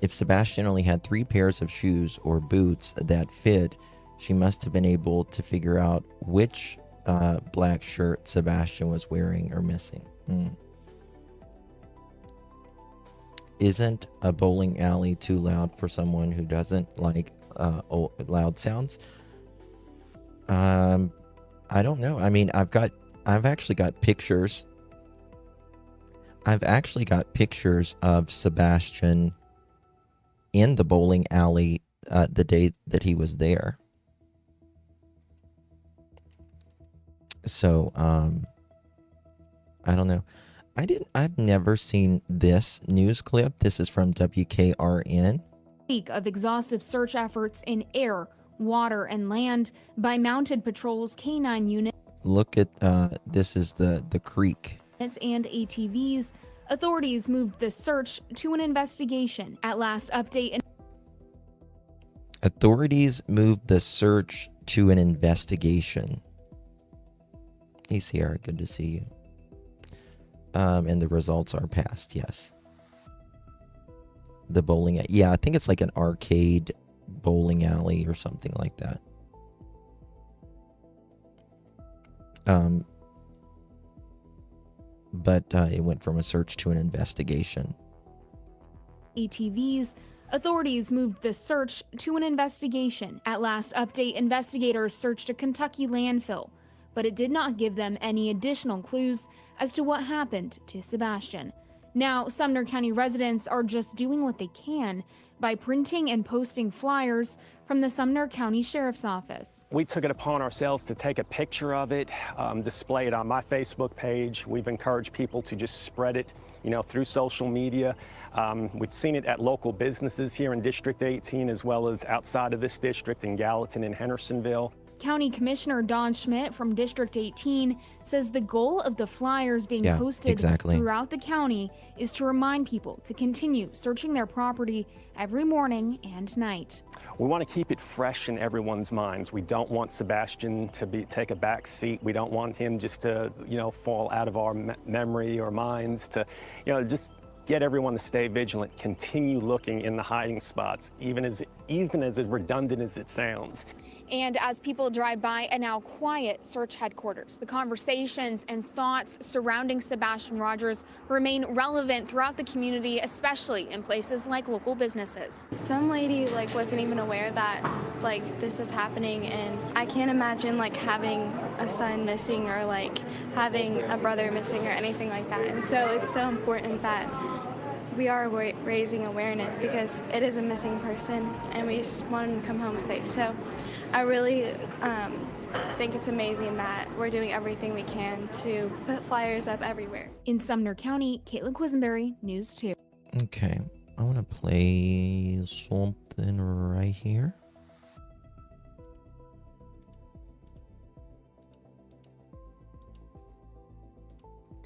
If Sebastian only had 3 pairs of shoes or boots that fit, she must have been able to figure out which black shirt Sebastian was wearing or missing. Isn't a bowling alley too loud for someone who doesn't like loud sounds? I don't know. I mean, I've actually got pictures. I've actually got pictures of Sebastian in the bowling alley the day that he was there. So, I don't know. I've never seen this news clip. This is from WKRN. Week of exhaustive search efforts in air, water, and land by mounted patrols, K9 units. Look at this is the creek. And ATVs. Authorities moved the search to an investigation. At last update. Authorities moved the search to an investigation. Hey Sierra, good to see you. And the results are passed, yes. The bowling, yeah, I think it's like an arcade bowling alley or something like that. But it went from a search to an investigation. ATVs. Authorities moved the search to an investigation. At last update, investigators searched a Kentucky landfill, but it did not give them any additional clues as to what happened to Sebastian. Now, Sumner County residents are just doing what they can by printing and posting flyers from the Sumner County Sheriff's Office. We took it upon ourselves to take a picture of it, display it on my Facebook page. We've encouraged people to just spread it, through social media. We've seen it at local businesses here in District 18, as well as outside of this district in Gallatin and Hendersonville. County Commissioner Don Schmidt from District 18 says the goal of the flyers being posted throughout the county is to remind people to continue searching their property every morning and night. We want to keep it fresh in everyone's minds. We don't want Sebastian to take a back seat. We don't want him just to, fall out of our memory or minds, to, just get everyone to stay vigilant, continue looking in the hiding spots, even as redundant as it sounds. And as people drive by a now quiet search headquarters, the conversations and thoughts surrounding Sebastian Rogers remain relevant throughout the community, especially in places like local businesses. Some lady wasn't even aware that this was happening, and I can't imagine having a son missing or having a brother missing or anything like that. And so it's so important that we are raising awareness, because it is a missing person and we just want him to come home safe. So I really think it's amazing that we're doing everything we can to put flyers up everywhere. In Sumner County, Caitlin Quisenberry, News 2. Okay, I want to play something right here.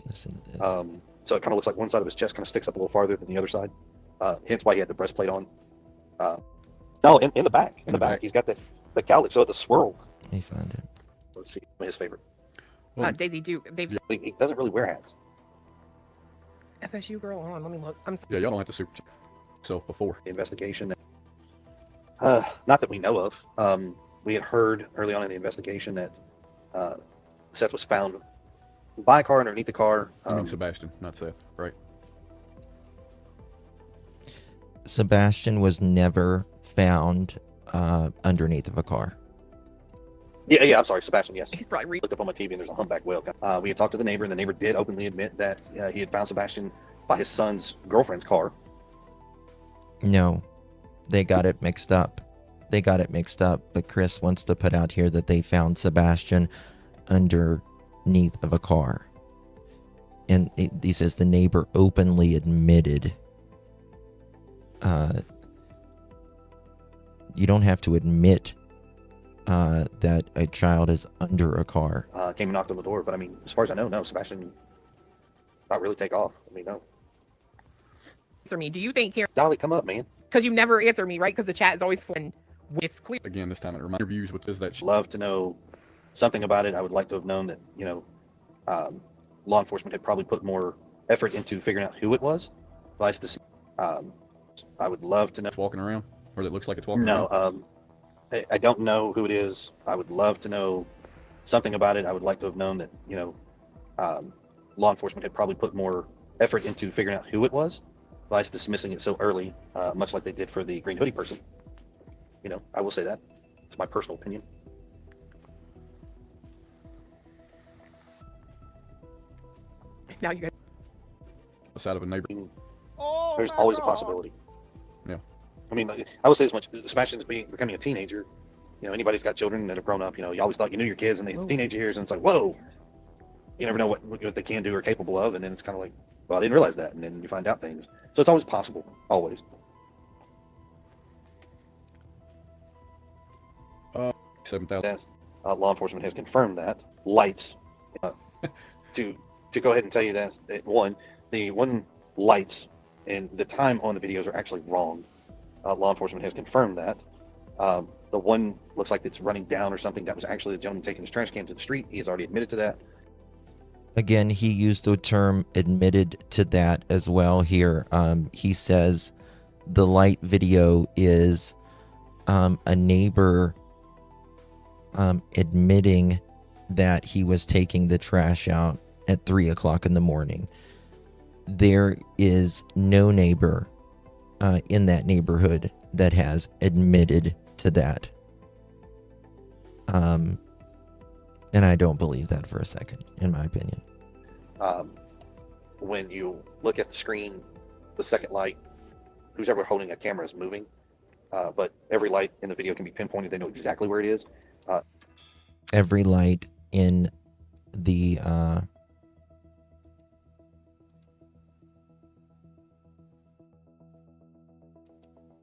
Listen to this. So it kind of looks like one side of his chest kind of sticks up a little farther than the other side. Hence why he had the breastplate on. No, in the back. In the back. He's got the cowlick, so the swirl. Let me find it. Let's see, his favorite. Daisy Duke. He doesn't really wear hats. FSU girl, hold on, let me look. Yeah, y'all don't have to super yourself before. The investigation. Not that we know of. We had heard early on in the investigation that Seth was found by a car underneath the car. I mean Sebastian, not Seth, right? Sebastian was never found underneath of a car. Yeah, I'm sorry, Sebastian, yes. He's probably looked up on my TV and there's a humpback whale. We had talked to the neighbor, and the neighbor did openly admit that he had found Sebastian by his son's girlfriend's car. No, they got it mixed up. But Chris wants to put out here that they found Sebastian underneath of a car. And he says the neighbor openly admitted. You don't have to admit that a child is under a car. Came and knocked on the door, but I mean, as far as I know, no, Sebastian did not really take off. I mean, no. Answer me. Do you think here? Dolly, come up, man. Because you never answer me, right? Because the chat is always fun. It's clear. Again, this time it reminds interviews with that. Love to know something about it. I would like to have known that, law enforcement had probably put more effort into figuring out who it was. I would love to know. It's walking around, or it looks like it's walking around. No, I don't know who it is. I would love to know something about it. I would like to have known that, law enforcement had probably put more effort into figuring out who it was. Vice dismissing it so early, much like they did for the green hoodie person. I will say that. It's my personal opinion. Now you guys. Side of a neighbor. There's always a possibility. Yeah. I mean, I will say as much. Sebastian's becoming a teenager. Anybody's got children that have grown up. You always thought you knew your kids in the teenage years, and it's like, whoa. you never know what they can do or capable of, and then it's kind of like, well, I didn't realize that, and then you find out things. So it's always possible, always. 7,000. Law enforcement has confirmed that lights. To go ahead and tell you that the one lights and the time on the videos are actually wrong. Law enforcement has confirmed that. The one looks like it's running down or something. That was actually the gentleman taking his trash can to the street. He has already admitted to that. Again, he used the term admitted to that as well here. He says the light video is a neighbor admitting that he was taking the trash out at 3 o'clock in the morning. There is no neighbor in that neighborhood that has admitted to that. And I don't believe that for a second, in my opinion. When you look at the screen, the second light, who's ever holding a camera is moving, but every light in the video can be pinpointed. They know exactly where it is. Every light in the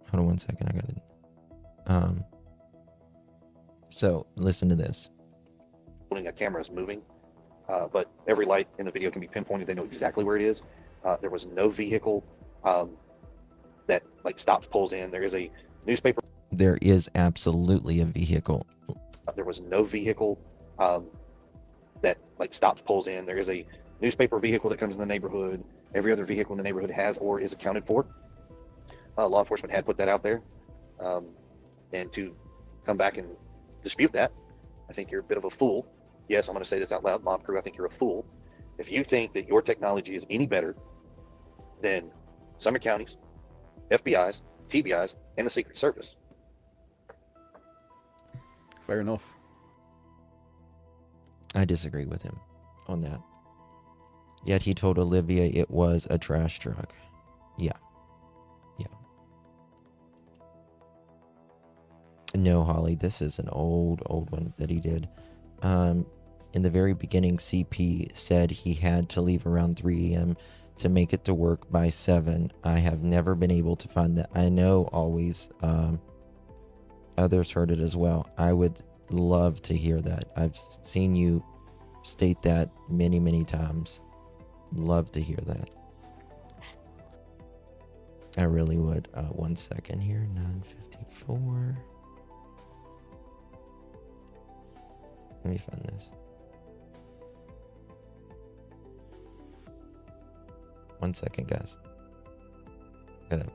hold on one second, I got it. So listen to this. Holding a camera is moving, but every light in the video can be pinpointed. They know exactly where it is. There was no vehicle that like stops, pulls in. There is a newspaper. There is absolutely a vehicle. There was no vehicle that like stops, pulls in. There is a newspaper vehicle that comes in the neighborhood. Every other vehicle in the neighborhood has or is accounted for. Law enforcement had put that out there, and to come back and dispute that, I think you're a bit of a fool. Yes, I'm going to say this out loud, mob crew. I think you're a fool if you think that your technology is any better than Sumner County's, FBI's, TBI's, and the Secret Service. Fair enough. I disagree with him on that. Yet he told Olivia it was a trash truck. Yeah. No, Holly, this is an old one that he did. In the very beginning, CP said he had to leave around 3 a.m. to make it to work by 7. I have never been able to find that. I know always others heard it as well. I would love to hear that. I've seen you state that many, many times. Love to hear that. I really would. 1 second here. 9:54. Let me find this. 1 second, guys. Got it.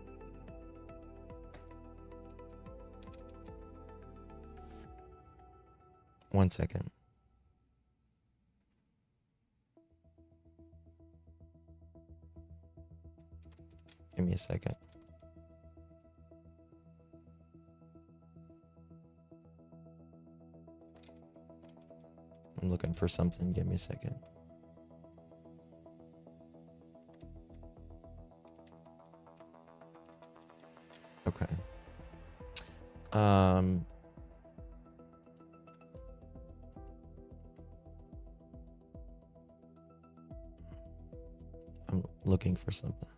One second. Give me a second. I'm looking for something. Give me a second. Okay. I'm looking for something.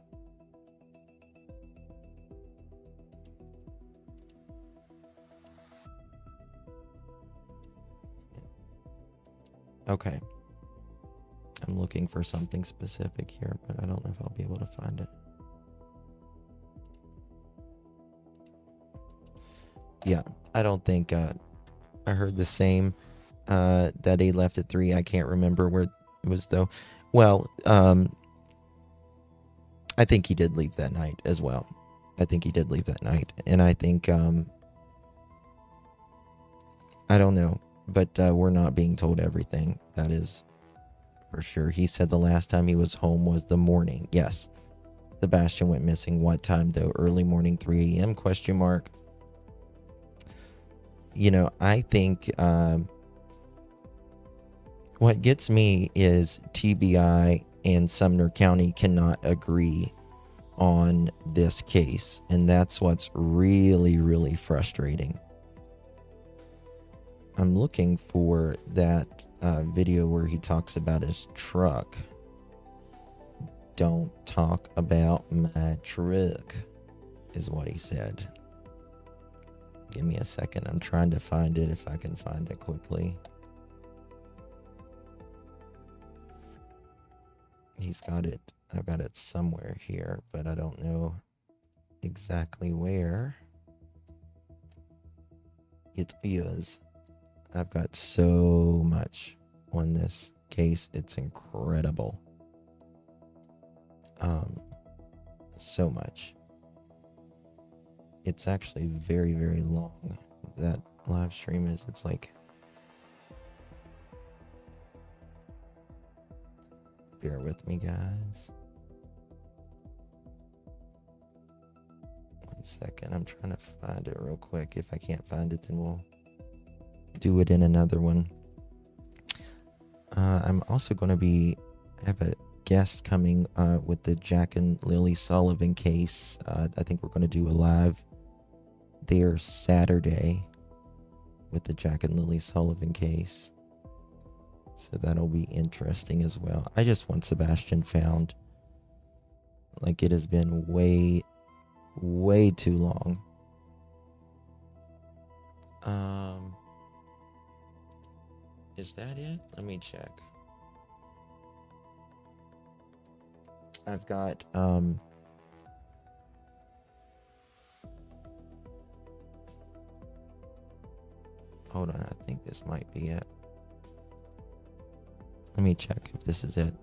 Okay. I'm looking for something specific here, but I don't know if I'll be able to find it. Yeah, I don't think I heard the same that he left at 3. I can't remember where it was though. Well, I think he did leave that night as well. I think he did leave that night. And I think I don't know, but we're not being told everything. That is for sure. He said the last time he was home was the morning. Yes. Sebastian went missing. What time though? Early morning, 3 a.m. question mark. You know, I think what gets me is TBI and Sumner County cannot agree on this case. And that's what's really, really frustrating. I'm looking for that video where he talks about his truck. Don't talk about my truck, is what he said. Give me a second. I'm trying to find it if I can find it quickly. He's got it. I've got it somewhere here, but I don't know exactly where it is. I've got so much on this case. It's incredible. So much. It's actually very, very long. That live stream is, it's like, bear with me, guys. 1 second. I'm trying to find it real quick. If I can't find it, then we'll do it in another one. I'm also going to have a guest coming with the Jack and Lily Sullivan case. I think we're going to do a live there Saturday with the Jack and Lily Sullivan case. So that'll be interesting as well. I just want Sebastian found. Like, it has been way, way too long. Is that it? Let me check. I've got hold on, I think this might be it. Let me check if this is it.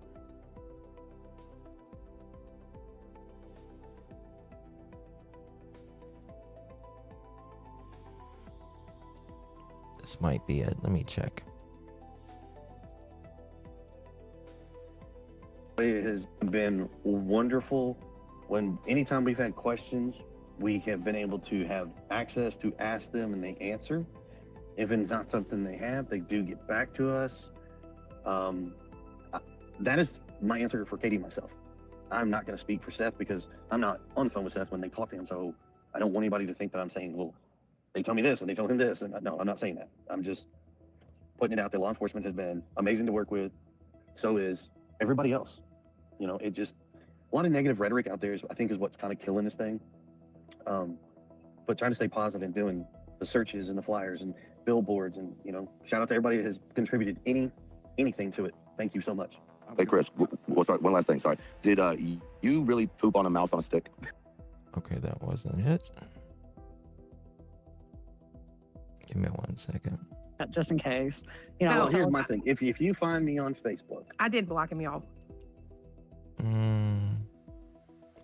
This might be it. Let me check. It has been wonderful. Anytime we've had questions, we have been able to have access to ask them and they answer. If it's not something they have, they do get back to us. That is my answer for Katie and myself. I'm not going to speak for Seth because I'm not on the phone with Seth when they talk to him. So I don't want anybody to think that I'm saying, well, they tell me this and they tell him this. And no, I'm not saying that. I'm just putting it out there. Law enforcement has been amazing to work with. So is everybody else. You know, it just, a lot of negative rhetoric out there I think is what's kind of killing this thing. But trying to stay positive and doing the searches and the flyers and billboards and, you know, shout out to everybody that has contributed anything to it. Thank you so much. Hey, Chris, sorry, one last thing, sorry. Did you really poop on a mouse on a stick? Okay, that wasn't it. Give me 1 second. Just in case. You know, Well, here's my thing. If you find me on Facebook. I did block him, y'all.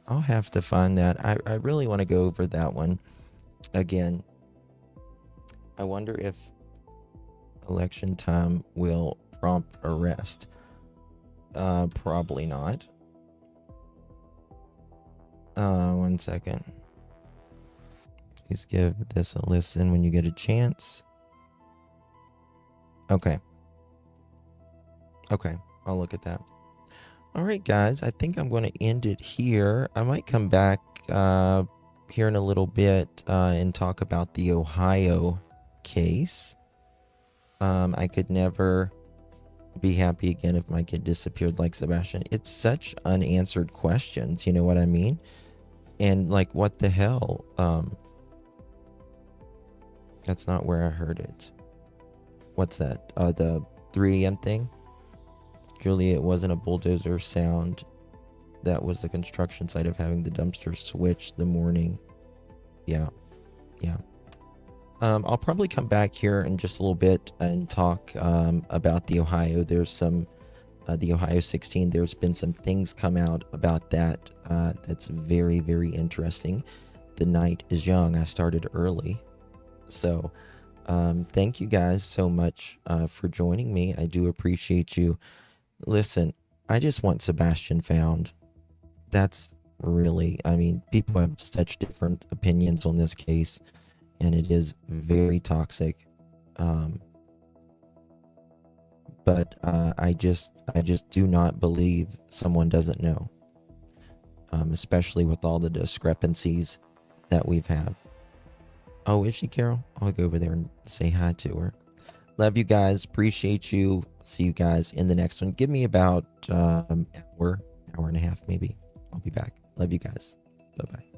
I'll have to find that. I really want to go over that one again. I wonder if election time will prompt arrest. Probably not. 1 second. Please give this a listen when you get a chance. Okay. Okay, I'll look at that. All right, guys, I think I'm going to end it here. I might come back here in a little bit and talk about the Ohio case. I could never be happy again if my kid disappeared like Sebastian. It's such unanswered questions, you know what I mean? And like, what the hell? That's not where I heard it. What's that? The 3 a.m. thing? Julia, it wasn't a bulldozer sound. That was the construction site of having the dumpster switch the morning. Yeah. Yeah. I'll probably come back here in just a little bit and talk about the Ohio. There's some, the Ohio 16, there's been some things come out about that that's very, very interesting. The night is young. I started early. So thank you guys so much for joining me. I do appreciate you. Listen, I just want Sebastian found. That's really, I mean, people have such different opinions on this case, and it is very toxic. But I just do not believe someone doesn't know, especially with all the discrepancies that we've had. Oh, is she, Carol? I'll go over there and say hi to her. Love you guys. Appreciate you. See you guys in the next one. Give me about hour and a half, maybe. I'll be back. Love you guys. Bye-bye.